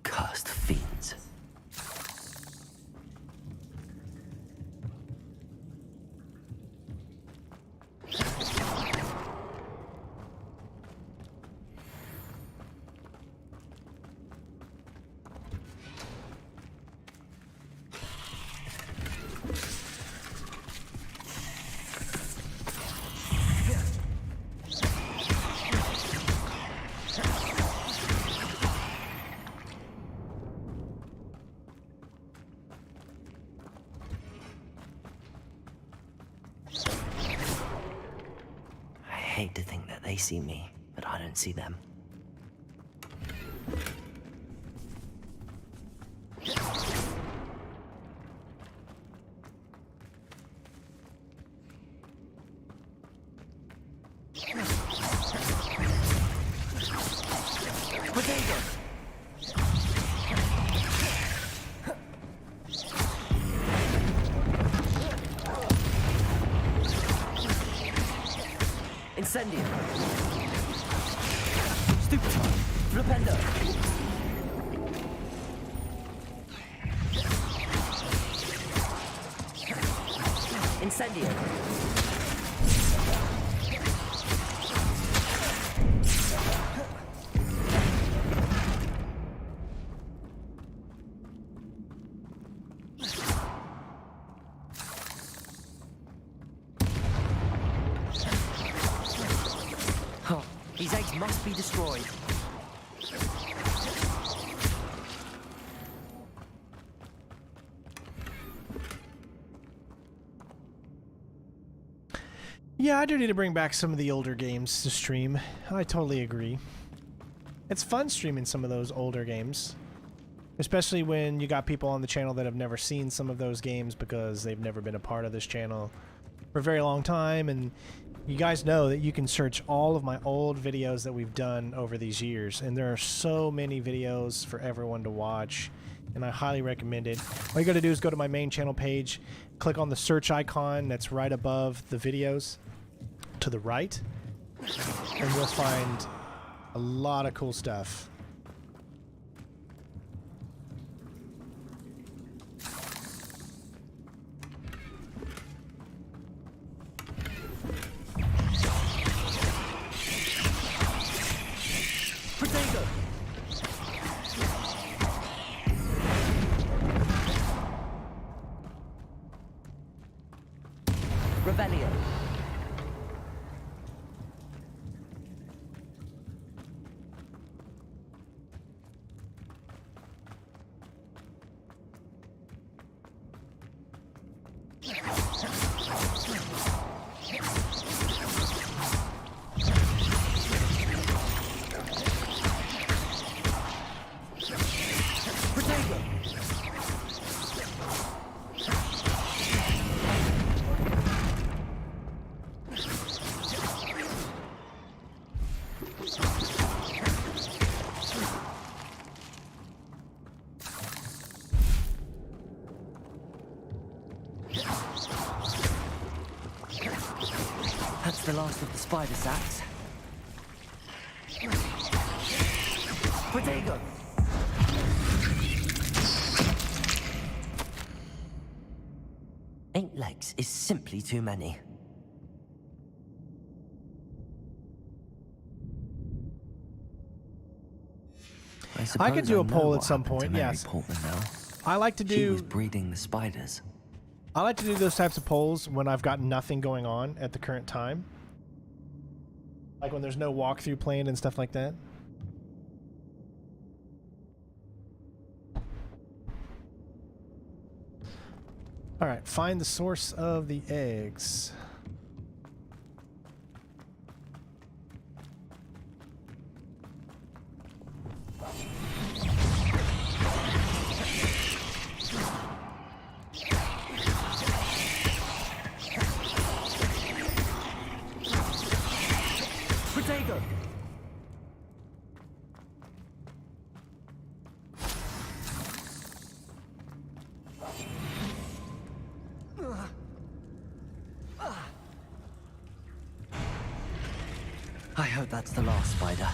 Cursed fiends. I hate to think that they see me, but I don't see them. Incendio. Stupefy. Flipendo. Incendio. These eggs must be destroyed. Yeah, I do need to bring back some of the older games to stream. I totally agree. It's fun streaming some of those older games. Especially when you got people on the channel that have never seen some of those games because they've never been a part of this channel for a very long time. And you guys know that you can search all of my old videos that we've done over these years. And there are so many videos for everyone to watch. And I highly recommend it. All you gotta do is go to my main channel page, click on the search icon that's right above the videos to the right, and you'll find a lot of cool stuff. Potato! Rebellion. That's the last of the spider sacks. Potato! 8 legs is simply too many. I could do a poll at some point, yes. I like to do... She was breeding the spiders. I like to do those types of polls when I've got nothing going on at the current time. Like when there's no walkthrough planned and stuff like that. Alright, find the source of the eggs. Potato! I hope that's the last spider.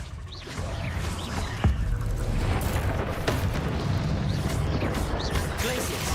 Glaciers!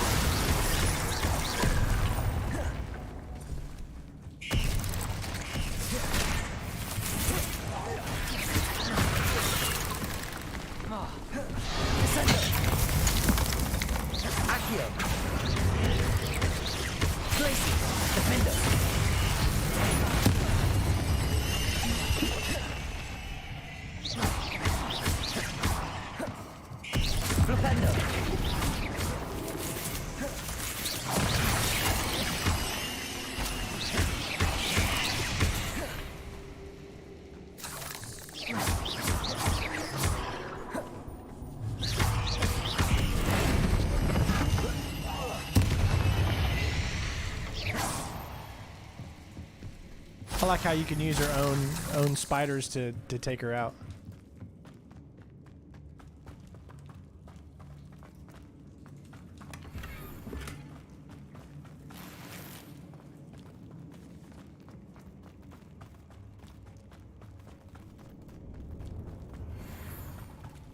I like how you can use her own spiders to take her out.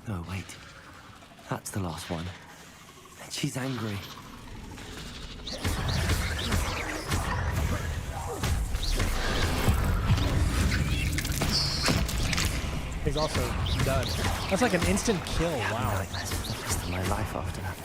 Oh, wait. That's the last one. She's angry. He's also done. That's like an instant kill. Wow. That's the rest of my life after that.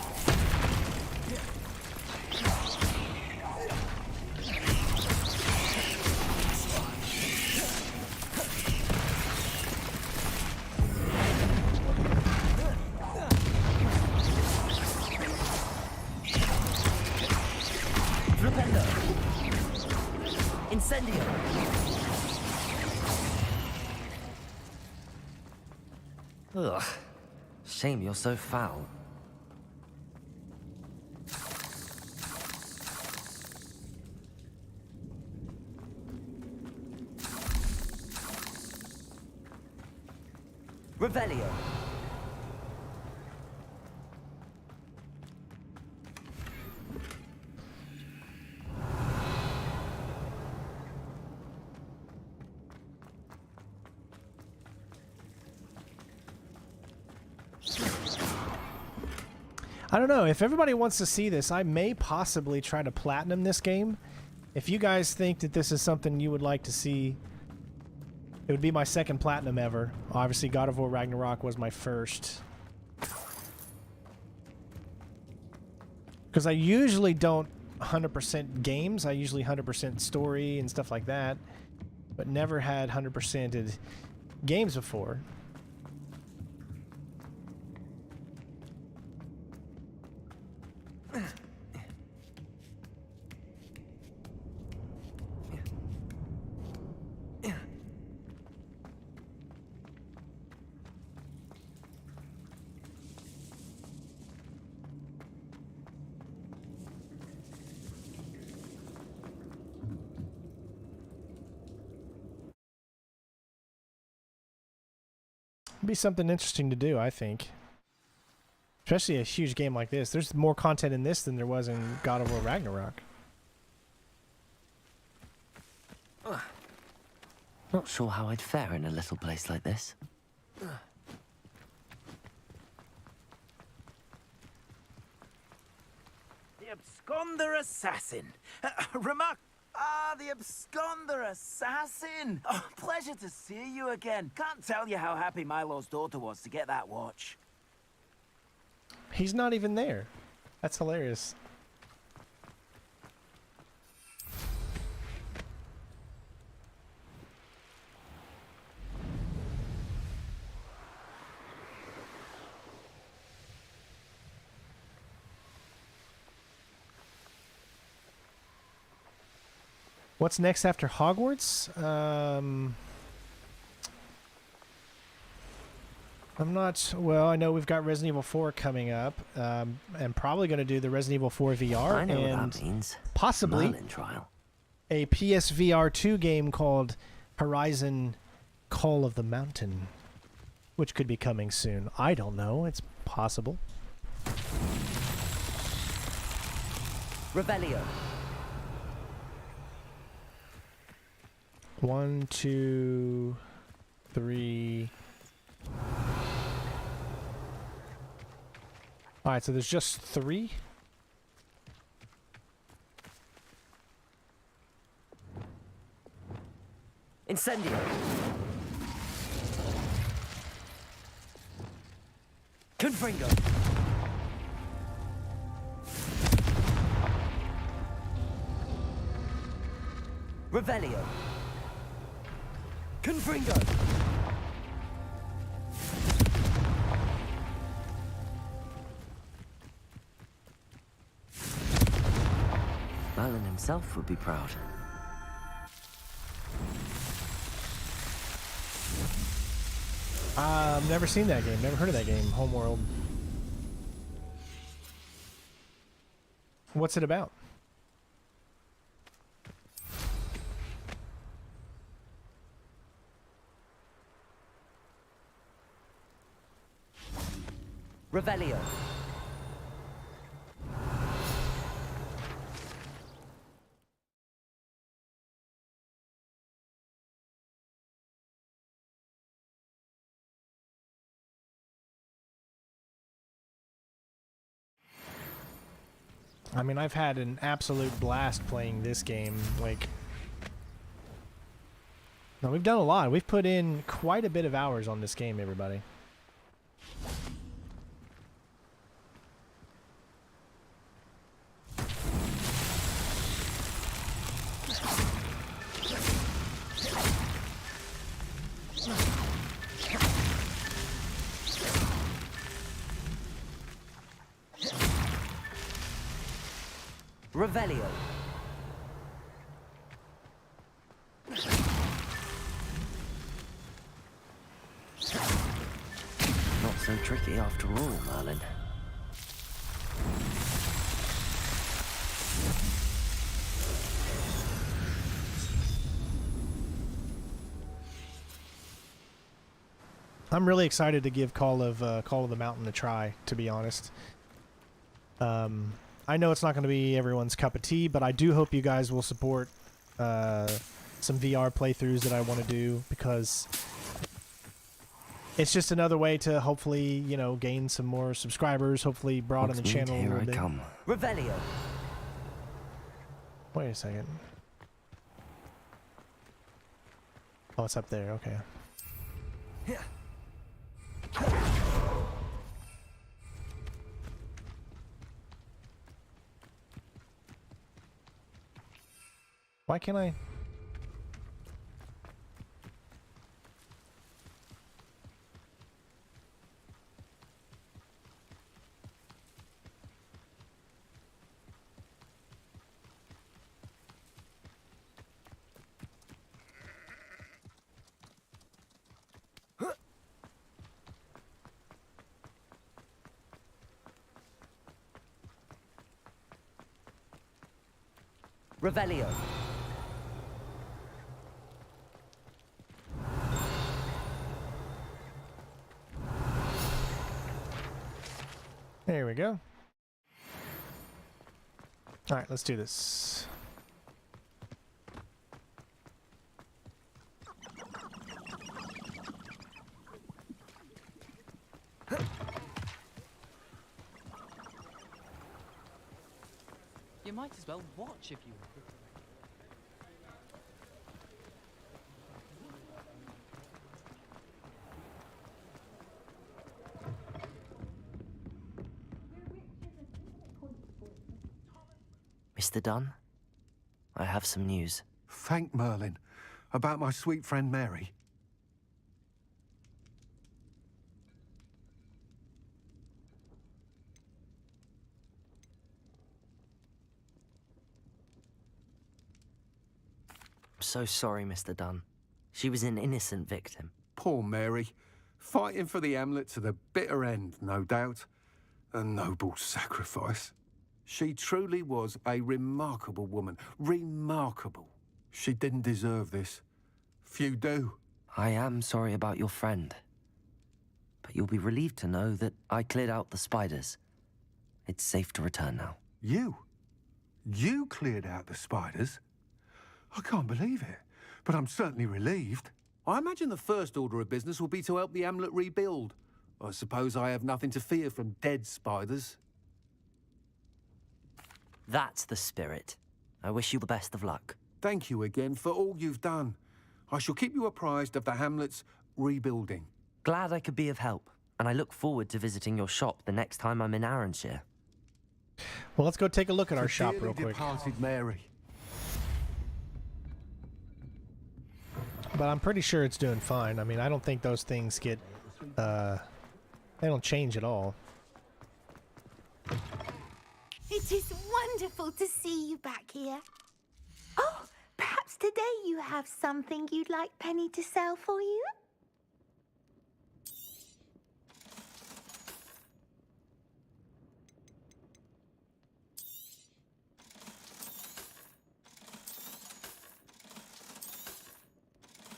Incendio! Ugh. Shame you're so foul. Revelio. I don't know. If everybody wants to see this, I may possibly try to platinum this game. If you guys think that this is something you would like to see, it would be my second platinum ever. Obviously, God of War Ragnarok was my first. Because I usually don't 100% games. I usually 100% story and stuff like that. But never had 100%ed games before. Be something interesting to do, I think. Especially a huge game like this. There's more content in this than there was in God of War Ragnarok. Not sure how I'd fare in a little place like this. The absconder assassin. The absconder assassin. Oh, pleasure to see you again. Can't tell you how happy Milo's daughter was to get that watch. He's not even there. That's hilarious. What's next after Hogwarts? I'm not... Well, I know we've got Resident Evil 4 coming up. I'm probably going to do the Resident Evil 4 VR. I know and what that means. possibly Merlin trial. A PSVR 2 game called Horizon Call of the Mountain, which could be coming soon. I don't know. It's possible. Revelio. 1, 2, 3. All right, so there's just 3. Incendio. Confringo. Revelio. Confringo. Merlin himself would be proud. I've never seen that game. Never heard of that game. Homeworld. What's it about? Revelio. I mean, I've had an absolute blast playing this game. Like, no, we've done a lot. We've put in quite a bit of hours on this game, everybody. Revelio. tricky after all, Merlin. I'm really excited to give Call of the Mountain a try, to be honest. I know it's not going to be everyone's cup of tea, but I do hope you guys will support some VR playthroughs that I want to do, because it's just another way to hopefully, you know, gain some more subscribers, hopefully broaden the channel a little bit. Revelio. Wait a second. Oh, it's up there. Okay. Why can't I? Revelio. There we go. All right, let's do this. You might as well watch if you want. Mr. Dunn, I have some news. Thank Merlin. About my sweet friend Mary. I'm so sorry, Mr. Dunn. She was an innocent victim. Poor Mary. Fighting for the Hamlet to the bitter end, no doubt. A noble sacrifice. She truly was a remarkable woman. Remarkable. She didn't deserve this. Few do. I am sorry about your friend. But you'll be relieved to know that I cleared out the spiders. It's safe to return now. You? You cleared out the spiders? I can't believe it, but I'm certainly relieved. I imagine the first order of business will be to help the Hamlet rebuild. I suppose I have nothing to fear from dead spiders. That's the spirit. I wish you the best of luck. Thank you again for all you've done. I shall keep you apprised of the Hamlet's rebuilding. Glad I could be of help, and I look forward to visiting your shop the next time I'm in Arranshire. Well, let's go take a look at our shop dearly real quick. Departed Mary. But I'm pretty sure it's doing fine. I mean, I don't think those things get, they don't change at all. It is wonderful to see you back here. Oh, perhaps today you have something you'd like Penny to sell for you?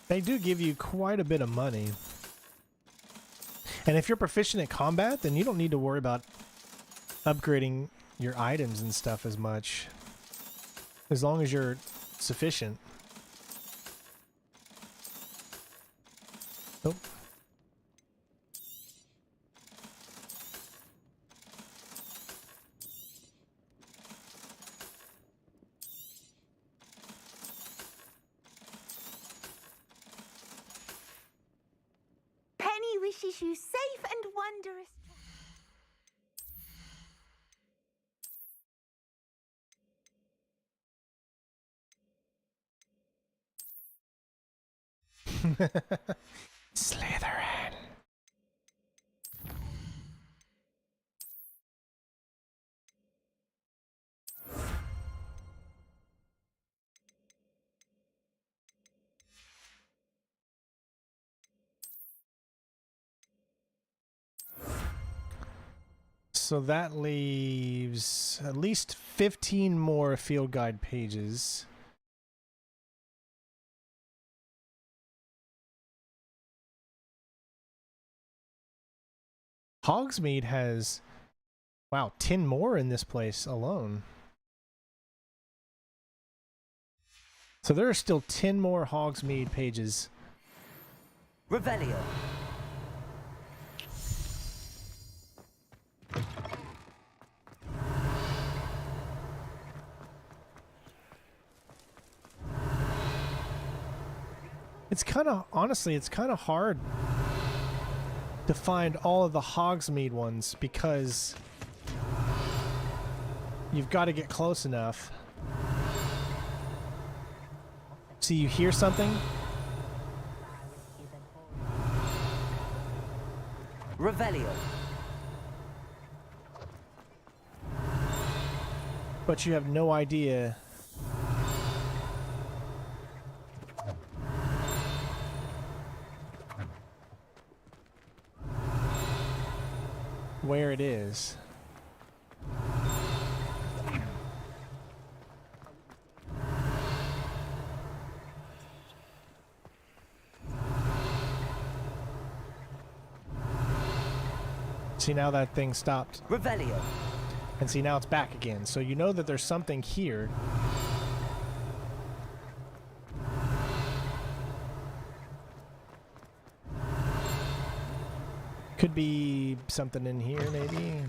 They do give you quite a bit of money. And if you're proficient at combat, then you don't need to worry about upgrading your items and stuff as much. As long as you're sufficient. Nope. Penny wishes you safe and wondrous. Slytherin. So that leaves at least 15 more field guide pages. Hogsmeade has, wow, 10 more in this place alone. So there are still 10 more Hogsmeade pages. Revelio. It's kind of, honestly, it's kind of hard to find all of the Hogsmeade ones because you've got to get close enough. See, you hear something? Revelio. But you have no idea where it is. See, now that thing stopped. Revelio. And see, now it's back again. So you know that there's something here. Could be something in here, maybe.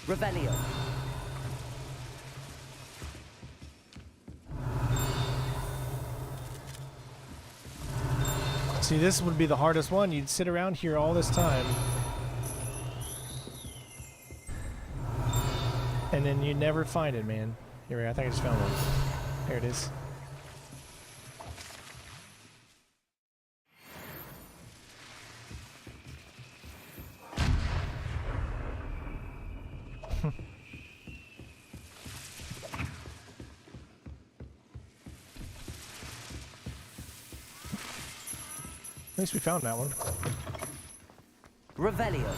Revelio. See, this would be the hardest one. You'd sit around here all this time. And then you never find it, man. Here we go. I think I just found one. There it is. At least we found that one. Revelio.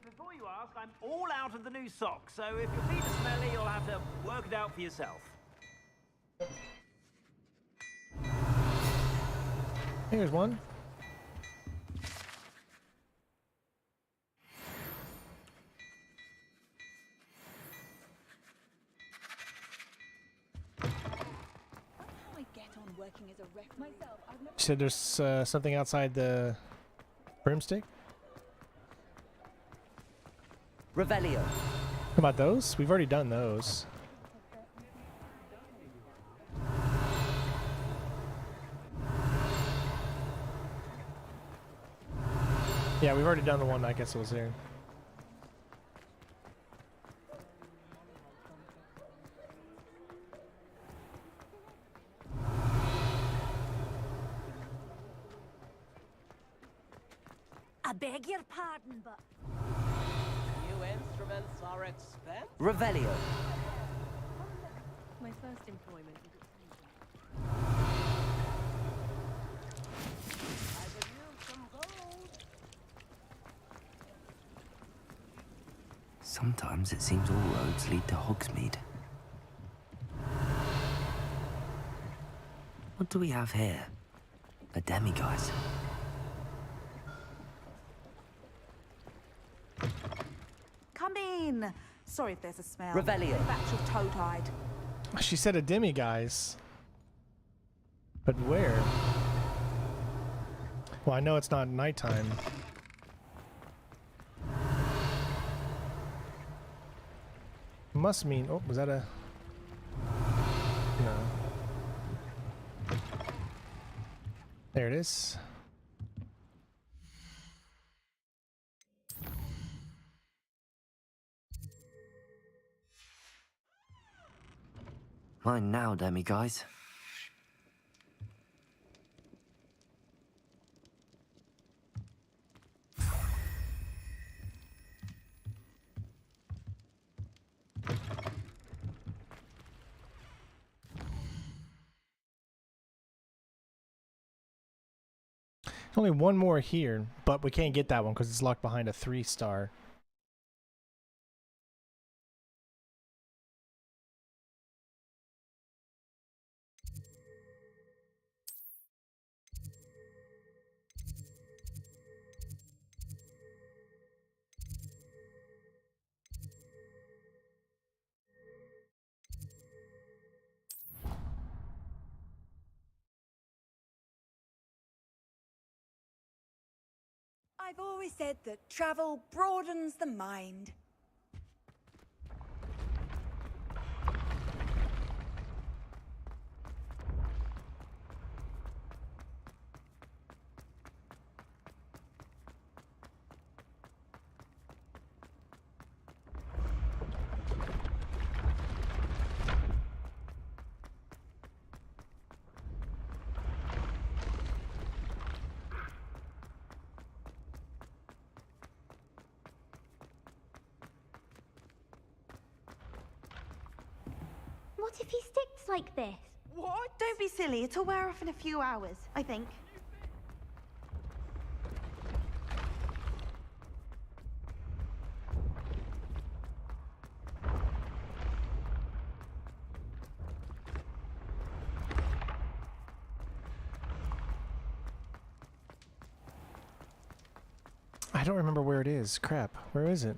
Before you ask, I'm all out of the new socks, so if your feet are smelly, you'll have to work it out for yourself. Here's one. You said there's something outside the broomstick? Revelio. How about those? We've already done those. Yeah, we've already done the one I guess it was there. I beg your pardon, but... New instruments are expensive. Revelio. My first employment was at I could use some gold. Sometimes it seems all roads lead to Hogsmeade. What do we have here? A demiguise. Come in. Sorry if there's a smell. Revelio. A batch of toe-tied. She said a demiguise. But where? Well, I know it's not nighttime. Must mean... Oh, was that a... No. There it is. Mine now, demiguise. Only one more here, but we can't get that one because it's locked behind a 3-star. I've always said that travel broadens the mind. What if he sticks like this? What? Don't be silly. It'll wear off in a few hours, I think. I don't remember where it is. Crap. Where is it?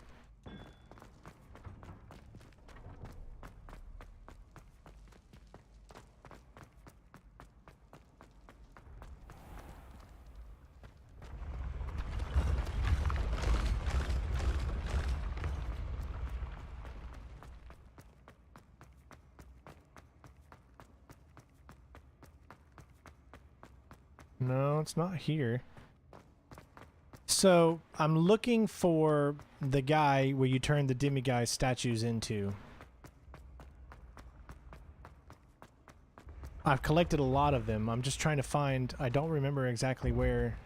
No, it's not here. So, I'm looking for the guy where you turn the demiguise statues into. I've collected a lot of them. I'm just trying to find... I don't remember exactly where...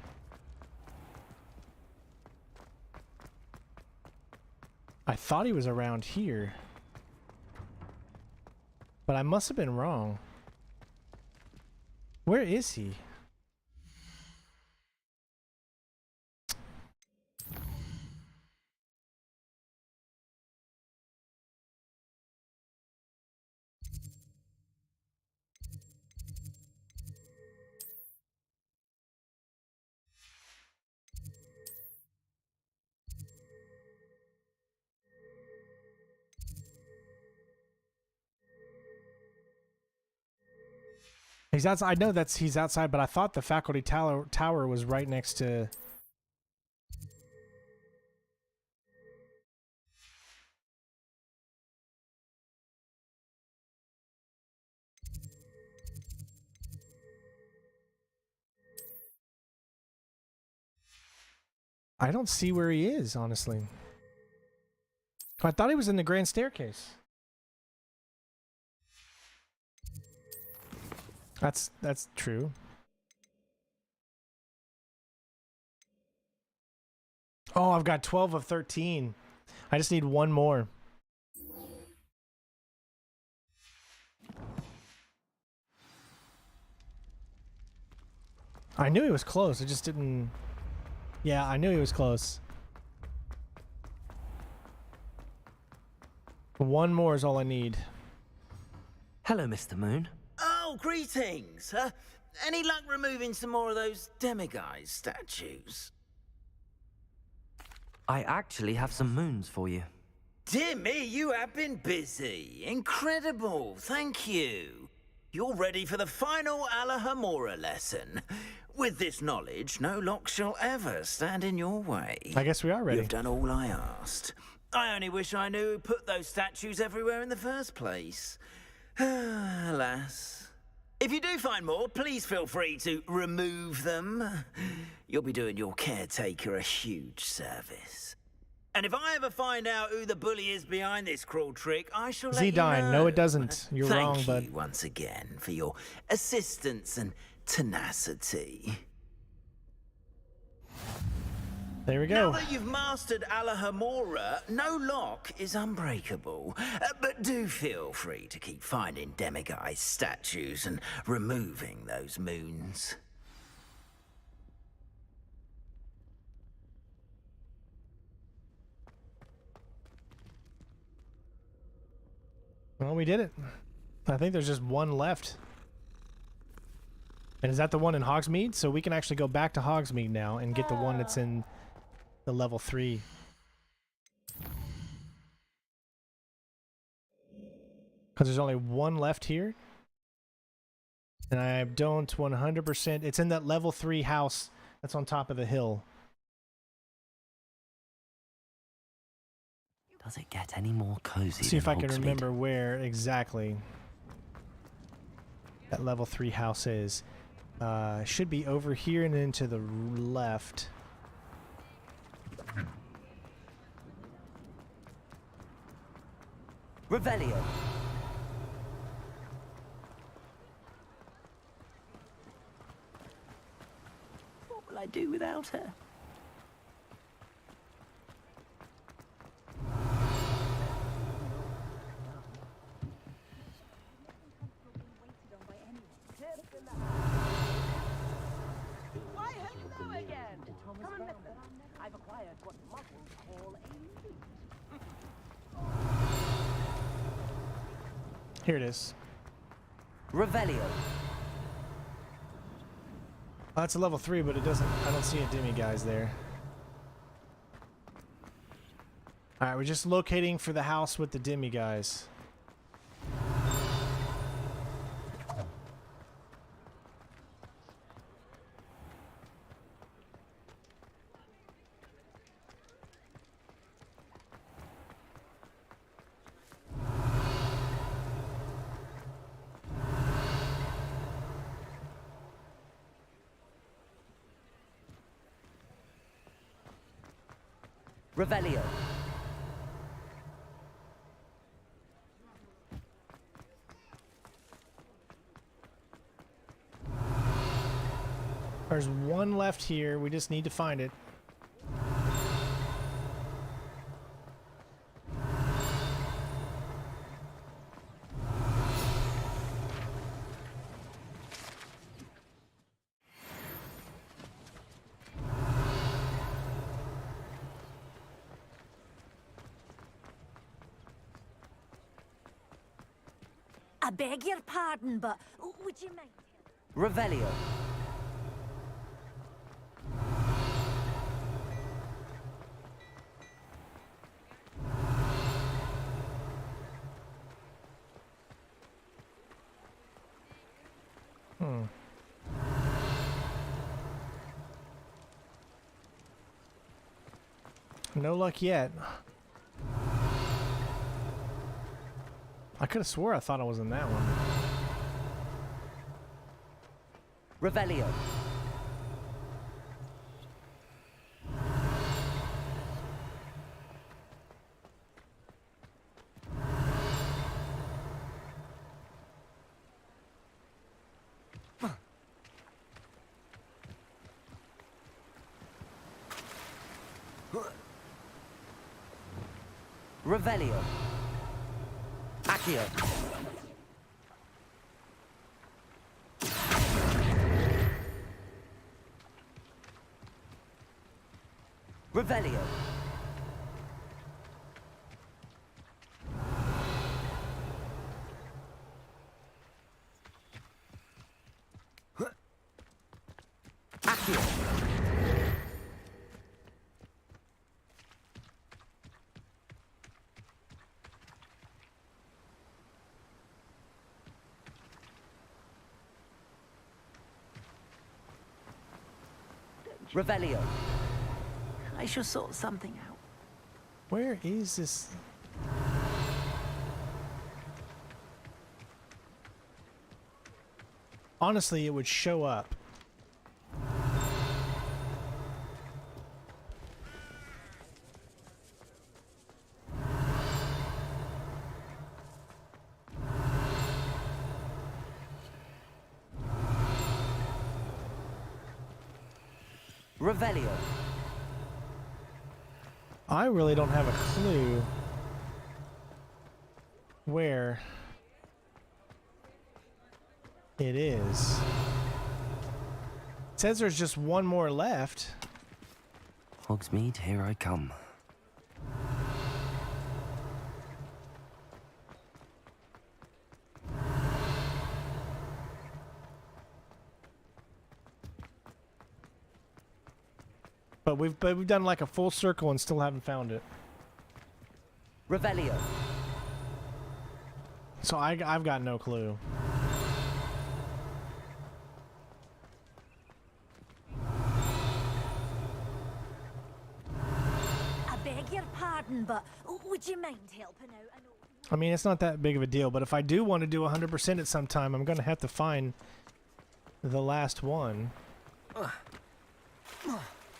I thought he was around here. But I must have been wrong. Where is he? He's outside. I know he's outside, but I thought the faculty tower was right next to... I don't see where he is, honestly. I thought he was in the grand staircase. That's true. Oh, I've got 12 of 13. I just need one more. I knew he was close. I just didn't... Yeah, I knew he was close. One more is all I need. Hello, Mr. Moon. Oh, greetings! Any luck removing some more of those demiguise statues? I actually have some moons for you. Dear me, you have been busy. Incredible, thank you. You're ready for the final Alahamora lesson. With this knowledge, no lock shall ever stand in your way. I guess we are ready. You've done all I asked. I only wish I knew who put those statues everywhere in the first place. Alas. If you do find more, please feel free to remove them. You'll be doing your caretaker a huge service. And if I ever find out who the bully is behind this cruel trick, I shall let you Zidane, know. no it doesn't. You're wrong, Thank bud. you once again for your assistance and tenacity. There we Now go. that you've mastered Alahamora, no lock is unbreakable. But do feel free to keep finding demiguise statues and removing those moons. Well, we did it. I think there's just one left. And is that the one in Hogsmeade? So we can actually go back to Hogsmeade now and get the one that's in the level 3. Because there's only one left here. And I don't 100%. It's in that level 3 house that's on top of the hill. Does it get any more cozy? See if I than can Hogsmeade? remember where exactly that level 3 house is. Should be over here and then to the left. Revelio. What will I do without her? Why, hello again! Come and listen. I've acquired what muggles call a loot. Here it is. Revelio. Oh, that's a level 3, but it doesn't. I don't see a demiguise there. Alright, we're just locating for the house with the demiguise. Revelio. There's one left here. We just need to find it. I beg your pardon, but would you mind? Revelio. No luck yet. I could have swore I thought I was in that one. Revelio. Revelio. Accio. Revelio. Accio. Revelio. I shall sort something out. Where is this? Honestly, it would show up. Revelio. I really don't have a clue where it is. It says there's just one more left. Hogsmeade, here I come. But we've done like a full circle and still haven't found it. Revelio. So I've got no clue. I beg your pardon, but would you mind helping out? I mean, it's not that big of a deal, but if I do want to do 100% at some time, I'm going to have to find the last one.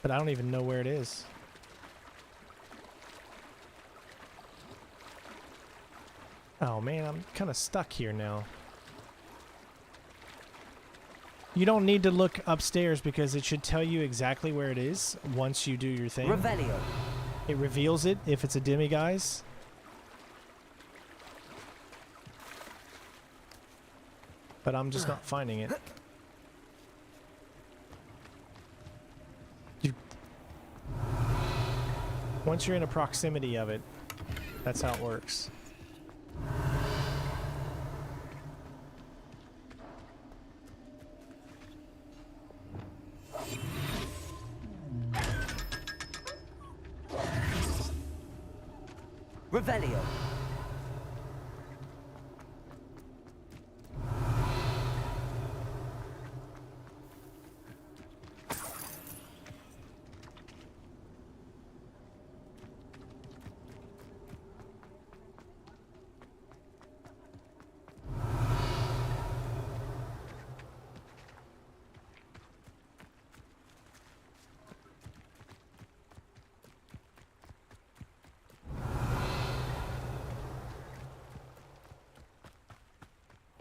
But I don't even know where it is. Oh man, I'm kind of stuck here now. You don't need to look upstairs because it should tell you exactly where it is once you do your thing. Revelio. It reveals it if it's a demiguise. But I'm just not finding it. Once you're in a proximity of it, that's how it works. Revelio.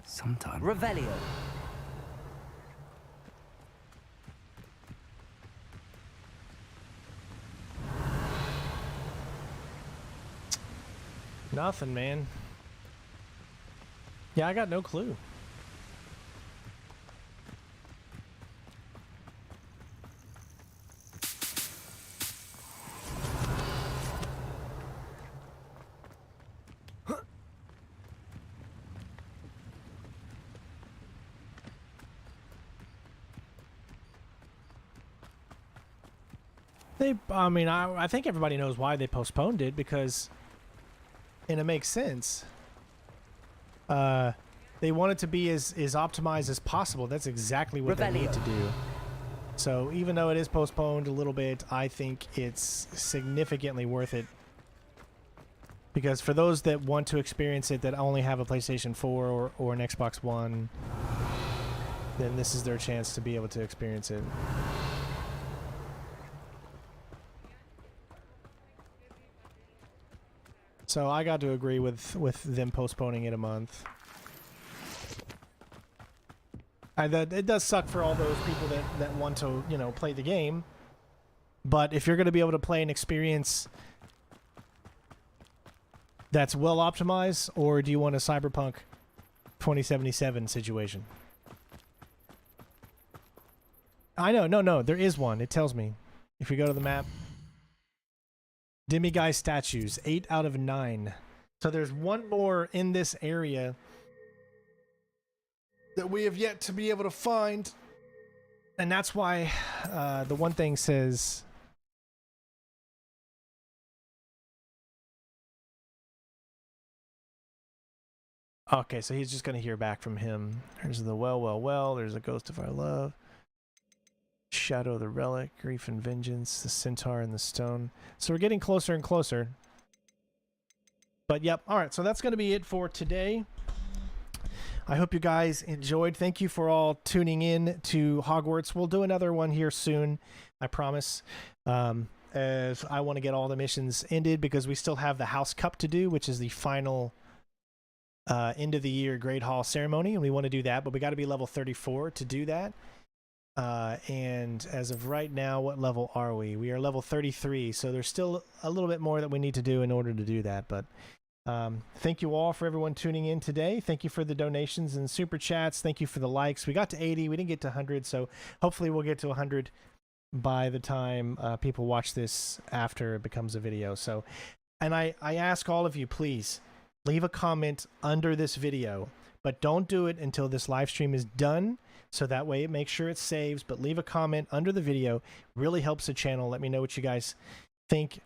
Sometime. Revelio. Nothing, man. Yeah, I got no clue. I mean, I think everybody knows why they postponed it because, and it makes sense. They want it to be as optimized as possible. That's exactly what they need to do. So even though it is postponed a little bit, I think it's significantly worth it. Because for those that want to experience it that only have a PlayStation 4 or an Xbox One, then this is their chance to be able to experience it. So I got to agree with them postponing it a month. It does suck for all those people that want to, you know, play the game. But if you're going to be able to play an experience that's well optimized, or do you want a Cyberpunk 2077 situation? I know, no, there is one. It tells me. If we go to the map. Demiguise statues, 8 out of 9. So there's one more in this area that we have yet to be able to find. And that's why the one thing says... Okay, so he's just going to hear back from him. There's the well. There's a ghost of our love. Shadow of the relic, grief and vengeance, the centaur and the stone. So we're getting closer and closer. But yep, all right, so that's going to be it for today. I hope you guys enjoyed. Thank you for all tuning in to Hogwarts. We'll do another one here soon, I promise. As I want to get all the missions ended because we still have the House Cup to do, which is the final end of the year Great Hall ceremony, and we want to do that, but we got to be level 34 to do that. And as of right now, what level are we? We are level 33, so there's still a little bit more that we need to do in order to do that. But thank you all for everyone tuning in today. Thank you for the donations and super chats. Thank you for the likes. We got to 80. We didn't get to 100, so hopefully we'll get to 100 by the time people watch this after it becomes a video. So, and I ask all of you, please leave a comment under this video, but don't do it until this live stream is done. So that way it makes sure it saves, but leave a comment under the video. Really helps the channel. Let me know what you guys think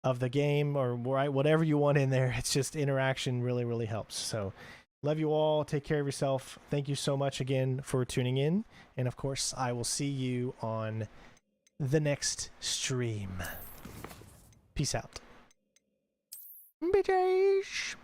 of the game or whatever you want in there. It's just interaction really helps. So love you all. Take care of yourself. Thank you so much again for tuning in. And of course, I will see you on the next stream. Peace out. Bitches.